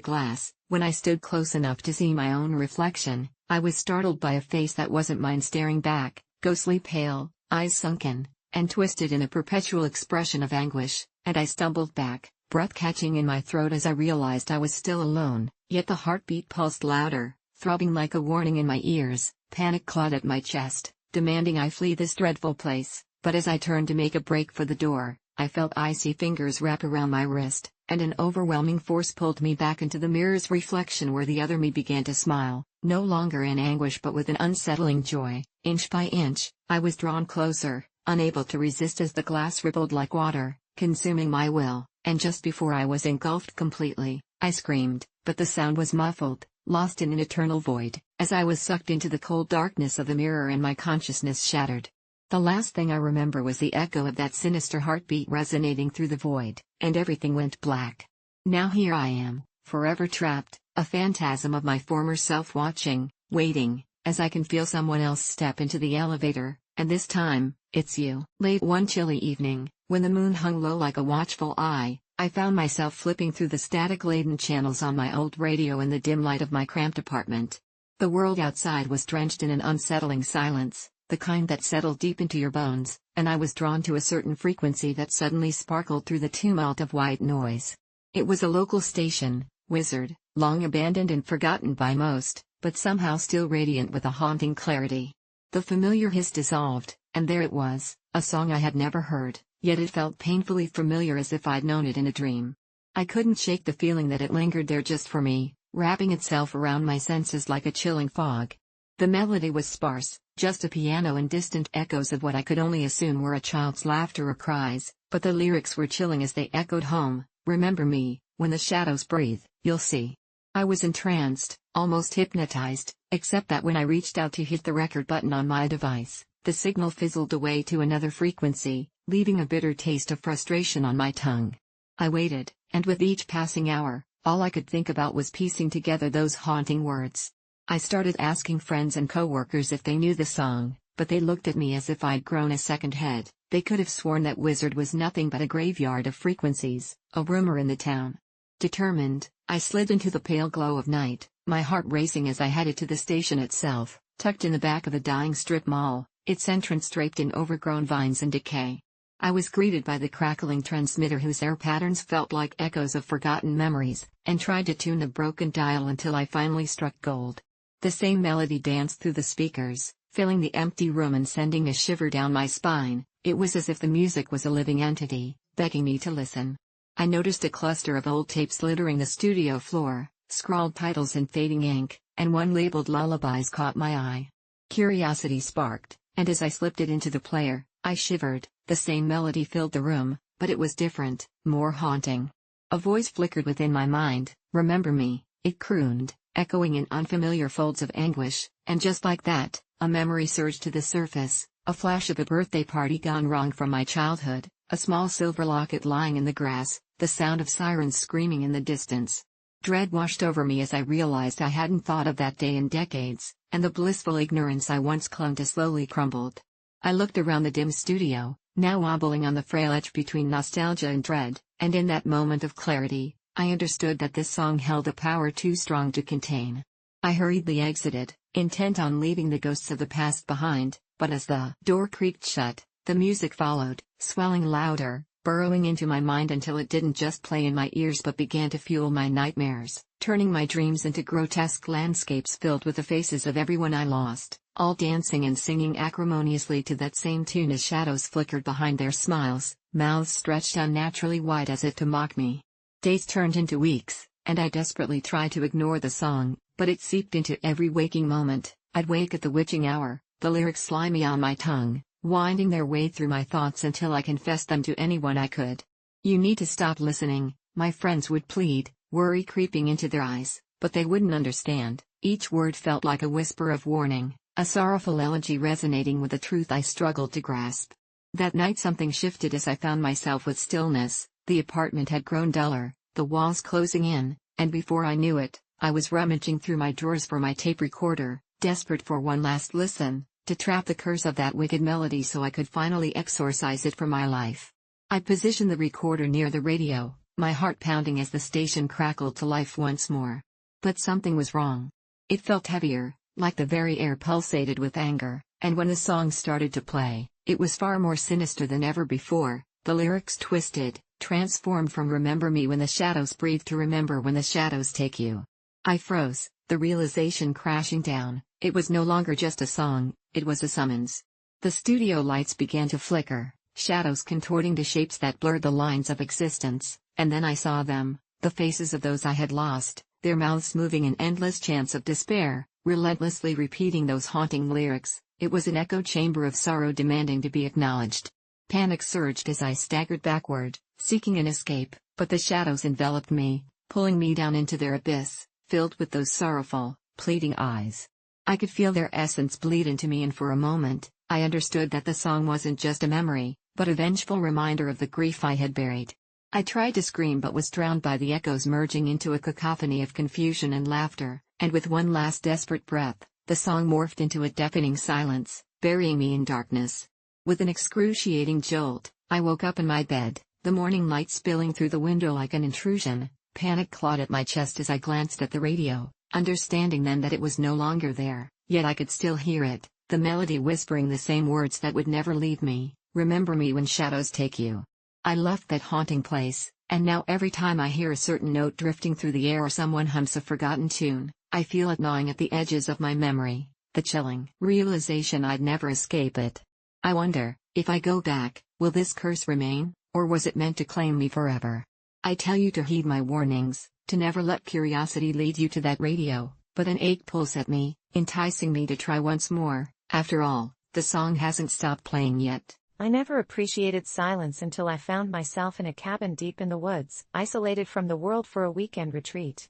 glass. When I stood close enough to see my own reflection, I was startled by a face that wasn't mine staring back, ghostly pale, eyes sunken, and twisted in a perpetual expression of anguish, and I stumbled back, breath catching in my throat as I realized I was still alone, yet the heartbeat pulsed louder, throbbing like a warning in my ears. Panic clawed at my chest, demanding I flee this dreadful place, but as I turned to make a break for the door, I felt icy fingers wrap around my wrist, and an overwhelming force pulled me back into the mirror's reflection where the other me began to smile, no longer in anguish but with an unsettling joy. Inch by inch, I was drawn closer, unable to resist as the glass rippled like water, consuming my will, and just before I was engulfed completely, I screamed, but the sound was muffled, lost in an eternal void, as I was sucked into the cold darkness of the mirror and my consciousness shattered. The last thing I remember was the echo of that sinister heartbeat resonating through the void, and everything went black. Now here I am, forever trapped, a phantasm of my former self watching, waiting, as I can feel someone else step into the elevator, and this time, it's you. Late one chilly evening, when the moon hung low like a watchful eye, I found myself flipping through the static-laden channels on my old radio in the dim light of my cramped apartment. The world outside was drenched in an unsettling silence, the kind that settled deep into your bones, and I was drawn to a certain frequency that suddenly sparkled through the tumult of white noise. It was a local station, Wizard, long abandoned and forgotten by most, but somehow still radiant with a haunting clarity. The familiar hiss dissolved, and there it was, a song I had never heard, yet it felt painfully familiar as if I'd known it in a dream. I couldn't shake the feeling that it lingered there just for me, wrapping itself around my senses like a chilling fog. The melody was sparse, just a piano and distant echoes of what I could only assume were a child's laughter or cries, but the lyrics were chilling as they echoed home. Remember me, when the shadows breathe, you'll see. I was entranced, almost hypnotized, except that when I reached out to hit the record button on my device, the signal fizzled away to another frequency, leaving a bitter taste of frustration on my tongue. I waited, and with each passing hour, all I could think about was piecing together those haunting words. I started asking friends and coworkers if they knew the song, but they looked at me as if I'd grown a second head. They could have sworn that Wizard was nothing but a graveyard of frequencies, a rumor in the town. Determined, I slid into the pale glow of night, my heart racing as I headed to the station itself, tucked in the back of a dying strip mall, its entrance draped in overgrown vines and decay. I was greeted by the crackling transmitter whose air patterns felt like echoes of forgotten memories, and tried to tune the broken dial until I finally struck gold. The same melody danced through the speakers, filling the empty room and sending a shiver down my spine. It was as if the music was a living entity, begging me to listen. I noticed a cluster of old tapes littering the studio floor, scrawled titles in fading ink, and one labeled Lullabies caught my eye. Curiosity sparked, and as I slipped it into the player, I shivered. The same melody filled the room, but it was different, more haunting. A voice flickered within my mind. "Remember me," it crooned, echoing in unfamiliar folds of anguish, and just like that, a memory surged to the surface, a flash of a birthday party gone wrong from my childhood, a small silver locket lying in the grass, the sound of sirens screaming in the distance. Dread washed over me as I realized I hadn't thought of that day in decades, and the blissful ignorance I once clung to slowly crumbled. I looked around the dim studio, now wobbling on the frail edge between nostalgia and dread, and in that moment of clarity, I understood that this song held a power too strong to contain. I hurriedly exited, intent on leaving the ghosts of the past behind, but as the door creaked shut, the music followed, swelling louder, burrowing into my mind until it didn't just play in my ears but began to fuel my nightmares, turning my dreams into grotesque landscapes filled with the faces of everyone I lost, all dancing and singing acrimoniously to that same tune as shadows flickered behind their smiles, mouths stretched unnaturally wide as if to mock me. Days turned into weeks, and I desperately tried to ignore the song, but it seeped into every waking moment. I'd wake at the witching hour, the lyrics slimy on my tongue, winding their way through my thoughts until I confessed them to anyone I could. "You need to stop listening," my friends would plead, worry creeping into their eyes, but they wouldn't understand. Each word felt like a whisper of warning, a sorrowful elegy resonating with a truth I struggled to grasp. That night something shifted as I found myself with stillness. The apartment had grown duller, the walls closing in, and before I knew it, I was rummaging through my drawers for my tape recorder, desperate for one last listen, to trap the curse of that wicked melody so I could finally exorcise it from my life. I positioned the recorder near the radio, my heart pounding as the station crackled to life once more. But something was wrong. It felt heavier, like the very air pulsated with anger, and when the song started to play, it was far more sinister than ever before. The lyrics twisted, transformed from "remember me when the shadows breathe" to "remember when the shadows take you." I froze, the realization crashing down. It was no longer just a song, it was a summons. The studio lights began to flicker, shadows contorting to shapes that blurred the lines of existence, and then I saw them, the faces of those I had lost, their mouths moving in endless chants of despair, relentlessly repeating those haunting lyrics. It was an echo chamber of sorrow demanding to be acknowledged. Panic surged as I staggered backward, seeking an escape, but the shadows enveloped me, pulling me down into their abyss, filled with those sorrowful, pleading eyes. I could feel their essence bleed into me, and for a moment, I understood that the song wasn't just a memory, but a vengeful reminder of the grief I had buried. I tried to scream but was drowned by the echoes merging into a cacophony of confusion and laughter, and with one last desperate breath, the song morphed into a deafening silence, burying me in darkness. With an excruciating jolt, I woke up in my bed, the morning light spilling through the window like an intrusion. Panic clawed at my chest as I glanced at the radio, understanding then that it was no longer there, yet I could still hear it, the melody whispering the same words that would never leave me: "Remember me when shadows take you." I left that haunting place, and now every time I hear a certain note drifting through the air or someone hums a forgotten tune, I feel it gnawing at the edges of my memory, the chilling realization I'd never escape it. I wonder, if I go back, will this curse remain, or was it meant to claim me forever? I tell you to heed my warnings, to never let curiosity lead you to that radio, but an ache pulls at me, enticing me to try once more. After all, the song hasn't stopped playing yet. I never appreciated silence until I found myself in a cabin deep in the woods, isolated from the world for a weekend retreat.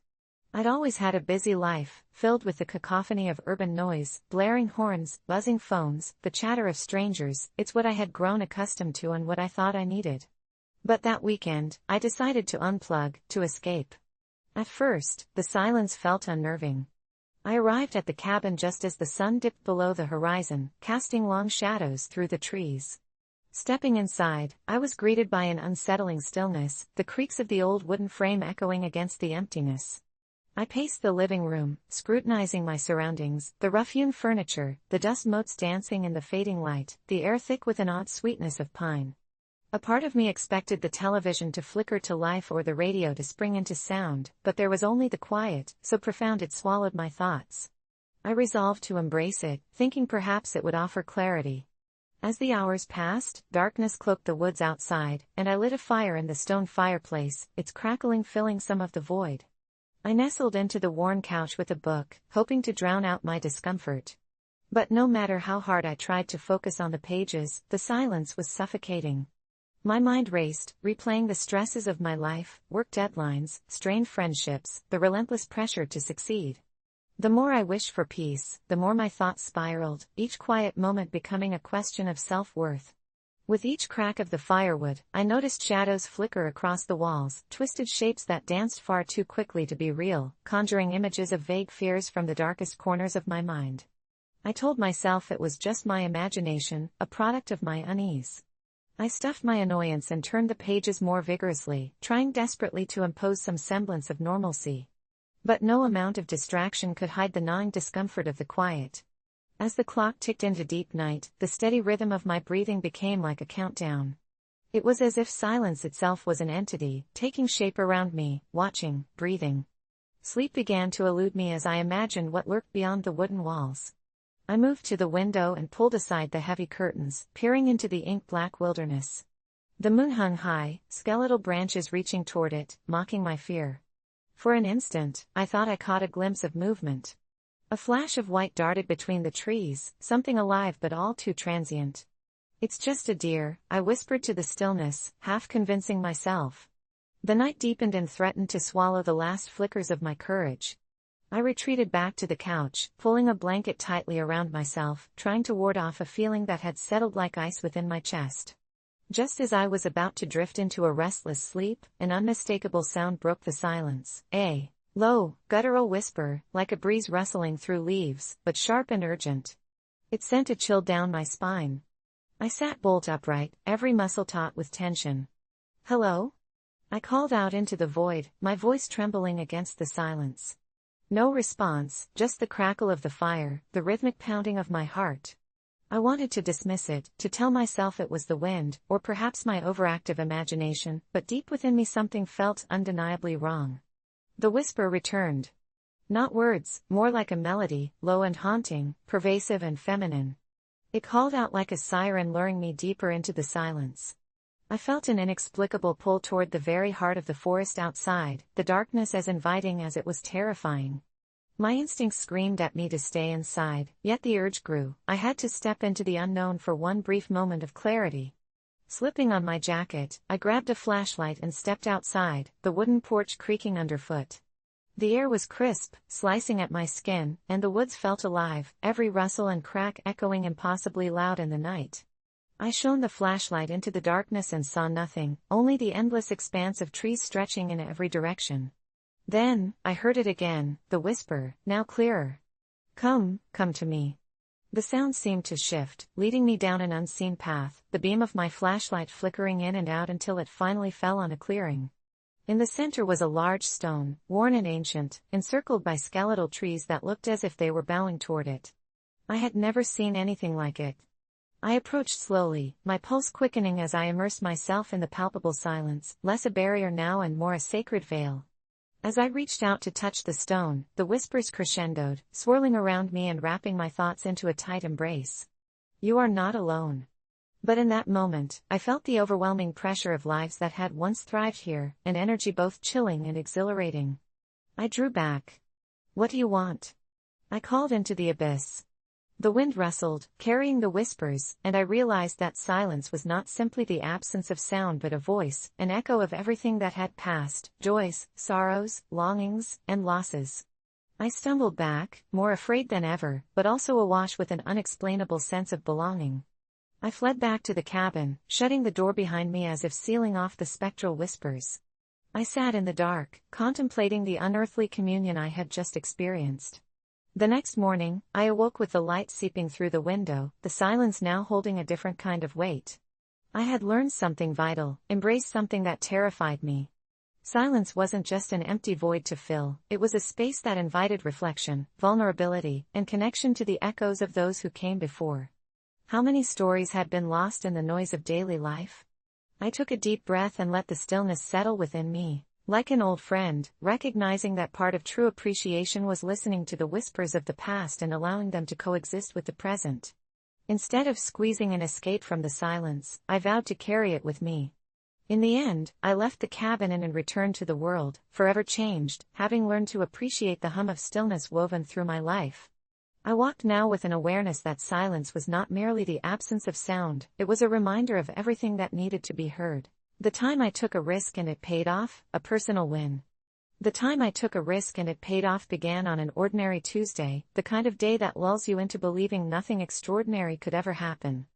I'd always had a busy life, filled with the cacophony of urban noise, blaring horns, buzzing phones, the chatter of strangers. It's what I had grown accustomed to and what I thought I needed. But that weekend, I decided to unplug, to escape. At first, the silence felt unnerving. I arrived at the cabin just as the sun dipped below the horizon, casting long shadows through the trees. Stepping inside, I was greeted by an unsettling stillness, the creaks of the old wooden frame echoing against the emptiness. I paced the living room, scrutinizing my surroundings, the rough-hewn furniture, the dust motes dancing in the fading light, the air thick with an odd sweetness of pine. A part of me expected the television to flicker to life or the radio to spring into sound, but there was only the quiet, so profound it swallowed my thoughts. I resolved to embrace it, thinking perhaps it would offer clarity. As the hours passed, darkness cloaked the woods outside, and I lit a fire in the stone fireplace, its crackling filling some of the void. I nestled into the worn couch with a book, hoping to drown out my discomfort. But no matter how hard I tried to focus on the pages, the silence was suffocating. My mind raced, replaying the stresses of my life, work deadlines, strained friendships, the relentless pressure to succeed. The more I wished for peace, the more my thoughts spiraled, each quiet moment becoming a question of self-worth. With each crack of the firewood, I noticed shadows flicker across the walls, twisted shapes that danced far too quickly to be real, conjuring images of vague fears from the darkest corners of my mind. I told myself it was just my imagination, a product of my unease. I stuffed my annoyance and turned the pages more vigorously, trying desperately to impose some semblance of normalcy. But no amount of distraction could hide the gnawing discomfort of the quiet. As the clock ticked into deep night, the steady rhythm of my breathing became like a countdown. It was as if silence itself was an entity, taking shape around me, watching, breathing. Sleep began to elude me as I imagined what lurked beyond the wooden walls. I moved to the window and pulled aside the heavy curtains, peering into the ink-black wilderness. The moon hung high, skeletal branches reaching toward it, mocking my fear. For an instant, I thought I caught a glimpse of movement. A flash of white darted between the trees, something alive but all too transient. "It's just a deer," I whispered to the stillness, half convincing myself. The night deepened and threatened to swallow the last flickers of my courage. I retreated back to the couch, pulling a blanket tightly around myself, trying to ward off a feeling that had settled like ice within my chest. Just as I was about to drift into a restless sleep, an unmistakable sound broke the silence. A low, guttural whisper, like a breeze rustling through leaves, but sharp and urgent. It sent a chill down my spine. I sat bolt upright, every muscle taut with tension. "Hello?" I called out into the void, my voice trembling against the silence. No response, just the crackle of the fire, the rhythmic pounding of my heart. I wanted to dismiss it, to tell myself it was the wind, or perhaps my overactive imagination, but deep within me something felt undeniably wrong. The whisper returned. Not words, more like a melody, low and haunting, pervasive and feminine. It called out like a siren, luring me deeper into the silence. I felt an inexplicable pull toward the very heart of the forest outside, the darkness as inviting as it was terrifying. My instincts screamed at me to stay inside, yet the urge grew. I had to step into the unknown for one brief moment of clarity. Slipping on my jacket, I grabbed a flashlight and stepped outside, the wooden porch creaking underfoot. The air was crisp, slicing at my skin, and the woods felt alive, every rustle and crack echoing impossibly loud in the night. I shone the flashlight into the darkness and saw nothing, only the endless expanse of trees stretching in every direction. Then, I heard it again, the whisper, now clearer. "Come to me." The sound seemed to shift, leading me down an unseen path, the beam of my flashlight flickering in and out until it finally fell on a clearing. In the center was a large stone, worn and ancient, encircled by skeletal trees that looked as if they were bowing toward it. I had never seen anything like it. I approached slowly, my pulse quickening as I immersed myself in the palpable silence, less a barrier now and more a sacred veil. As I reached out to touch the stone, the whispers crescendoed, swirling around me and wrapping my thoughts into a tight embrace. "You are not alone." But in that moment, I felt the overwhelming pressure of lives that had once thrived here, an energy both chilling and exhilarating. I drew back. "What do you want?" I called into the abyss. The wind rustled, carrying the whispers, and I realized that silence was not simply the absence of sound but a voice, an echo of everything that had passed, joys, sorrows, longings, and losses. I stumbled back, more afraid than ever, but also awash with an unexplainable sense of belonging. I fled back to the cabin, shutting the door behind me as if sealing off the spectral whispers. I sat in the dark, contemplating the unearthly communion I had just experienced. The next morning, I awoke with the light seeping through the window, the silence now holding a different kind of weight. I had learned something vital, embraced something that terrified me. Silence wasn't just an empty void to fill, it was a space that invited reflection, vulnerability, and connection to the echoes of those who came before. How many stories had been lost in the noise of daily life? I took a deep breath and let the stillness settle within me, like an old friend, recognizing that part of true appreciation was listening to the whispers of the past and allowing them to coexist with the present. Instead of squeezing an escape from the silence, I vowed to carry it with me. In the end, I left the cabin and returned to the world, forever changed, having learned to appreciate the hum of stillness woven through my life. I walked now with an awareness that silence was not merely the absence of sound, it was a reminder of everything that needed to be heard. The time I took a risk and it paid off, a personal win. The time I took a risk and it paid off began on an ordinary Tuesday, the kind of day that lulls you into believing nothing extraordinary could ever happen.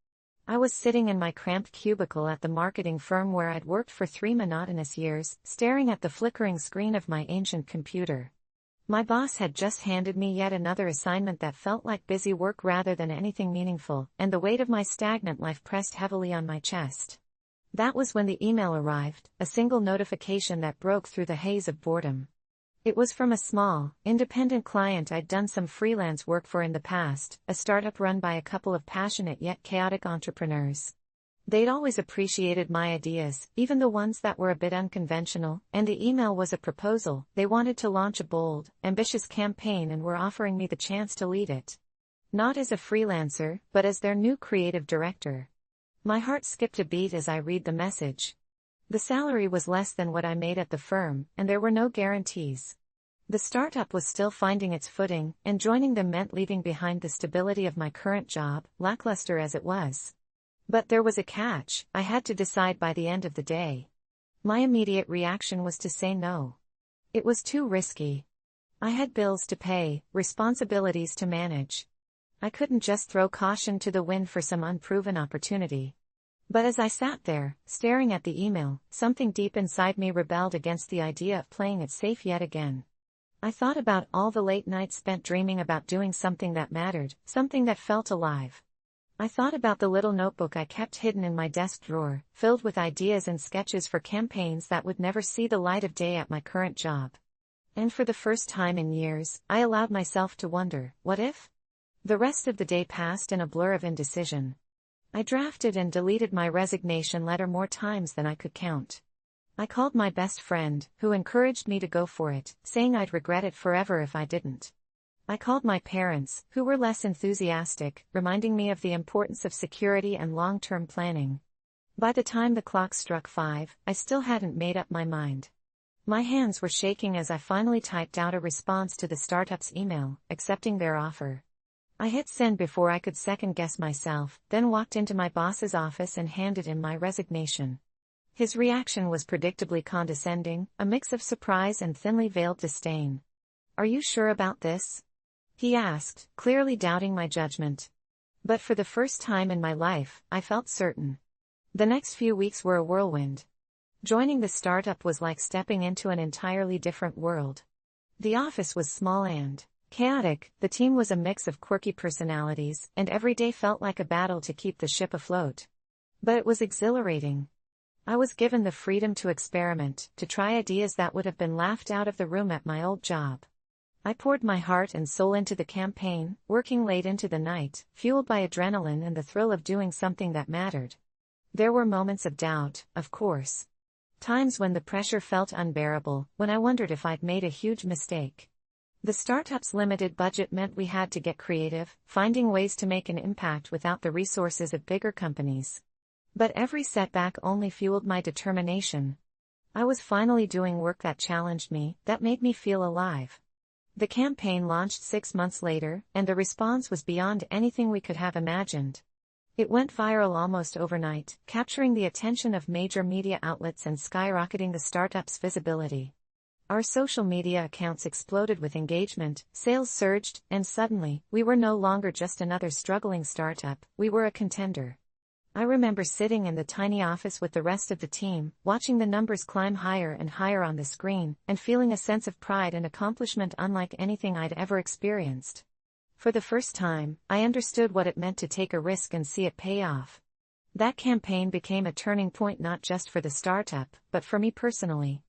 I was sitting in my cramped cubicle at the marketing firm where I'd worked for 3 monotonous years, staring at the flickering screen of my ancient computer. My boss had just handed me yet another assignment that felt like busy work rather than anything meaningful, and the weight of my stagnant life pressed heavily on my chest. That was when the email arrived, a single notification that broke through the haze of boredom. It was from a small, independent client I'd done some freelance work for in the past, a startup run by a couple of passionate yet chaotic entrepreneurs. They'd always appreciated my ideas, even the ones that were a bit unconventional, and the email was a proposal. They wanted to launch a bold, ambitious campaign and were offering me the chance to lead it. Not as a freelancer, but as their new creative director. My heart skipped a beat as I read the message. The salary was less than what I made at the firm, and there were no guarantees. The startup was still finding its footing, and joining them meant leaving behind the stability of my current job, lackluster as it was. But there was a catch. I had to decide by the end of the day. My immediate reaction was to say no. It was too risky. I had bills to pay, responsibilities to manage. I couldn't just throw caution to the wind for some unproven opportunity. But as I sat there, staring at the email, something deep inside me rebelled against the idea of playing it safe yet again. I thought about all the late nights spent dreaming about doing something that mattered, something that felt alive. I thought about the little notebook I kept hidden in my desk drawer, filled with ideas and sketches for campaigns that would never see the light of day at my current job. And for the first time in years, I allowed myself to wonder, what if? The rest of the day passed in a blur of indecision. I drafted and deleted my resignation letter more times than I could count. I called my best friend, who encouraged me to go for it, saying I'd regret it forever if I didn't. I called my parents, who were less enthusiastic, reminding me of the importance of security and long-term planning. By the time the clock struck 5, I still hadn't made up my mind. My hands were shaking as I finally typed out a response to the startup's email, accepting their offer. I hit send before I could second-guess myself, then walked into my boss's office and handed him my resignation. His reaction was predictably condescending, a mix of surprise and thinly veiled disdain. "Are you sure about this?" he asked, clearly doubting my judgment. But for the first time in my life, I felt certain. The next few weeks were a whirlwind. Joining the startup was like stepping into an entirely different world. The office was small and chaotic, the team was a mix of quirky personalities, and every day felt like a battle to keep the ship afloat. But it was exhilarating. I was given the freedom to experiment, to try ideas that would have been laughed out of the room at my old job. I poured my heart and soul into the campaign, working late into the night, fueled by adrenaline and the thrill of doing something that mattered. There were moments of doubt, of course. Times when the pressure felt unbearable, when I wondered if I'd made a huge mistake. The startup's limited budget meant we had to get creative, finding ways to make an impact without the resources of bigger companies. But every setback only fueled my determination. I was finally doing work that challenged me, that made me feel alive. The campaign launched 6 months later, and the response was beyond anything we could have imagined. It went viral almost overnight, capturing the attention of major media outlets and skyrocketing the startup's visibility. Our social media accounts exploded with engagement, sales surged, and suddenly, we were no longer just another struggling startup, we were a contender. I remember sitting in the tiny office with the rest of the team, watching the numbers climb higher and higher on the screen, and feeling a sense of pride and accomplishment unlike anything I'd ever experienced. For the first time, I understood what it meant to take a risk and see it pay off. That campaign became a turning point not just for the startup, but for me personally.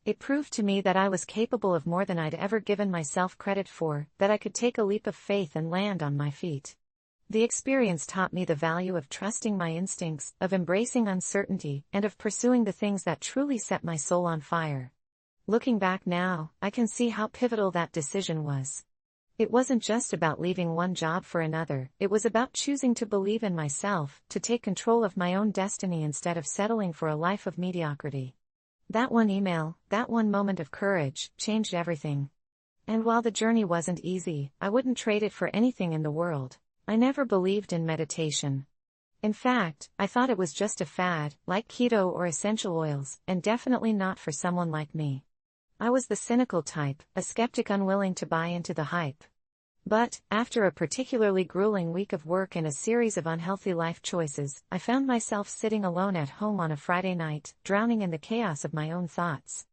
It proved to me that I was capable of more than I'd ever given myself credit for, that I could take a leap of faith and land on my feet. The experience taught me the value of trusting my instincts, of embracing uncertainty, and of pursuing the things that truly set my soul on fire. Looking back now, I can see how pivotal that decision was. It wasn't just about leaving one job for another, it was about choosing to believe in myself, to take control of my own destiny instead of settling for a life of mediocrity. That one email, that one moment of courage, changed everything. And while the journey wasn't easy, I wouldn't trade it for anything in the world. I never believed in meditation. In fact, I thought it was just a fad, like keto or essential oils, and definitely not for someone like me. I was the cynical type, a skeptic unwilling to buy into the hype. But, after a particularly grueling week of work and a series of unhealthy life choices, I found myself sitting alone at home on a Friday night, drowning in the chaos of my own thoughts.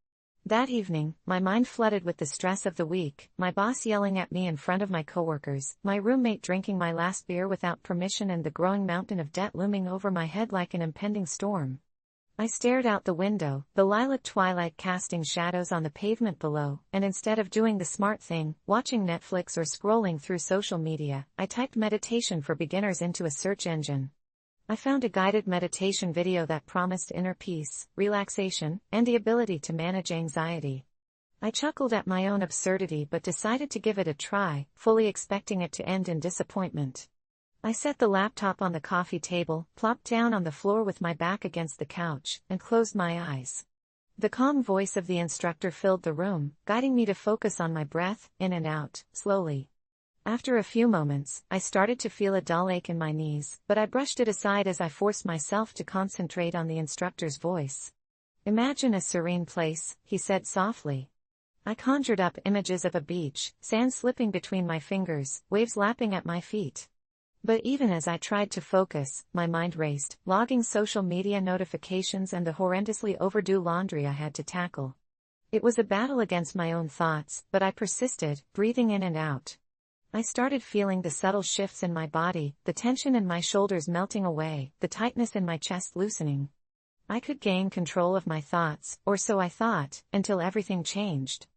That evening, my mind flooded with the stress of the week, my boss yelling at me in front of my coworkers, my roommate drinking my last beer without permission, and the growing mountain of debt looming over my head like an impending storm. I stared out the window, the lilac twilight casting shadows on the pavement below, and instead of doing the smart thing, watching Netflix or scrolling through social media, I typed meditation for beginners into a search engine. I found a guided meditation video that promised inner peace, relaxation, and the ability to manage anxiety. I chuckled at my own absurdity but decided to give it a try, fully expecting it to end in disappointment. I set the laptop on the coffee table, plopped down on the floor with my back against the couch, and closed my eyes. The calm voice of the instructor filled the room, guiding me to focus on my breath, in and out, slowly. After a few moments, I started to feel a dull ache in my knees, but I brushed it aside as I forced myself to concentrate on the instructor's voice. "Imagine a serene place," he said softly. I conjured up images of a beach, sand slipping between my fingers, waves lapping at my feet. But even as I tried to focus, my mind raced, logging social media notifications and the horrendously overdue laundry I had to tackle. It was a battle against my own thoughts, but I persisted, breathing in and out. I started feeling the subtle shifts in my body, the tension in my shoulders melting away, the tightness in my chest loosening. I could gain control of my thoughts, or so I thought, until everything changed.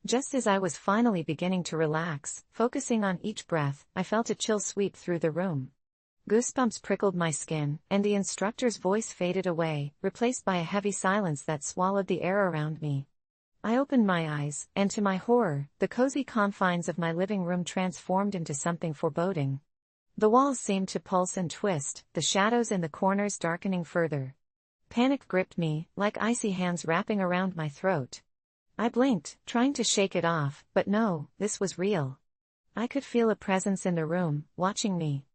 Just as I was finally beginning to relax, focusing on each breath, I felt a chill sweep through the room. Goosebumps prickled my skin, and the instructor's voice faded away, replaced by a heavy silence that swallowed the air around me. I opened my eyes, and to my horror, the cozy confines of my living room transformed into something foreboding. The walls seemed to pulse and twist, the shadows in the corners darkening further. Panic gripped me, like icy hands wrapping around my throat. I blinked, trying to shake it off, but no, this was real. I could feel a presence in the room, watching me.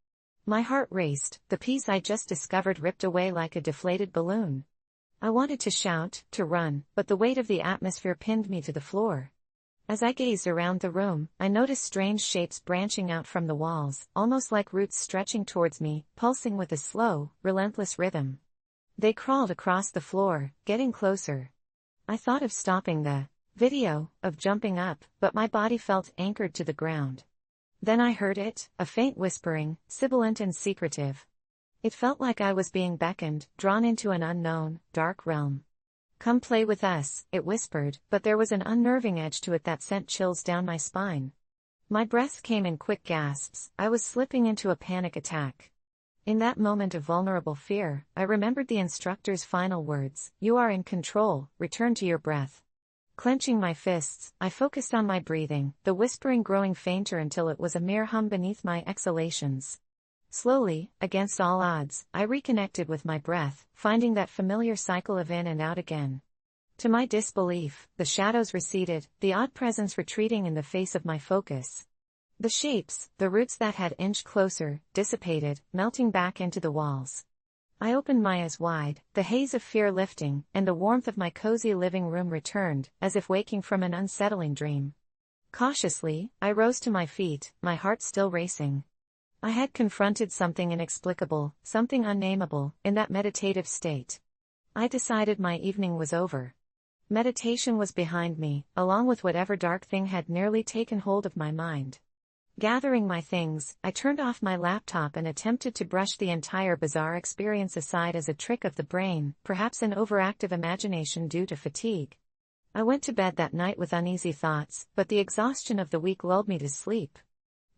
My heart raced, the peace I just discovered ripped away like a deflated balloon. I wanted to shout, to run, but the weight of the atmosphere pinned me to the floor. As I gazed around the room, I noticed strange shapes branching out from the walls, almost like roots stretching towards me, pulsing with a slow, relentless rhythm. They crawled across the floor, getting closer. I thought of stopping the video, of jumping up, but my body felt anchored to the ground. Then I heard it, a faint whispering, sibilant and secretive. It felt like I was being beckoned, drawn into an unknown, dark realm. "Come play with us," it whispered, but there was an unnerving edge to it that sent chills down my spine. My breath came in quick gasps, I was slipping into a panic attack. In that moment of vulnerable fear, I remembered the instructor's final words, "You are in control, return to your breath." Clenching my fists, I focused on my breathing, the whispering growing fainter until it was a mere hum beneath my exhalations. Slowly, against all odds, I reconnected with my breath, finding that familiar cycle of in and out again. To my disbelief, the shadows receded, the odd presence retreating in the face of my focus. The shapes, the roots that had inched closer, dissipated, melting back into the walls. I opened my eyes wide, the haze of fear lifting, and the warmth of my cozy living room returned, as if waking from an unsettling dream. Cautiously, I rose to my feet, my heart still racing. I had confronted something inexplicable, something unnameable, in that meditative state. I decided my evening was over. Meditation was behind me, along with whatever dark thing had nearly taken hold of my mind. Gathering my things, I turned off my laptop and attempted to brush the entire bizarre experience aside as a trick of the brain, perhaps an overactive imagination due to fatigue. I went to bed that night with uneasy thoughts, but the exhaustion of the week lulled me to sleep.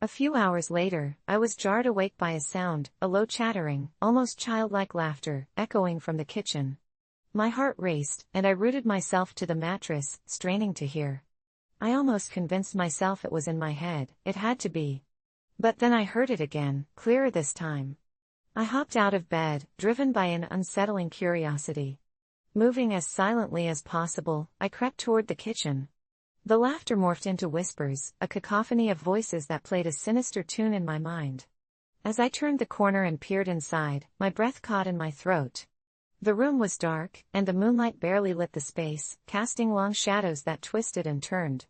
A few hours later, I was jarred awake by a sound, a low chattering, almost childlike laughter, echoing from the kitchen. My heart raced, and I rooted myself to the mattress, straining to hear. I almost convinced myself it was in my head, it had to be. But then I heard it again, clearer this time. I hopped out of bed, driven by an unsettling curiosity. Moving as silently as possible, I crept toward the kitchen. The laughter morphed into whispers, a cacophony of voices that played a sinister tune in my mind. As I turned the corner and peered inside, my breath caught in my throat. The room was dark, and the moonlight barely lit the space, casting long shadows that twisted and turned.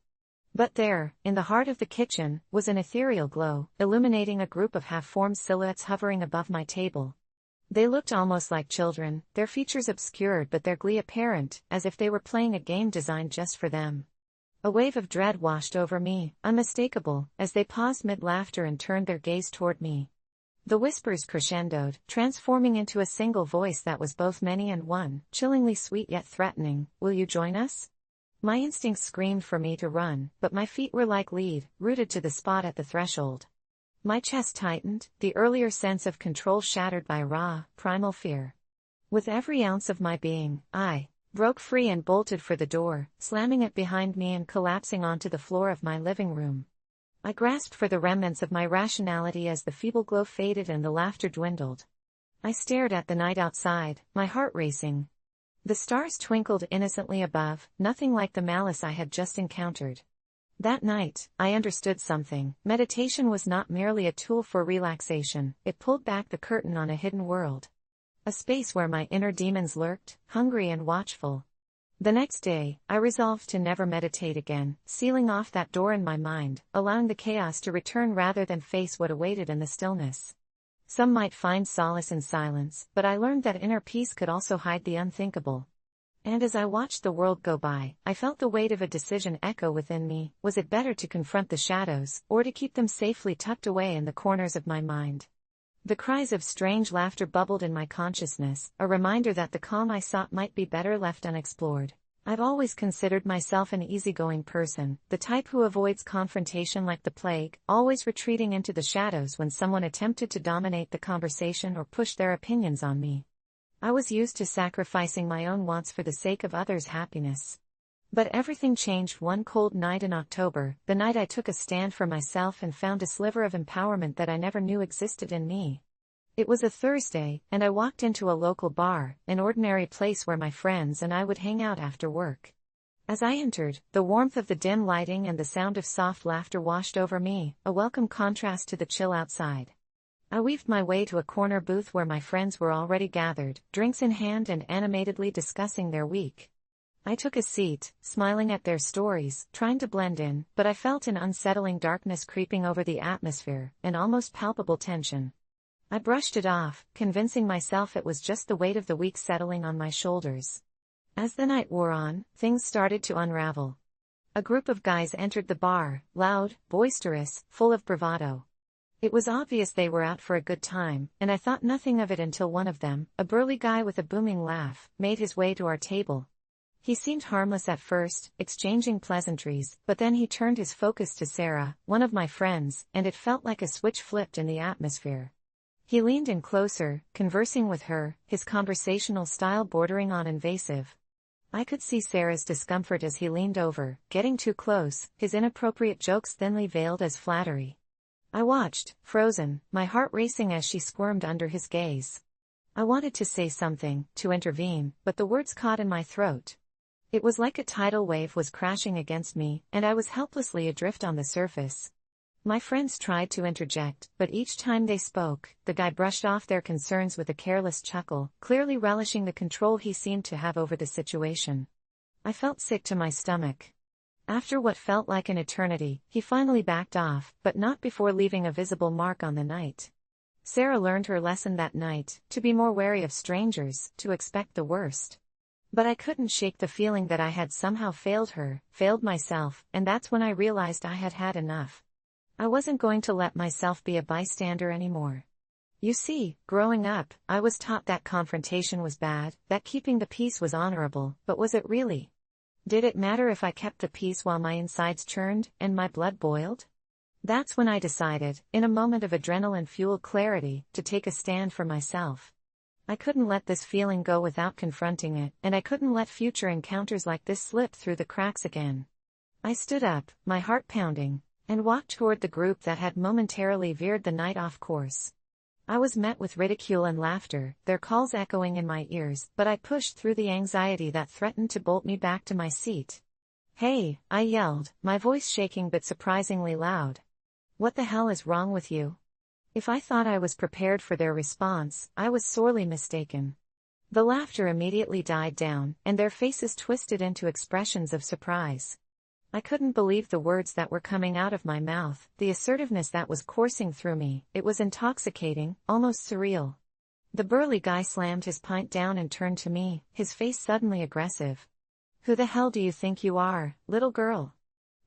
But there, in the heart of the kitchen, was an ethereal glow, illuminating a group of half-formed silhouettes hovering above my table. They looked almost like children, their features obscured but their glee apparent, as if they were playing a game designed just for them. A wave of dread washed over me, unmistakable, as they paused mid-laughter and turned their gaze toward me. The whispers crescendoed, transforming into a single voice that was both many and one, chillingly sweet yet threatening. "Will you join us?" My instincts screamed for me to run, but my feet were like lead, rooted to the spot at the threshold. My chest tightened, the earlier sense of control shattered by raw, primal fear. With every ounce of my being, I broke free and bolted for the door, slamming it behind me and collapsing onto the floor of my living room. I grasped for the remnants of my rationality as the feeble glow faded and the laughter dwindled. I stared at the night outside, my heart racing. The stars twinkled innocently above, nothing like the malice I had just encountered. That night, I understood something. Meditation was not merely a tool for relaxation, it pulled back the curtain on a hidden world. A space where my inner demons lurked, hungry and watchful. The next day, I resolved to never meditate again, sealing off that door in my mind, allowing the chaos to return rather than face what awaited in the stillness. Some might find solace in silence, but I learned that inner peace could also hide the unthinkable. And as I watched the world go by, I felt the weight of a decision echo within me. Was it better to confront the shadows, or to keep them safely tucked away in the corners of my mind? The cries of strange laughter bubbled in my consciousness, a reminder that the calm I sought might be better left unexplored. I've always considered myself an easygoing person, the type who avoids confrontation like the plague, always retreating into the shadows when someone attempted to dominate the conversation or push their opinions on me. I was used to sacrificing my own wants for the sake of others' happiness. But everything changed one cold night in October, the night I took a stand for myself and found a sliver of empowerment that I never knew existed in me. It was a Thursday, and I walked into a local bar, an ordinary place where my friends and I would hang out after work. As I entered, the warmth of the dim lighting and the sound of soft laughter washed over me, a welcome contrast to the chill outside. I weaved my way to a corner booth where my friends were already gathered, drinks in hand and animatedly discussing their week. I took a seat, smiling at their stories, trying to blend in, but I felt an unsettling darkness creeping over the atmosphere, an almost palpable tension. I brushed it off, convincing myself it was just the weight of the week settling on my shoulders. As the night wore on, things started to unravel. A group of guys entered the bar, loud, boisterous, full of bravado. It was obvious they were out for a good time, and I thought nothing of it until one of them, a burly guy with a booming laugh, made his way to our table. He seemed harmless at first, exchanging pleasantries, but then he turned his focus to Sarah, one of my friends, and it felt like a switch flipped in the atmosphere. He leaned in closer, conversing with her, his conversational style bordering on invasive. I could see Sarah's discomfort as he leaned over, getting too close, his inappropriate jokes thinly veiled as flattery. I watched, frozen, my heart racing as she squirmed under his gaze. I wanted to say something, to intervene, but the words caught in my throat. It was like a tidal wave was crashing against me, and I was helplessly adrift on the surface. My friends tried to interject, but each time they spoke, the guy brushed off their concerns with a careless chuckle, clearly relishing the control he seemed to have over the situation. I felt sick to my stomach. After what felt like an eternity, he finally backed off, but not before leaving a visible mark on the night. Sarah learned her lesson that night, to be more wary of strangers, to expect the worst. But I couldn't shake the feeling that I had somehow failed her, failed myself, and that's when I realized I had had enough. I wasn't going to let myself be a bystander anymore. You see, growing up, I was taught that confrontation was bad, that keeping the peace was honorable, but was it really? Did it matter if I kept the peace while my insides churned, and my blood boiled? That's when I decided, in a moment of adrenaline-fueled clarity, to take a stand for myself. I couldn't let this feeling go without confronting it, and I couldn't let future encounters like this slip through the cracks again. I stood up, my heart pounding, and walked toward the group that had momentarily veered the night off course. I was met with ridicule and laughter, their calls echoing in my ears, but I pushed through the anxiety that threatened to bolt me back to my seat. "Hey," I yelled, my voice shaking but surprisingly loud. "What the hell is wrong with you?" If I thought I was prepared for their response, I was sorely mistaken. The laughter immediately died down, and their faces twisted into expressions of surprise. I couldn't believe the words that were coming out of my mouth, the assertiveness that was coursing through me. It was intoxicating, almost surreal. The burly guy slammed his pint down and turned to me, his face suddenly aggressive. "Who the hell do you think you are, little girl?"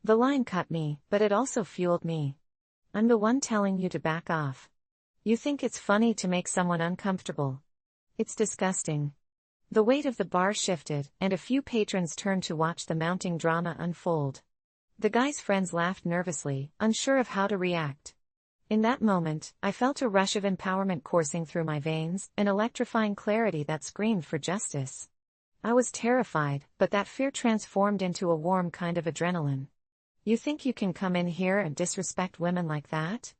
The line cut me, but it also fueled me. "I'm the one telling you to back off. You think it's funny to make someone uncomfortable? It's disgusting." The weight of the bar shifted, and a few patrons turned to watch the mounting drama unfold. The guy's friends laughed nervously, unsure of how to react. In that moment, I felt a rush of empowerment coursing through my veins, an electrifying clarity that screamed for justice. I was terrified, but that fear transformed into a warm kind of adrenaline. "You think you can come in here and disrespect women like that?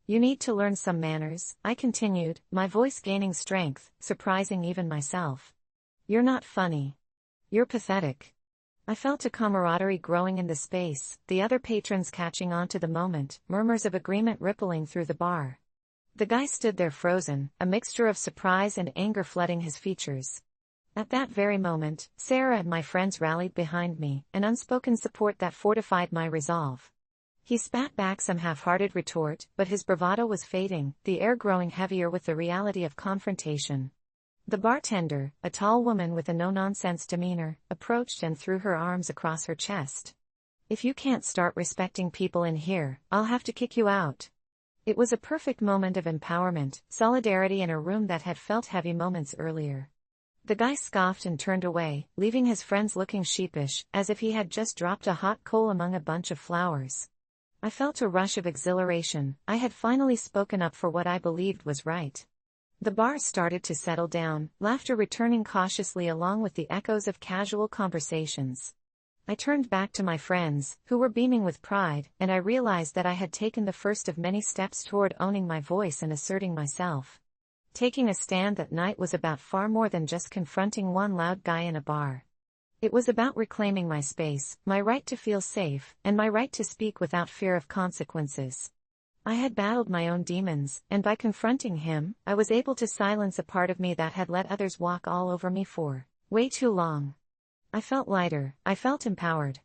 You need to learn some manners," I continued, my voice gaining strength, surprising even myself. "You're not funny. You're pathetic." I felt a camaraderie growing in the space, the other patrons catching on to the moment, murmurs of agreement rippling through the bar. The guy stood there frozen, a mixture of surprise and anger flooding his features. At that very moment, Sarah and my friends rallied behind me, an unspoken support that fortified my resolve. He spat back some half-hearted retort, but his bravado was fading, the air growing heavier with the reality of confrontation. The bartender, a tall woman with a no-nonsense demeanor, approached and threw her arms across her chest. "If you can't start respecting people in here, I'll have to kick you out." It was a perfect moment of empowerment, solidarity in a room that had felt heavy moments earlier. The guy scoffed and turned away, leaving his friends looking sheepish, as if he had just dropped a hot coal among a bunch of flowers. I felt a rush of exhilaration. I had finally spoken up for what I believed was right. The bar started to settle down, laughter returning cautiously along with the echoes of casual conversations. I turned back to my friends, who were beaming with pride, and I realized that I had taken the first of many steps toward owning my voice and asserting myself. Taking a stand that night was about far more than just confronting one loud guy in a bar. It was about reclaiming my space, my right to feel safe, and my right to speak without fear of consequences. I had battled my own demons, and by confronting him, I was able to silence a part of me that had let others walk all over me for way too long. I felt lighter, I felt empowered.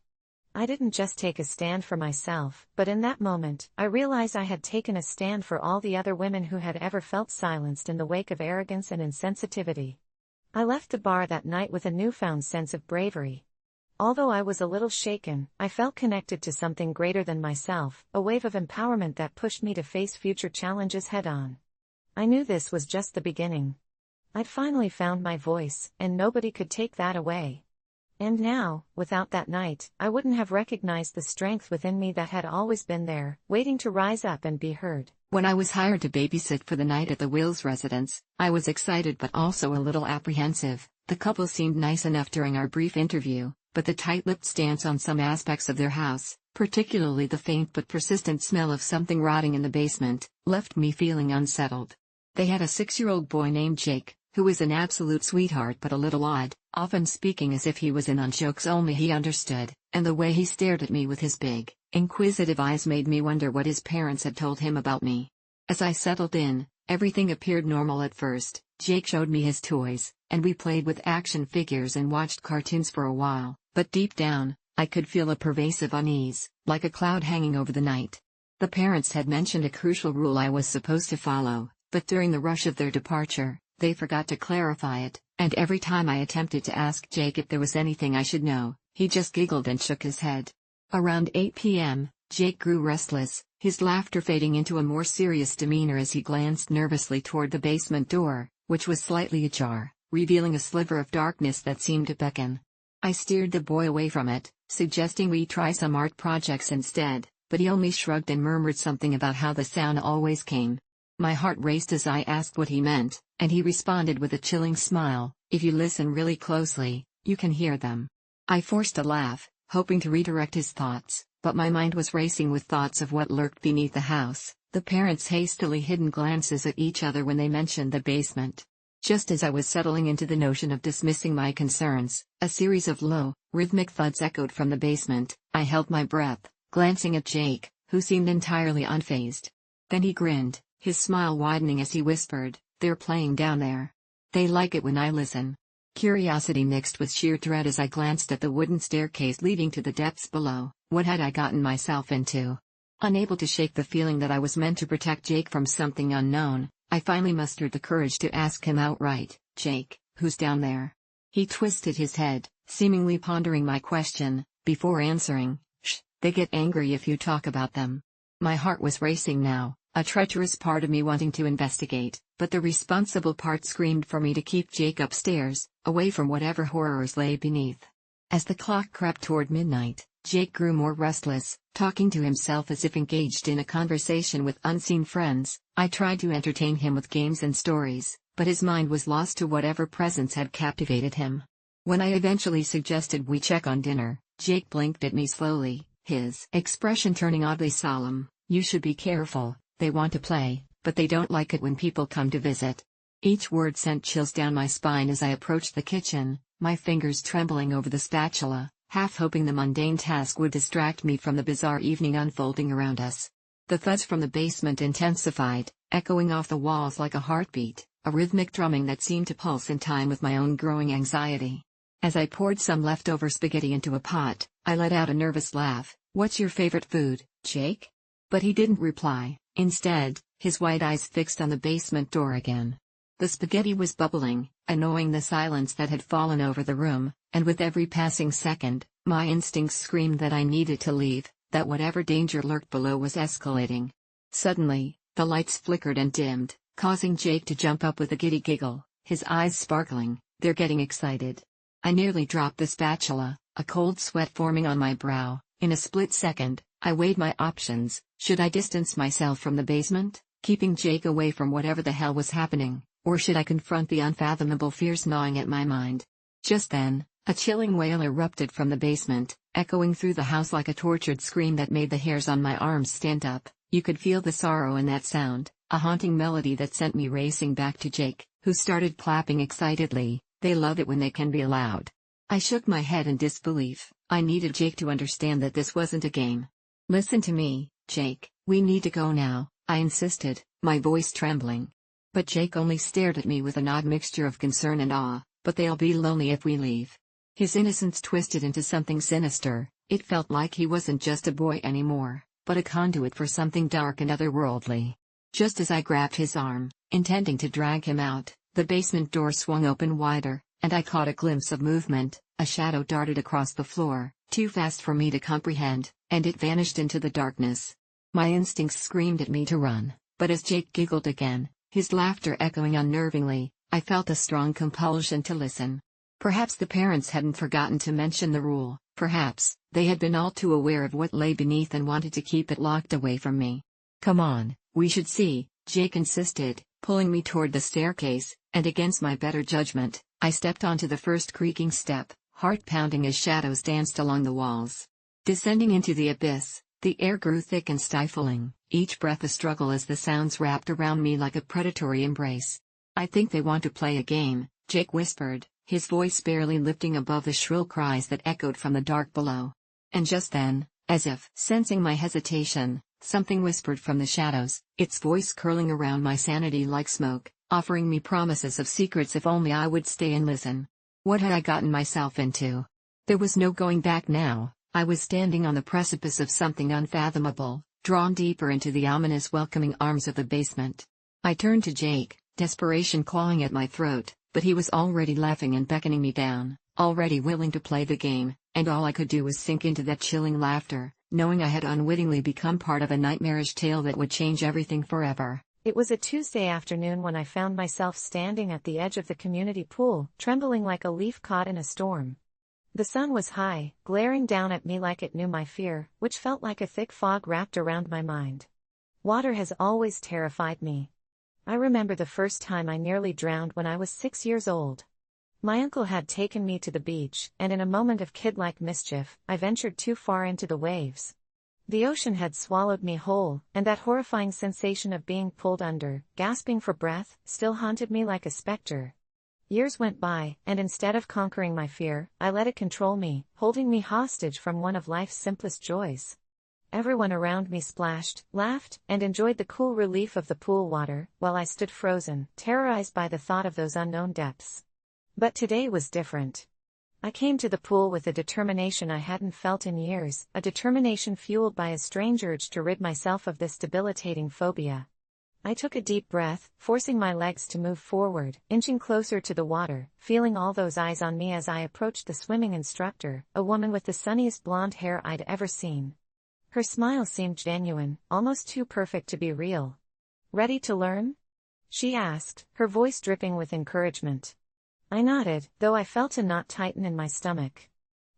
I didn't just take a stand for myself, but in that moment, I realized I had taken a stand for all the other women who had ever felt silenced in the wake of arrogance and insensitivity. I left the bar that night with a newfound sense of bravery. Although I was a little shaken, I felt connected to something greater than myself, a wave of empowerment that pushed me to face future challenges head-on. I knew this was just the beginning. I'd finally found my voice, and nobody could take that away. And now, without that night, I wouldn't have recognized the strength within me that had always been there, waiting to rise up and be heard. When I was hired to babysit for the night at the Wills residence, I was excited but also a little apprehensive. The couple seemed nice enough during our brief interview, but the tight-lipped stance on some aspects of their house, particularly the faint but persistent smell of something rotting in the basement, left me feeling unsettled. They had a 6-year-old boy named Jake, who was an absolute sweetheart but a little odd, often speaking as if he was in on jokes only he understood, and the way he stared at me with his big, inquisitive eyes made me wonder what his parents had told him about me. As I settled in, everything appeared normal at first. Jake showed me his toys, and we played with action figures and watched cartoons for a while, but deep down, I could feel a pervasive unease, like a cloud hanging over the night. The parents had mentioned a crucial rule I was supposed to follow, but during the rush of their departure, they forgot to clarify it, and every time I attempted to ask Jake if there was anything I should know, he just giggled and shook his head. Around 8 p.m., Jake grew restless, his laughter fading into a more serious demeanor as he glanced nervously toward the basement door, which was slightly ajar, revealing a sliver of darkness that seemed to beckon. I steered the boy away from it, suggesting we try some art projects instead, but he only shrugged and murmured something about how the sound always came. My heart raced as I asked what he meant, and he responded with a chilling smile, "If you listen really closely, you can hear them." I forced a laugh, hoping to redirect his thoughts, but my mind was racing with thoughts of what lurked beneath the house, the parents' hastily hidden glances at each other when they mentioned the basement. Just as I was settling into the notion of dismissing my concerns, a series of low, rhythmic thuds echoed from the basement. I held my breath, glancing at Jake, who seemed entirely unfazed. Then he grinned, his smile widening as he whispered, "They're playing down there. They like it when I listen." Curiosity mixed with sheer dread as I glanced at the wooden staircase leading to the depths below. What had I gotten myself into? Unable to shake the feeling that I was meant to protect Jake from something unknown, I finally mustered the courage to ask him outright, "Jake, who's down there?" He twisted his head, seemingly pondering my question, before answering, "Shh, they get angry if you talk about them." My heart was racing now, a treacherous part of me wanting to investigate, but the responsible part screamed for me to keep Jake upstairs, away from whatever horrors lay beneath. As the clock crept toward midnight, Jake grew more restless, talking to himself as if engaged in a conversation with unseen friends. I tried to entertain him with games and stories, but his mind was lost to whatever presence had captivated him. When I eventually suggested we check on dinner, Jake blinked at me slowly, his expression turning oddly solemn. "You should be careful. They want to play, but they don't like it when people come to visit." Each word sent chills down my spine as I approached the kitchen, my fingers trembling over the spatula, half hoping the mundane task would distract me from the bizarre evening unfolding around us. The thuds from the basement intensified, echoing off the walls like a heartbeat, a rhythmic drumming that seemed to pulse in time with my own growing anxiety. As I poured some leftover spaghetti into a pot, I let out a nervous laugh. "What's your favorite food, Jake?" But he didn't reply. Instead, his wide eyes fixed on the basement door again. The spaghetti was bubbling, annoying the silence that had fallen over the room, and with every passing second, my instincts screamed that I needed to leave, that whatever danger lurked below was escalating. Suddenly, the lights flickered and dimmed, causing Jake to jump up with a giddy giggle, his eyes sparkling. "They're getting excited." I nearly dropped the spatula, a cold sweat forming on my brow. In a split second, I weighed my options. Should I distance myself from the basement, keeping Jake away from whatever the hell was happening, or should I confront the unfathomable fears gnawing at my mind? Just then, a chilling wail erupted from the basement, echoing through the house like a tortured scream that made the hairs on my arms stand up. You could feel the sorrow in that sound, a haunting melody that sent me racing back to Jake, who started clapping excitedly. They love it when they can be loud. I shook my head in disbelief. I needed Jake to understand that this wasn't a game. "Listen to me, Jake, we need to go now," I insisted, my voice trembling. But Jake only stared at me with an odd mixture of concern and awe. "But they'll be lonely if we leave." His innocence twisted into something sinister. It felt like he wasn't just a boy anymore, but a conduit for something dark and otherworldly. Just as I grabbed his arm, intending to drag him out, the basement door swung open wider, and I caught a glimpse of movement. A shadow darted across the floor, too fast for me to comprehend, and it vanished into the darkness. My instincts screamed at me to run, but as Jake giggled again, his laughter echoing unnervingly, I felt a strong compulsion to listen. Perhaps the parents hadn't forgotten to mention the rule, perhaps they had been all too aware of what lay beneath and wanted to keep it locked away from me. "Come on, we should see," Jake insisted, pulling me toward the staircase, and against my better judgment, I stepped onto the first creaking step, heart pounding as shadows danced along the walls. Descending into the abyss, the air grew thick and stifling, each breath a struggle as the sounds wrapped around me like a predatory embrace. "I think they want to play a game," Jake whispered, his voice barely lifting above the shrill cries that echoed from the dark below. And just then, as if sensing my hesitation, something whispered from the shadows, its voice curling around my sanity like smoke, offering me promises of secrets if only I would stay and listen. What had I gotten myself into? There was no going back now. I was standing on the precipice of something unfathomable, drawn deeper into the ominous welcoming arms of the basement. I turned to Jake, desperation clawing at my throat, but he was already laughing and beckoning me down, already willing to play the game, and all I could do was sink into that chilling laughter, knowing I had unwittingly become part of a nightmarish tale that would change everything forever. It was a Tuesday afternoon when I found myself standing at the edge of the community pool, trembling like a leaf caught in a storm. The sun was high, glaring down at me like it knew my fear, which felt like a thick fog wrapped around my mind. Water has always terrified me. I remember the first time I nearly drowned when I was 6 years old. My uncle had taken me to the beach, and in a moment of kid-like mischief, I ventured too far into the waves. The ocean had swallowed me whole, and that horrifying sensation of being pulled under, gasping for breath, still haunted me like a specter. Years went by, and instead of conquering my fear, I let it control me, holding me hostage from one of life's simplest joys. Everyone around me splashed, laughed, and enjoyed the cool relief of the pool water, while I stood frozen, terrorized by the thought of those unknown depths. But today was different. I came to the pool with a determination I hadn't felt in years, a determination fueled by a strange urge to rid myself of this debilitating phobia. I took a deep breath, forcing my legs to move forward, inching closer to the water, feeling all those eyes on me as I approached the swimming instructor, a woman with the sunniest blonde hair I'd ever seen. Her smile seemed genuine, almost too perfect to be real. "Ready to learn?" she asked, her voice dripping with encouragement. I nodded, though I felt a knot tighten in my stomach.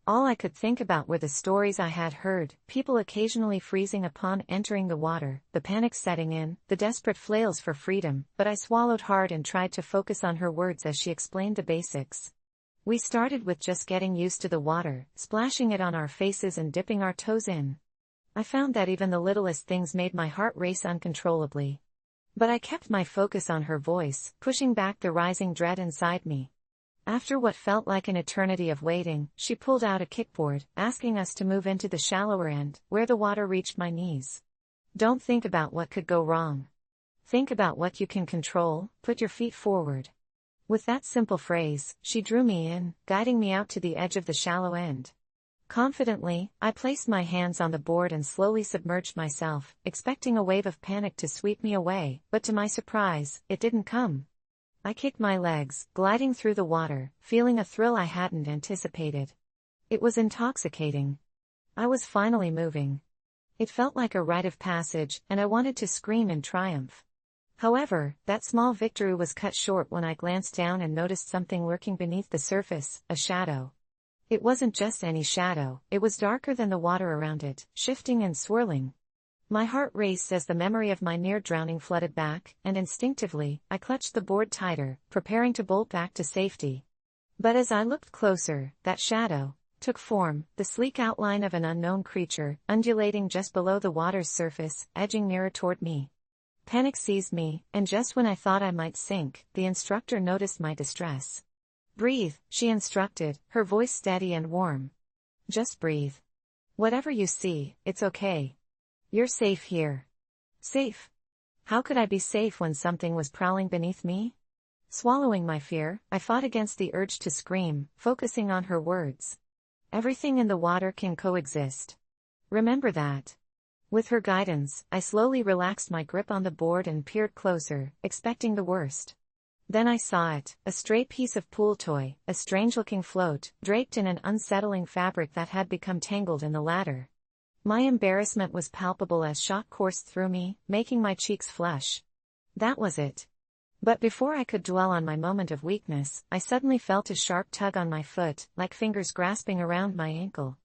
All I could think about were the stories I had heard, people occasionally freezing upon entering the water, the panic setting in, the desperate flails for freedom, but I swallowed hard and tried to focus on her words as she explained the basics. We started with just getting used to the water, splashing it on our faces and dipping our toes in. I found that even the littlest things made my heart race uncontrollably. But I kept my focus on her voice, pushing back the rising dread inside me. After what felt like an eternity of waiting, she pulled out a kickboard, asking us to move into the shallower end, where the water reached my knees. "Don't think about what could go wrong. Think about what you can control, put your feet forward." With that simple phrase, she drew me in, guiding me out to the edge of the shallow end. Confidently, I placed my hands on the board and slowly submerged myself, expecting a wave of panic to sweep me away, but to my surprise, it didn't come. I kicked my legs, gliding through the water, feeling a thrill I hadn't anticipated. It was intoxicating. I was finally moving. It felt like a rite of passage, and I wanted to scream in triumph. However, that small victory was cut short when I glanced down and noticed something lurking beneath the surface, a shadow. It wasn't just any shadow, it was darker than the water around it, shifting and swirling. My heart raced as the memory of my near drowning flooded back, and instinctively, I clutched the board tighter, preparing to bolt back to safety. But as I looked closer, that shadow took form, the sleek outline of an unknown creature, undulating just below the water's surface, edging nearer toward me. Panic seized me, and just when I thought I might sink, the instructor noticed my distress. "Breathe," she instructed, her voice steady and warm. "Just breathe. Whatever you see, it's okay. You're safe here." Safe? How could I be safe when something was prowling beneath me? Swallowing my fear, I fought against the urge to scream, focusing on her words. "Everything in the water can coexist. Remember that." With her guidance, I slowly relaxed my grip on the board and peered closer, expecting the worst. Then I saw it, a stray piece of pool toy, a strange-looking float, draped in an unsettling fabric that had become tangled in the ladder. My embarrassment was palpable as shock coursed through me, making my cheeks flush. That was it. But before I could dwell on my moment of weakness, I suddenly felt a sharp tug on my foot, like fingers grasping around my ankle.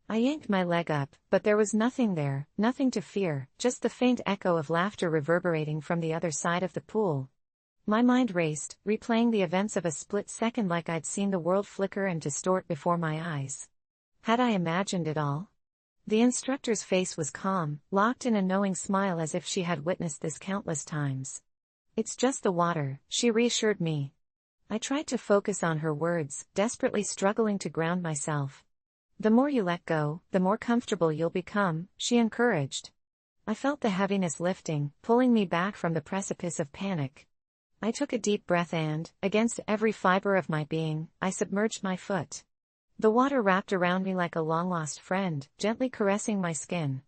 I yanked my leg up, but there was nothing there, nothing to fear, just the faint echo of laughter reverberating from the other side of the pool. My mind raced, replaying the events of a split second like I'd seen the world flicker and distort before my eyes. Had I imagined it all? The instructor's face was calm, locked in a knowing smile as if she had witnessed this countless times. "It's just the water," she reassured me. I tried to focus on her words, desperately struggling to ground myself. "The more you let go, the more comfortable you'll become," she encouraged. I felt the heaviness lifting, pulling me back from the precipice of panic. I took a deep breath and, against every fiber of my being, I submerged my foot. The water wrapped around me like a long-lost friend, gently caressing my skin.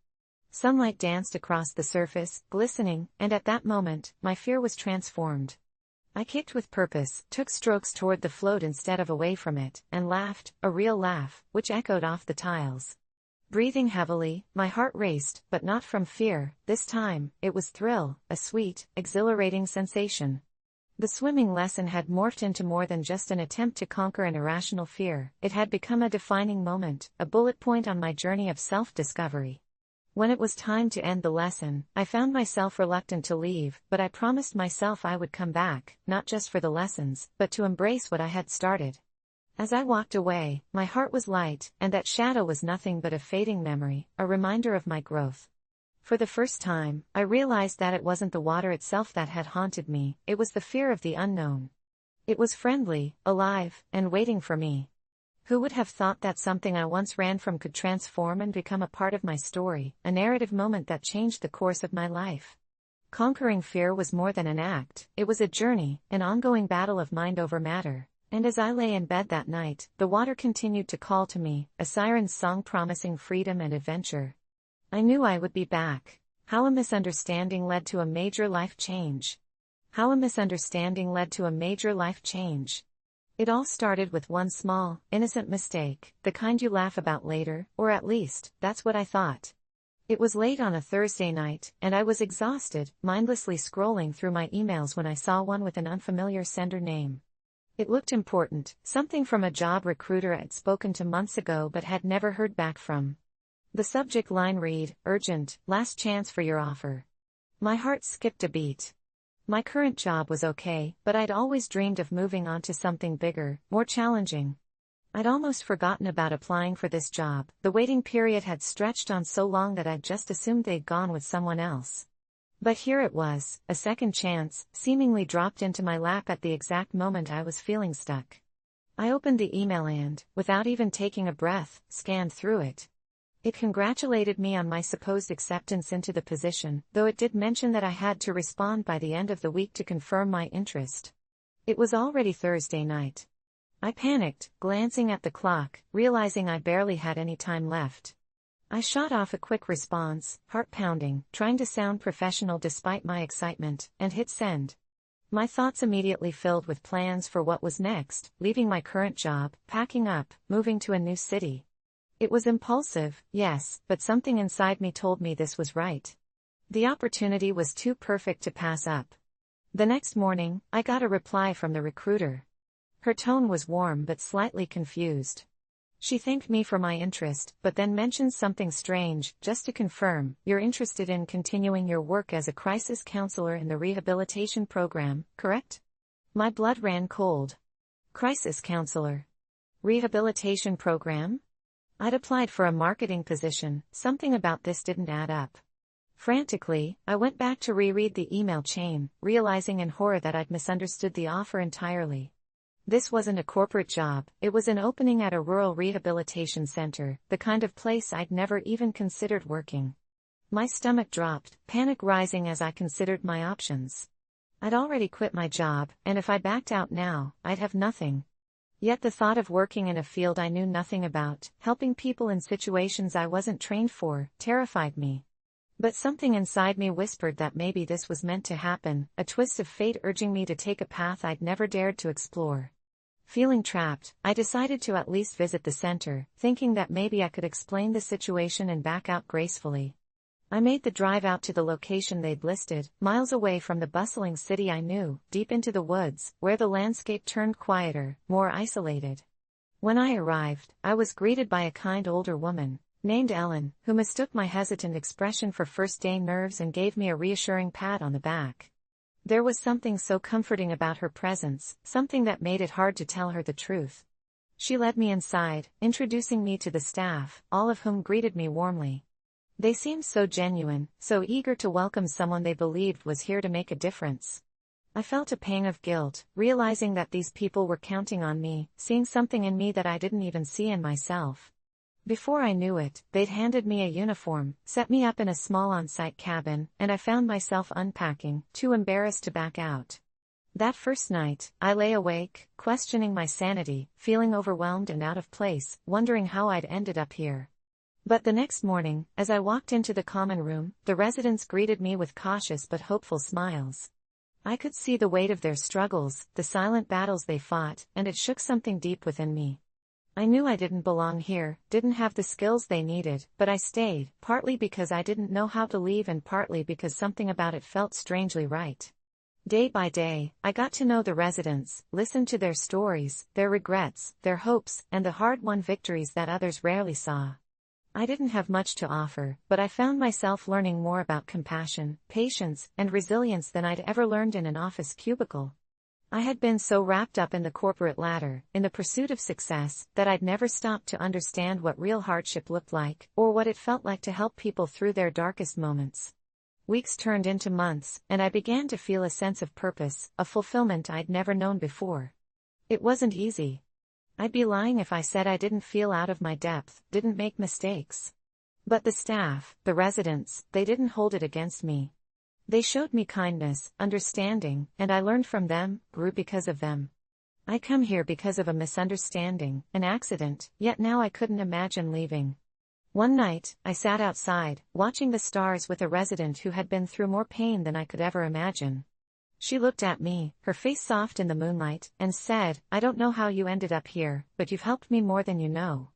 Sunlight danced across the surface, glistening, and at that moment, my fear was transformed. I kicked with purpose, took strokes toward the float instead of away from it, and laughed, a real laugh, which echoed off the tiles. Breathing heavily, my heart raced, but not from fear. This time, it was thrill, a sweet, exhilarating sensation. The swimming lesson had morphed into more than just an attempt to conquer an irrational fear. It had become a defining moment, a bullet point on my journey of self-discovery. When it was time to end the lesson, I found myself reluctant to leave, but I promised myself I would come back, not just for the lessons, but to embrace what I had started. As I walked away, my heart was light, and that shadow was nothing but a fading memory, a reminder of my growth. For the first time, I realized that it wasn't the water itself that had haunted me, it was the fear of the unknown. It was friendly, alive, and waiting for me. Who would have thought that something I once ran from could transform and become a part of my story, a narrative moment that changed the course of my life? Conquering fear was more than an act, it was a journey, an ongoing battle of mind over matter. And as I lay in bed that night, the water continued to call to me, a siren's song promising freedom and adventure. I knew I would be back. How a misunderstanding led to a major life change. How a misunderstanding led to a major life change. It all started with one small, innocent mistake, the kind you laugh about later, or at least, that's what I thought. It was late on a Thursday night, and I was exhausted, mindlessly scrolling through my emails when I saw one with an unfamiliar sender name. It looked important, something from a job recruiter I'd spoken to months ago but had never heard back from. The subject line read, "Urgent, last chance for your offer." My heart skipped a beat. My current job was okay, but I'd always dreamed of moving on to something bigger, more challenging. I'd almost forgotten about applying for this job. The waiting period had stretched on so long that I'd just assumed they'd gone with someone else. But here it was, a second chance, seemingly dropped into my lap at the exact moment I was feeling stuck. I opened the email and, without even taking a breath, scanned through it. It congratulated me on my supposed acceptance into the position, though it did mention that I had to respond by the end of the week to confirm my interest. It was already Thursday night. I panicked, glancing at the clock, realizing I barely had any time left. I shot off a quick response, heart pounding, trying to sound professional despite my excitement, and hit send. My thoughts immediately filled with plans for what was next, leaving my current job, packing up, moving to a new city. It was impulsive, yes, but something inside me told me this was right. The opportunity was too perfect to pass up. The next morning, I got a reply from the recruiter. Her tone was warm but slightly confused. She thanked me for my interest, but then mentioned something strange. "Just to confirm, you're interested in continuing your work as a crisis counselor in the rehabilitation program, correct?" My blood ran cold. Crisis counselor? Rehabilitation program? I'd applied for a marketing position. Something about this didn't add up. Frantically, I went back to reread the email chain, realizing in horror that I'd misunderstood the offer entirely. This wasn't a corporate job, it was an opening at a rural rehabilitation center, the kind of place I'd never even considered working. My stomach dropped, panic rising as I considered my options. I'd already quit my job, and if I backed out now, I'd have nothing. Yet the thought of working in a field I knew nothing about, helping people in situations I wasn't trained for, terrified me. But something inside me whispered that maybe this was meant to happen, a twist of fate urging me to take a path I'd never dared to explore. Feeling trapped, I decided to at least visit the center, thinking that maybe I could explain the situation and back out gracefully. I made the drive out to the location they'd listed, miles away from the bustling city I knew, deep into the woods, where the landscape turned quieter, more isolated. When I arrived, I was greeted by a kind older woman, named Ellen, who mistook my hesitant expression for first-day nerves and gave me a reassuring pat on the back. There was something so comforting about her presence, something that made it hard to tell her the truth. She led me inside, introducing me to the staff, all of whom greeted me warmly. They seemed so genuine, so eager to welcome someone they believed was here to make a difference. I felt a pang of guilt, realizing that these people were counting on me, seeing something in me that I didn't even see in myself. Before I knew it, they'd handed me a uniform, set me up in a small on-site cabin, and I found myself unpacking, too embarrassed to back out. That first night, I lay awake, questioning my sanity, feeling overwhelmed and out of place, wondering how I'd ended up here. But the next morning, as I walked into the common room, the residents greeted me with cautious but hopeful smiles. I could see the weight of their struggles, the silent battles they fought, and it shook something deep within me. I knew I didn't belong here, didn't have the skills they needed, but I stayed, partly because I didn't know how to leave and partly because something about it felt strangely right. Day by day, I got to know the residents, listened to their stories, their regrets, their hopes, and the hard-won victories that others rarely saw. I didn't have much to offer, but I found myself learning more about compassion, patience, and resilience than I'd ever learned in an office cubicle. I had been so wrapped up in the corporate ladder, in the pursuit of success, that I'd never stopped to understand what real hardship looked like, or what it felt like to help people through their darkest moments. Weeks turned into months, and I began to feel a sense of purpose, a fulfillment I'd never known before. It wasn't easy. I'd be lying if I said I didn't feel out of my depth, didn't make mistakes. But the staff, the residents, they didn't hold it against me. They showed me kindness, understanding, and I learned from them, grew because of them. I come here because of a misunderstanding, an accident, yet now I couldn't imagine leaving. One night, I sat outside, watching the stars with a resident who had been through more pain than I could ever imagine. She looked at me, her face soft in the moonlight, and said, "I don't know how you ended up here, but you've helped me more than you know."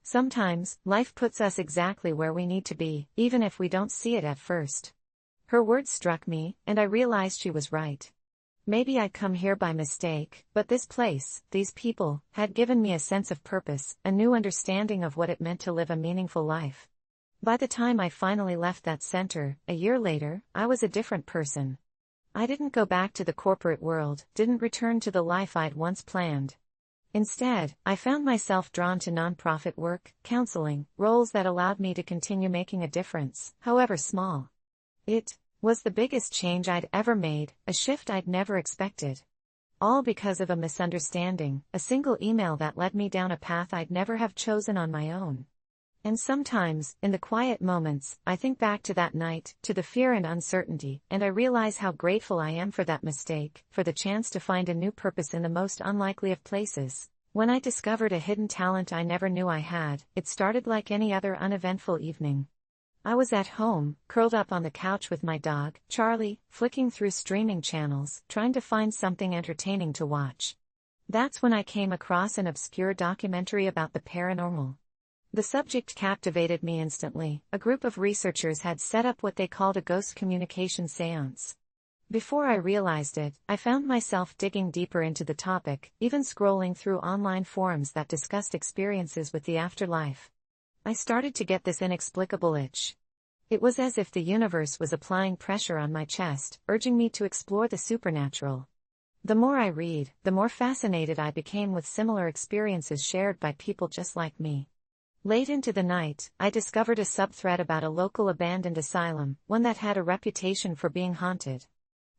Sometimes, life puts us exactly where we need to be, even if we don't see it at first. Her words struck me, and I realized she was right. Maybe I'd come here by mistake, but this place, these people, had given me a sense of purpose, a new understanding of what it meant to live a meaningful life. By the time I finally left that center, a year later, I was a different person. I didn't go back to the corporate world, didn't return to the life I'd once planned. Instead, I found myself drawn to nonprofit work, counseling, roles that allowed me to continue making a difference, however small. It was the biggest change I'd ever made, a shift I'd never expected. All because of a misunderstanding, a single email that led me down a path I'd never have chosen on my own. And sometimes, in the quiet moments, I think back to that night, to the fear and uncertainty, and I realize how grateful I am for that mistake, for the chance to find a new purpose in the most unlikely of places. When I discovered a hidden talent I never knew I had, it started like any other uneventful evening. I was at home, curled up on the couch with my dog, Charlie, flicking through streaming channels, trying to find something entertaining to watch. That's when I came across an obscure documentary about the paranormal. The subject captivated me instantly. A group of researchers had set up what they called a ghost communication seance. Before I realized it, I found myself digging deeper into the topic, even scrolling through online forums that discussed experiences with the afterlife. I started to get this inexplicable itch. It was as if the universe was applying pressure on my chest, urging me to explore the supernatural. The more I read, the more fascinated I became with similar experiences shared by people just like me. Late into the night, I discovered a subthread about a local abandoned asylum, one that had a reputation for being haunted.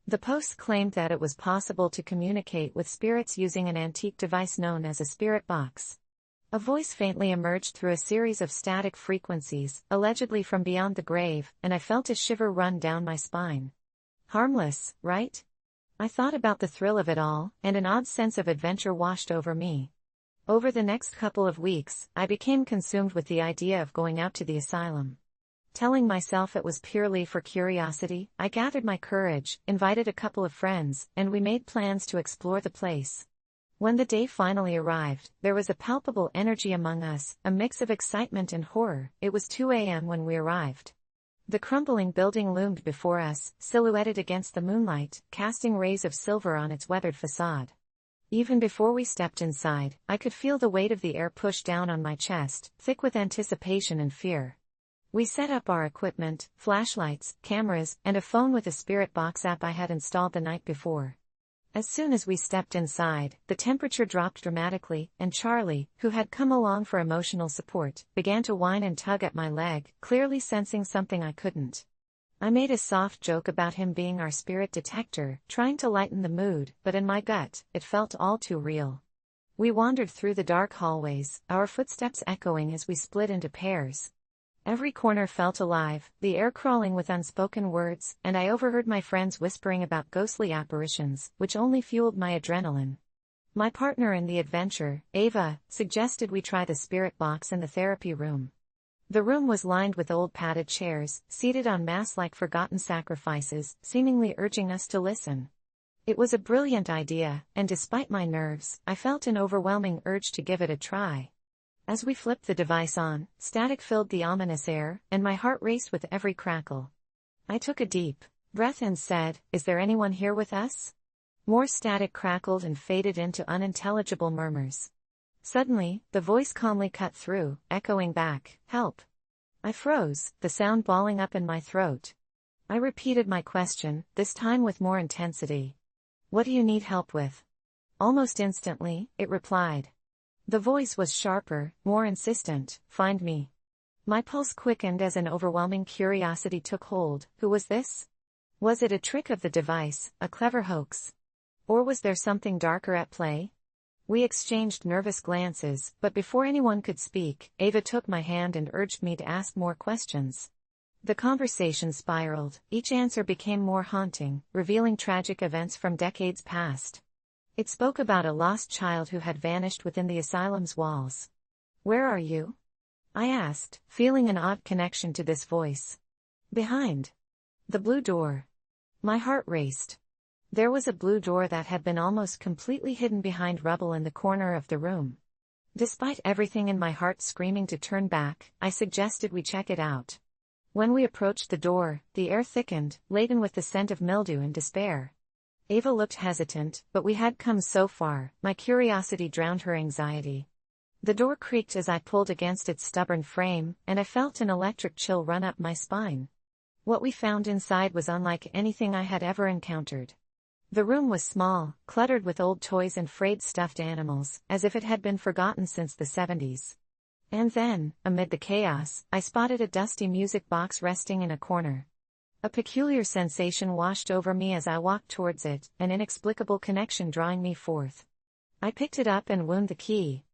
The post claimed that it was possible to communicate with spirits using an antique device known as a spirit box. A voice faintly emerged through a series of static frequencies, allegedly from beyond the grave, and I felt a shiver run down my spine. Harmless, right? I thought about the thrill of it all, and an odd sense of adventure washed over me. Over the next couple of weeks, I became consumed with the idea of going out to the asylum. Telling myself it was purely for curiosity, I gathered my courage, invited a couple of friends, and we made plans to explore the place. When the day finally arrived, there was a palpable energy among us, a mix of excitement and horror. It was 2 a.m. when we arrived. The crumbling building loomed before us, silhouetted against the moonlight, casting rays of silver on its weathered facade. Even before we stepped inside, I could feel the weight of the air push down on my chest, thick with anticipation and fear. We set up our equipment, flashlights, cameras, and a phone with a spirit box app I had installed the night before. As soon as we stepped inside, the temperature dropped dramatically, and Charlie, who had come along for emotional support, began to whine and tug at my leg, clearly sensing something I couldn't. I made a soft joke about him being our spirit detector, trying to lighten the mood, but in my gut, it felt all too real. We wandered through the dark hallways, our footsteps echoing as we split into pairs. Every corner felt alive, the air crawling with unspoken words, and I overheard my friends whispering about ghostly apparitions, which only fueled my adrenaline. My partner in the adventure, Ava, suggested we try the spirit box in the therapy room. The room was lined with old padded chairs, seated on mass like forgotten sacrifices, seemingly urging us to listen. It was a brilliant idea, and despite my nerves, I felt an overwhelming urge to give it a try. As we flipped the device on, static filled the ominous air, and my heart raced with every crackle. I took a deep Breath in said, "Is there anyone here with us?" More static crackled and faded into unintelligible murmurs. Suddenly, the voice calmly cut through, echoing back, "Help." I froze, the sound balling up in my throat. I repeated my question, this time with more intensity. "What do you need help with?" Almost instantly, it replied. The voice was sharper, more insistent, "Find me." My pulse quickened as an overwhelming curiosity took hold. Who was this? Was it a trick of the device, a clever hoax? Or was there something darker at play? We exchanged nervous glances, but before anyone could speak, Ava took my hand and urged me to ask more questions. The conversation spiraled, each answer became more haunting, revealing tragic events from decades past. It spoke about a lost child who had vanished within the asylum's walls. "Where are you?" I asked, feeling an odd connection to this voice. "Behind the blue door." My heart raced. There was a blue door that had been almost completely hidden behind rubble in the corner of the room. Despite everything in my heart screaming to turn back, I suggested we check it out. When we approached the door, the air thickened, laden with the scent of mildew and despair. Ava looked hesitant, but we had come so far, my curiosity drowned her anxiety. The door creaked as I pulled against its stubborn frame, and I felt an electric chill run up my spine. What we found inside was unlike anything I had ever encountered. The room was small, cluttered with old toys and frayed stuffed animals, as if it had been forgotten since the 70s. And then, amid the chaos, I spotted a dusty music box resting in a corner. A peculiar sensation washed over me as I walked towards it, an inexplicable connection drawing me forth. I picked it up and wound the key.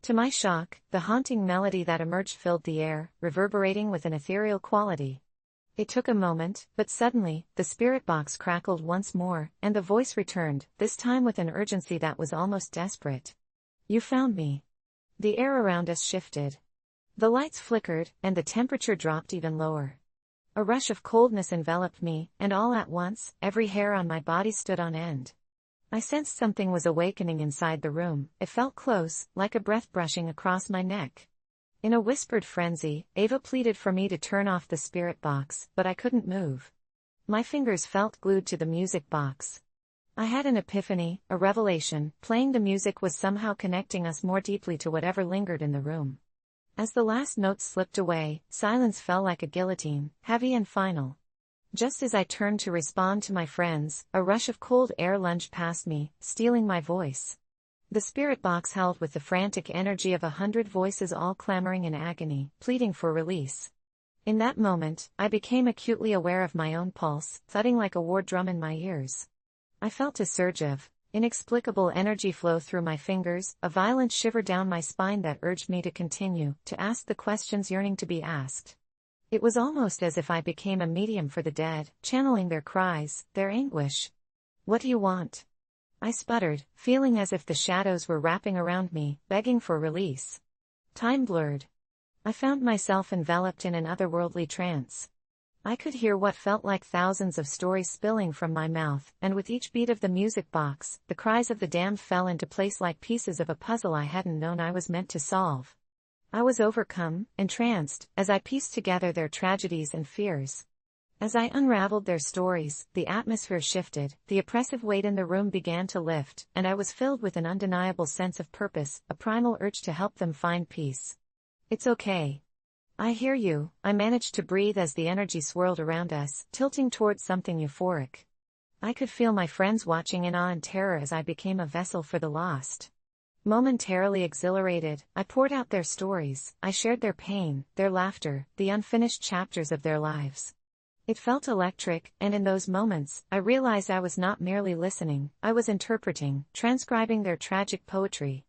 To my shock, the haunting melody that emerged filled the air, reverberating with an ethereal quality. It took a moment, but suddenly, the spirit box crackled once more, and the voice returned, this time with an urgency that was almost desperate. "You found me." The air around us shifted. The lights flickered, and the temperature dropped even lower. A rush of coldness enveloped me, and all at once, every hair on my body stood on end. I sensed something was awakening inside the room. It felt close, like a breath brushing across my neck. In a whispered frenzy, Ava pleaded for me to turn off the spirit box, but I couldn't move. My fingers felt glued to the music box. I had an epiphany, a revelation. Playing the music was somehow connecting us more deeply to whatever lingered in the room. As the last notes slipped away, silence fell like a guillotine, heavy and final. Just as I turned to respond to my friends, a rush of cold air lunged past me, stealing my voice. The spirit box held with the frantic energy of 100 voices, all clamoring in agony, pleading for release. In that moment, I became acutely aware of my own pulse, thudding like a war drum in my ears. I felt a surge of inexplicable energy flow through my fingers, a violent shiver down my spine that urged me to continue, to ask the questions yearning to be asked. It was almost as if I became a medium for the dead, channeling their cries, their anguish. "What do you want?" I sputtered, feeling as if the shadows were wrapping around me, begging for release. Time blurred. I found myself enveloped in an otherworldly trance. I could hear what felt like thousands of stories spilling from my mouth, and with each beat of the music box, the cries of the damned fell into place like pieces of a puzzle I hadn't known I was meant to solve. I was overcome, entranced, as I pieced together their tragedies and fears. As I unraveled their stories, the atmosphere shifted, the oppressive weight in the room began to lift, and I was filled with an undeniable sense of purpose, a primal urge to help them find peace. "It's okay. I hear you," I managed to breathe as the energy swirled around us, tilting towards something euphoric. I could feel my friends watching in awe and terror as I became a vessel for the lost. Momentarily exhilarated, I poured out their stories, I shared their pain, their laughter, the unfinished chapters of their lives. It felt electric, and in those moments, I realized I was not merely listening, I was interpreting, transcribing their tragic poetry.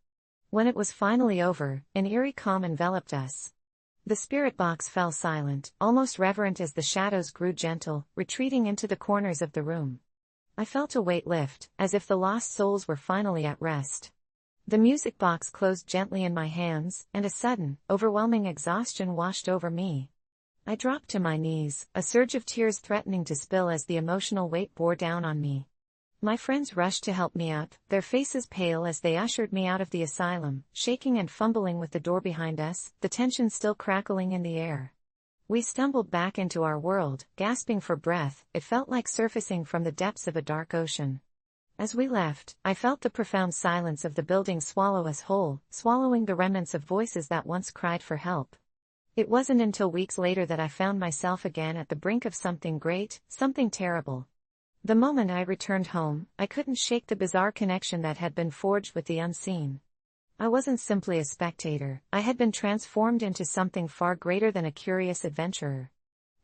When it was finally over, an eerie calm enveloped us. The spirit box fell silent, almost reverent as the shadows grew gentle, retreating into the corners of the room. I felt a weight lift, as if the lost souls were finally at rest. The music box closed gently in my hands, and a sudden, overwhelming exhaustion washed over me. I dropped to my knees, a surge of tears threatening to spill as the emotional weight bore down on me. My friends rushed to help me up, their faces pale as they ushered me out of the asylum, shaking and fumbling with the door behind us, the tension still crackling in the air. We stumbled back into our world, gasping for breath. It felt like surfacing from the depths of a dark ocean. As we left, I felt the profound silence of the building swallow us whole, swallowing the remnants of voices that once cried for help. It wasn't until weeks later that I found myself again at the brink of something great, something terrible. The moment I returned home, I couldn't shake the bizarre connection that had been forged with the unseen. I wasn't simply a spectator, I had been transformed into something far greater than a curious adventurer.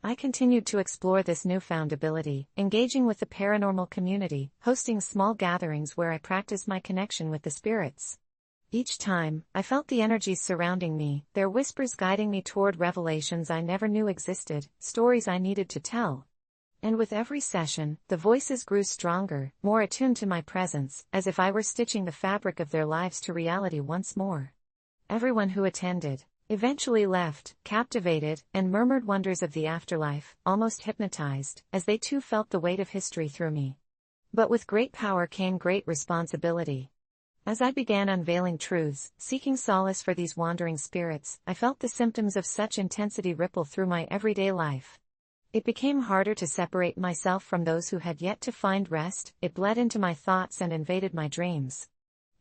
I continued to explore this newfound ability, engaging with the paranormal community, hosting small gatherings where I practiced my connection with the spirits. Each time, I felt the energies surrounding me, their whispers guiding me toward revelations I never knew existed, stories I needed to tell. And with every session, the voices grew stronger, more attuned to my presence, as if I were stitching the fabric of their lives to reality once more. Everyone who attended eventually left, captivated, and murmured wonders of the afterlife, almost hypnotized, as they too felt the weight of history through me. But with great power came great responsibility. As I began unveiling truths, seeking solace for these wandering spirits, I felt the symptoms of such intensity ripple through my everyday life. It became harder to separate myself from those who had yet to find rest. It bled into my thoughts and invaded my dreams.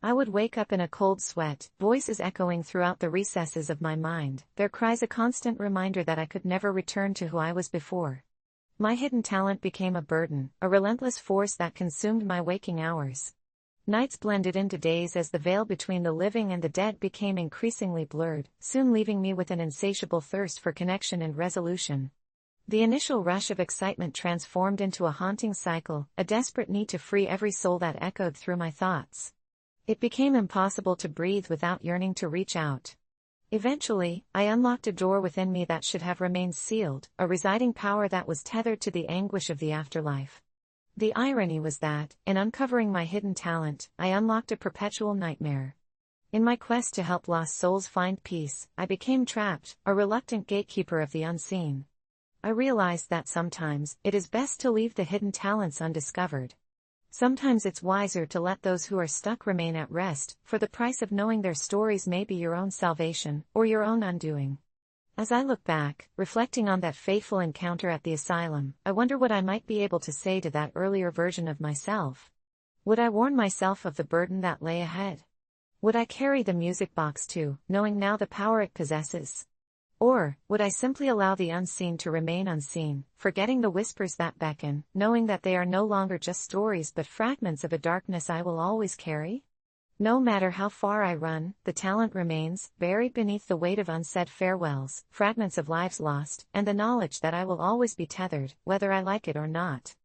I would wake up in a cold sweat, voices echoing throughout the recesses of my mind, their cries a constant reminder that I could never return to who I was before. My hidden talent became a burden, a relentless force that consumed my waking hours. Nights blended into days as the veil between the living and the dead became increasingly blurred, soon leaving me with an insatiable thirst for connection and resolution. The initial rush of excitement transformed into a haunting cycle, a desperate need to free every soul that echoed through my thoughts. It became impossible to breathe without yearning to reach out. Eventually, I unlocked a door within me that should have remained sealed, a residing power that was tethered to the anguish of the afterlife. The irony was that, in uncovering my hidden talent, I unlocked a perpetual nightmare. In my quest to help lost souls find peace, I became trapped, a reluctant gatekeeper of the unseen. I realized that sometimes, it is best to leave the hidden talents undiscovered. Sometimes it's wiser to let those who are stuck remain at rest, for the price of knowing their stories may be your own salvation, or your own undoing. As I look back, reflecting on that fateful encounter at the asylum, I wonder what I might be able to say to that earlier version of myself. Would I warn myself of the burden that lay ahead? Would I carry the music box too, knowing now the power it possesses? Or, would I simply allow the unseen to remain unseen, forgetting the whispers that beckon, knowing that they are no longer just stories but fragments of a darkness I will always carry? No matter how far I run, the talent remains, buried beneath the weight of unsaid farewells, fragments of lives lost, and the knowledge that I will always be tethered, whether I like it or not.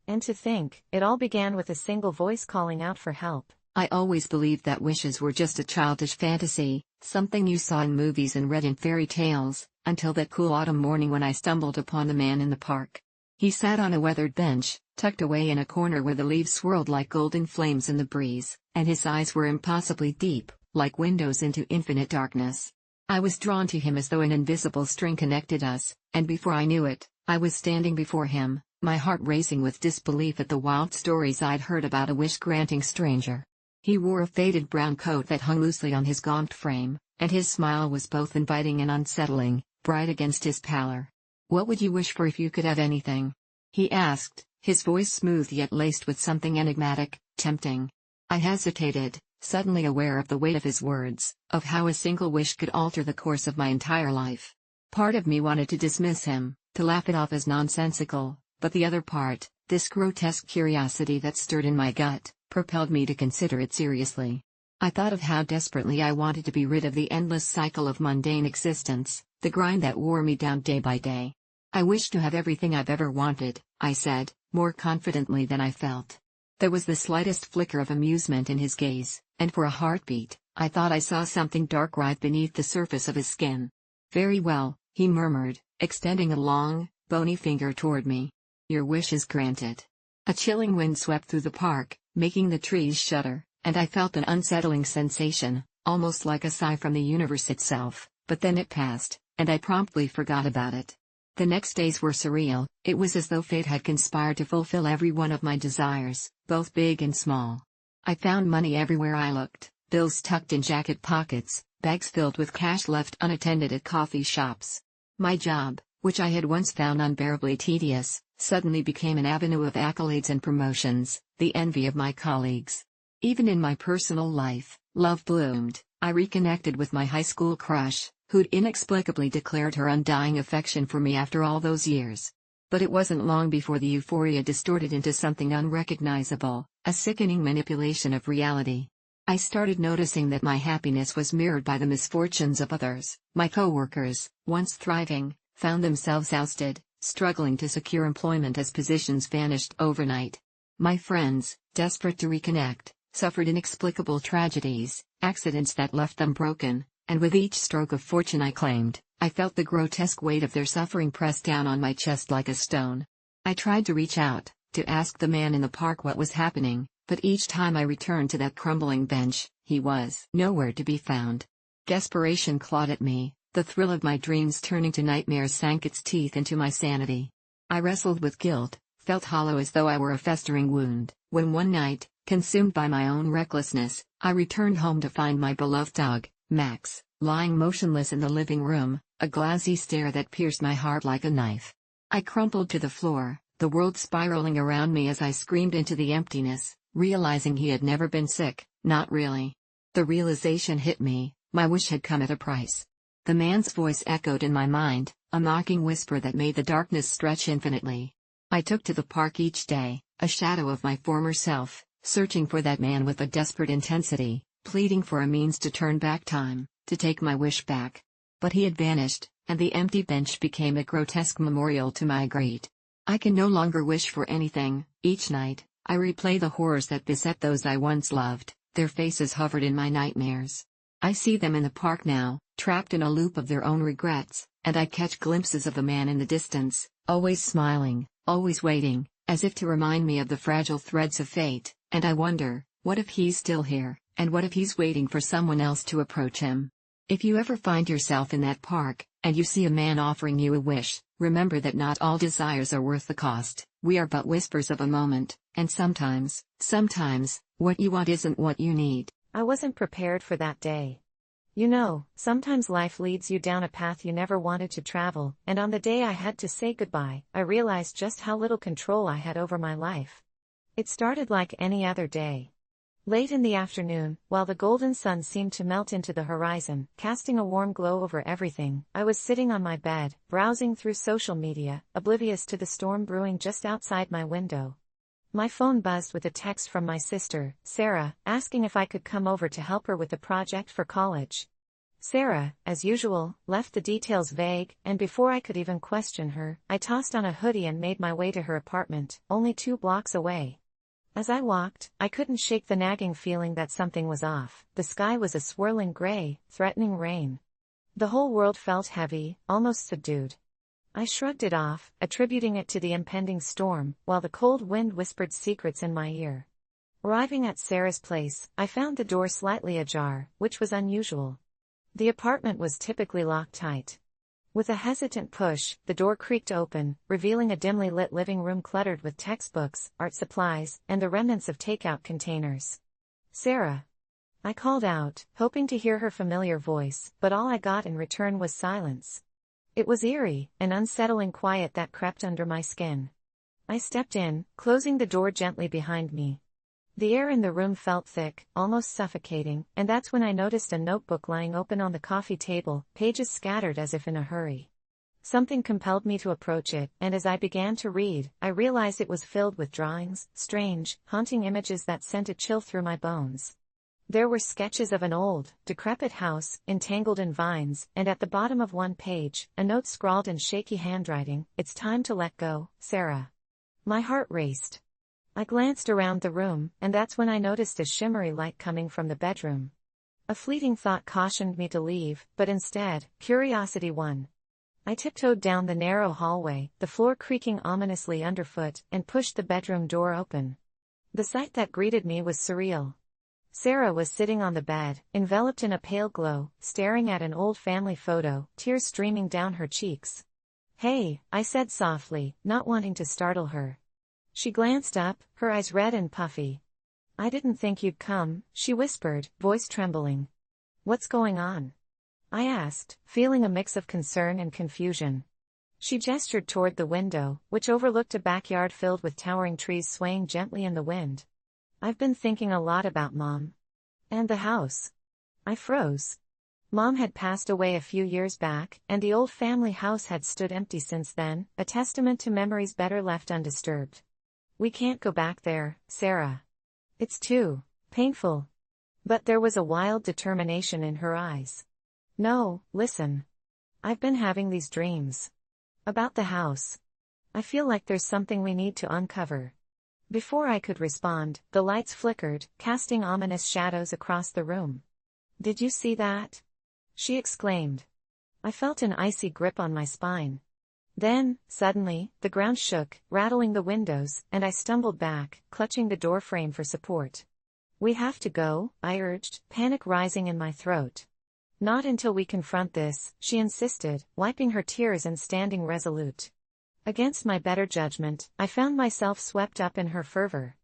And to think, it all began with a single voice calling out for help. I always believed that wishes were just a childish fantasy, something you saw in movies and read in fairy tales, until that cool autumn morning when I stumbled upon the man in the park. He sat on a weathered bench, tucked away in a corner where the leaves swirled like golden flames in the breeze, and his eyes were impossibly deep, like windows into infinite darkness. I was drawn to him as though an invisible string connected us, and before I knew it, I was standing before him, my heart racing with disbelief at the wild stories I'd heard about a wish-granting stranger. He wore a faded brown coat that hung loosely on his gaunt frame, and his smile was both inviting and unsettling, bright against his pallor. "What would you wish for if you could have anything?" he asked, his voice smooth yet laced with something enigmatic, tempting. I hesitated, suddenly aware of the weight of his words, of how a single wish could alter the course of my entire life. Part of me wanted to dismiss him, to laugh it off as nonsensical, but the other part, this grotesque curiosity that stirred in my gut, propelled me to consider it seriously. I thought of how desperately I wanted to be rid of the endless cycle of mundane existence, the grind that wore me down day by day. "I wish to have everything I've ever wanted," I said, more confidently than I felt. There was the slightest flicker of amusement in his gaze, and for a heartbeat, I thought I saw something dark writhe beneath the surface of his skin. "Very well," he murmured, extending a long, bony finger toward me. "Your wish is granted." A chilling wind swept through the park, making the trees shudder, and I felt an unsettling sensation, almost like a sigh from the universe itself, but then it passed, and I promptly forgot about it. The next days were surreal. It was as though fate had conspired to fulfill every one of my desires, both big and small. I found money everywhere I looked, bills tucked in jacket pockets, bags filled with cash left unattended at coffee shops. My job, which I had once found unbearably tedious, suddenly became an avenue of accolades and promotions, the envy of my colleagues. Even in my personal life, love bloomed. I reconnected with my high school crush, who'd inexplicably declared her undying affection for me after all those years. But it wasn't long before the euphoria distorted into something unrecognizable, a sickening manipulation of reality. I started noticing that my happiness was mirrored by the misfortunes of others. My coworkers, once thriving, found themselves ousted, struggling to secure employment as positions vanished overnight. My friends, desperate to reconnect, suffered inexplicable tragedies, accidents that left them broken, and with each stroke of fortune I claimed, I felt the grotesque weight of their suffering press down on my chest like a stone. I tried to reach out, to ask the man in the park what was happening, but each time I returned to that crumbling bench, he was nowhere to be found. Desperation clawed at me, the thrill of my dreams turning to nightmares sank its teeth into my sanity. I wrestled with guilt, felt hollow as though I were a festering wound, when one night, consumed by my own recklessness, I returned home to find my beloved dog, Max, lying motionless in the living room, a glassy stare that pierced my heart like a knife. I crumpled to the floor, the world spiraling around me as I screamed into the emptiness, realizing he had never been sick, not really. The realization hit me, my wish had come at a price. The man's voice echoed in my mind, a mocking whisper that made the darkness stretch infinitely. I took to the park each day, a shadow of my former self, searching for that man with a desperate intensity, pleading for a means to turn back time, to take my wish back. But he had vanished, and the empty bench became a grotesque memorial to my greed. I can no longer wish for anything. Each night, I replay the horrors that beset those I once loved, their faces hovered in my nightmares. I see them in the park now, trapped in a loop of their own regrets, and I catch glimpses of the man in the distance, always smiling, always waiting, as if to remind me of the fragile threads of fate, and I wonder, what if he's still here, and what if he's waiting for someone else to approach him? If you ever find yourself in that park, and you see a man offering you a wish, remember that not all desires are worth the cost. We are but whispers of a moment, and sometimes, what you want isn't what you need. I wasn't prepared for that day. You know, sometimes life leads you down a path you never wanted to travel, and on the day I had to say goodbye, I realized just how little control I had over my life. It started like any other day. Late in the afternoon, while the golden sun seemed to melt into the horizon, casting a warm glow over everything, I was sitting on my bed, browsing through social media, oblivious to the storm brewing just outside my window. My phone buzzed with a text from my sister, Sarah, asking if I could come over to help her with a project for college. Sarah, as usual, left the details vague, and before I could even question her, I tossed on a hoodie and made my way to her apartment, only 2 blocks away. As I walked, I couldn't shake the nagging feeling that something was off. The sky was a swirling gray, threatening rain. The whole world felt heavy, almost subdued. I shrugged it off, attributing it to the impending storm, while the cold wind whispered secrets in my ear. Arriving at Sarah's place, I found the door slightly ajar, which was unusual. The apartment was typically locked tight. With a hesitant push, the door creaked open, revealing a dimly lit living room cluttered with textbooks, art supplies, and the remnants of takeout containers. "Sarah." I called out, hoping to hear her familiar voice, but all I got in return was silence. It was eerie, an unsettling quiet that crept under my skin. I stepped in, closing the door gently behind me. The air in the room felt thick, almost suffocating, and that's when I noticed a notebook lying open on the coffee table, pages scattered as if in a hurry. Something compelled me to approach it, and as I began to read, I realized it was filled with drawings, strange, haunting images that sent a chill through my bones. There were sketches of an old, decrepit house, entangled in vines, and at the bottom of one page, a note scrawled in shaky handwriting, "It's time to let go, Sarah." My heart raced. I glanced around the room, and that's when I noticed a shimmery light coming from the bedroom. A fleeting thought cautioned me to leave, but instead, curiosity won. I tiptoed down the narrow hallway, the floor creaking ominously underfoot, and pushed the bedroom door open. The sight that greeted me was surreal. Sarah was sitting on the bed, enveloped in a pale glow, staring at an old family photo, tears streaming down her cheeks. "Hey," I said softly, not wanting to startle her. She glanced up, her eyes red and puffy. "I didn't think you'd come," she whispered, voice trembling. "What's going on?" I asked, feeling a mix of concern and confusion. She gestured toward the window, which overlooked a backyard filled with towering trees swaying gently in the wind. I've been thinking a lot about Mom. And the house. I froze. Mom had passed away a few years back, and the old family house had stood empty since then, a testament to memories better left undisturbed. We can't go back there, Sarah. It's too painful. But there was a wild determination in her eyes. No, listen. I've been having these dreams. About the house. I feel like there's something we need to uncover. Before I could respond, the lights flickered, casting ominous shadows across the room. Did you see that? She exclaimed. I felt an icy grip on my spine. Then, suddenly, the ground shook, rattling the windows, and I stumbled back, clutching the doorframe for support. We have to go, I urged, panic rising in my throat. Not until we confront this, she insisted, wiping her tears and standing resolute. Against my better judgment, I found myself swept up in her fervor.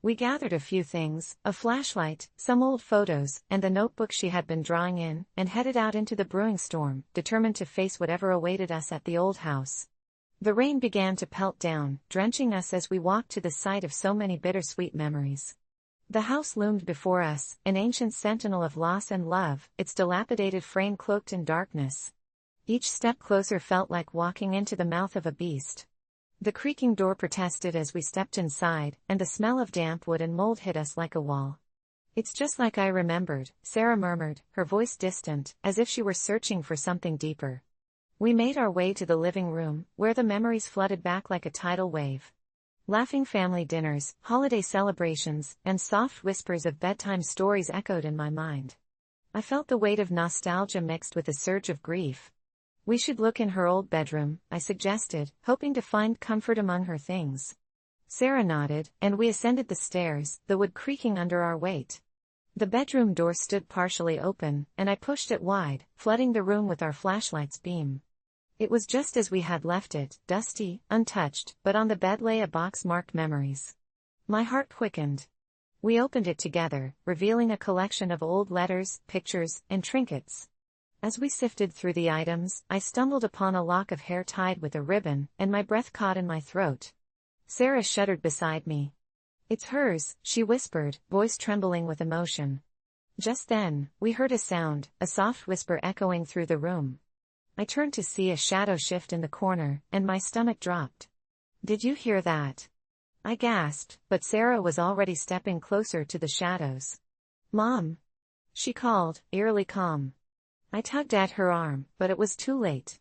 We gathered a few things, a flashlight, some old photos, and the notebook she had been drawing in, and headed out into the brewing storm, determined to face whatever awaited us at the old house. The rain began to pelt down, drenching us as we walked to the site of so many bittersweet memories. The house loomed before us, an ancient sentinel of loss and love, its dilapidated frame cloaked in darkness. Each step closer felt like walking into the mouth of a beast. The creaking door protested as we stepped inside, and the smell of damp wood and mold hit us like a wall. It's just like I remembered, Sarah murmured, her voice distant, as if she were searching for something deeper. We made our way to the living room, where the memories flooded back like a tidal wave. Laughing family dinners, holiday celebrations, and soft whispers of bedtime stories echoed in my mind. I felt the weight of nostalgia mixed with a surge of grief. We should look in her old bedroom, I suggested, hoping to find comfort among her things. Sarah nodded, and we ascended the stairs, the wood creaking under our weight. The bedroom door stood partially open, and I pushed it wide, flooding the room with our flashlight's beam. It was just as we had left it, dusty, untouched, but on the bed lay a box marked memories. My heart quickened. We opened it together, revealing a collection of old letters, pictures, and trinkets. As we sifted through the items, I stumbled upon a lock of hair tied with a ribbon, and my breath caught in my throat. Sarah shuddered beside me. It's hers, she whispered, voice trembling with emotion. Just then, we heard a sound, a soft whisper echoing through the room. I turned to see a shadow shift in the corner, and my stomach dropped. Did you hear that? I gasped, but Sarah was already stepping closer to the shadows. Mom! She called, eerily calm. I tugged at her arm, but it was too late.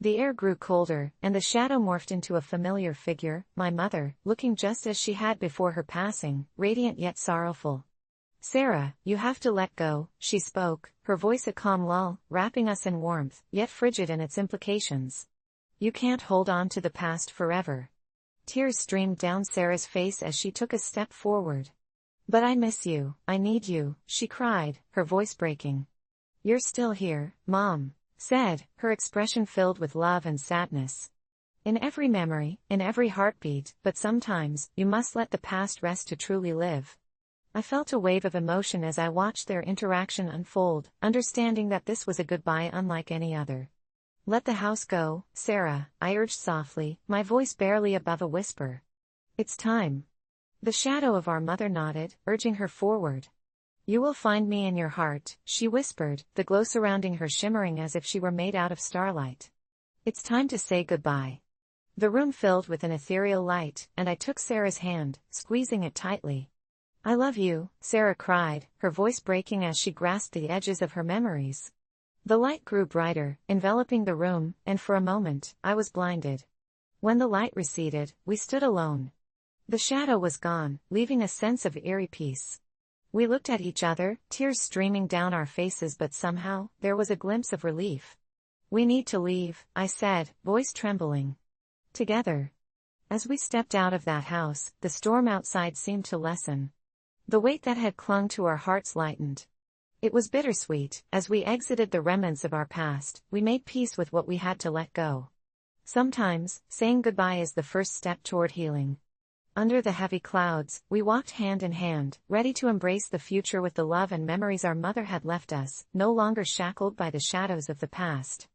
The air grew colder, and the shadow morphed into a familiar figure, my mother, looking just as she had before her passing, radiant yet sorrowful. Sarah, you have to let go, she spoke, her voice a calm lull, wrapping us in warmth, yet frigid in its implications. You can't hold on to the past forever. Tears streamed down Sarah's face as she took a step forward. But I miss you, I need you, she cried, her voice breaking. You're still here, Mom said, her expression filled with love and sadness. In every memory, in every heartbeat, but sometimes, you must let the past rest to truly live. I felt a wave of emotion as I watched their interaction unfold, understanding that this was a goodbye unlike any other. Let the house go, Sarah, I urged softly, my voice barely above a whisper. It's time. The shadow of our mother nodded, urging her forward. You will find me in your heart, she whispered, the glow surrounding her shimmering as if she were made out of starlight. It's time to say goodbye. The room filled with an ethereal light, and I took Sarah's hand, squeezing it tightly. I love you, Sarah cried, her voice breaking as she grasped the edges of her memories. The light grew brighter, enveloping the room, and for a moment, I was blinded. When the light receded, we stood alone. The shadow was gone, leaving a sense of eerie peace. We looked at each other, tears streaming down our faces, but somehow, there was a glimpse of relief. We need to leave, I said, voice trembling. Together. As we stepped out of that house, the storm outside seemed to lessen. The weight that had clung to our hearts lightened. It was bittersweet. As we exited the remnants of our past, we made peace with what we had to let go. Sometimes, saying goodbye is the first step toward healing. Under the heavy clouds, we walked hand in hand, ready to embrace the future with the love and memories our mother had left us, no longer shackled by the shadows of the past.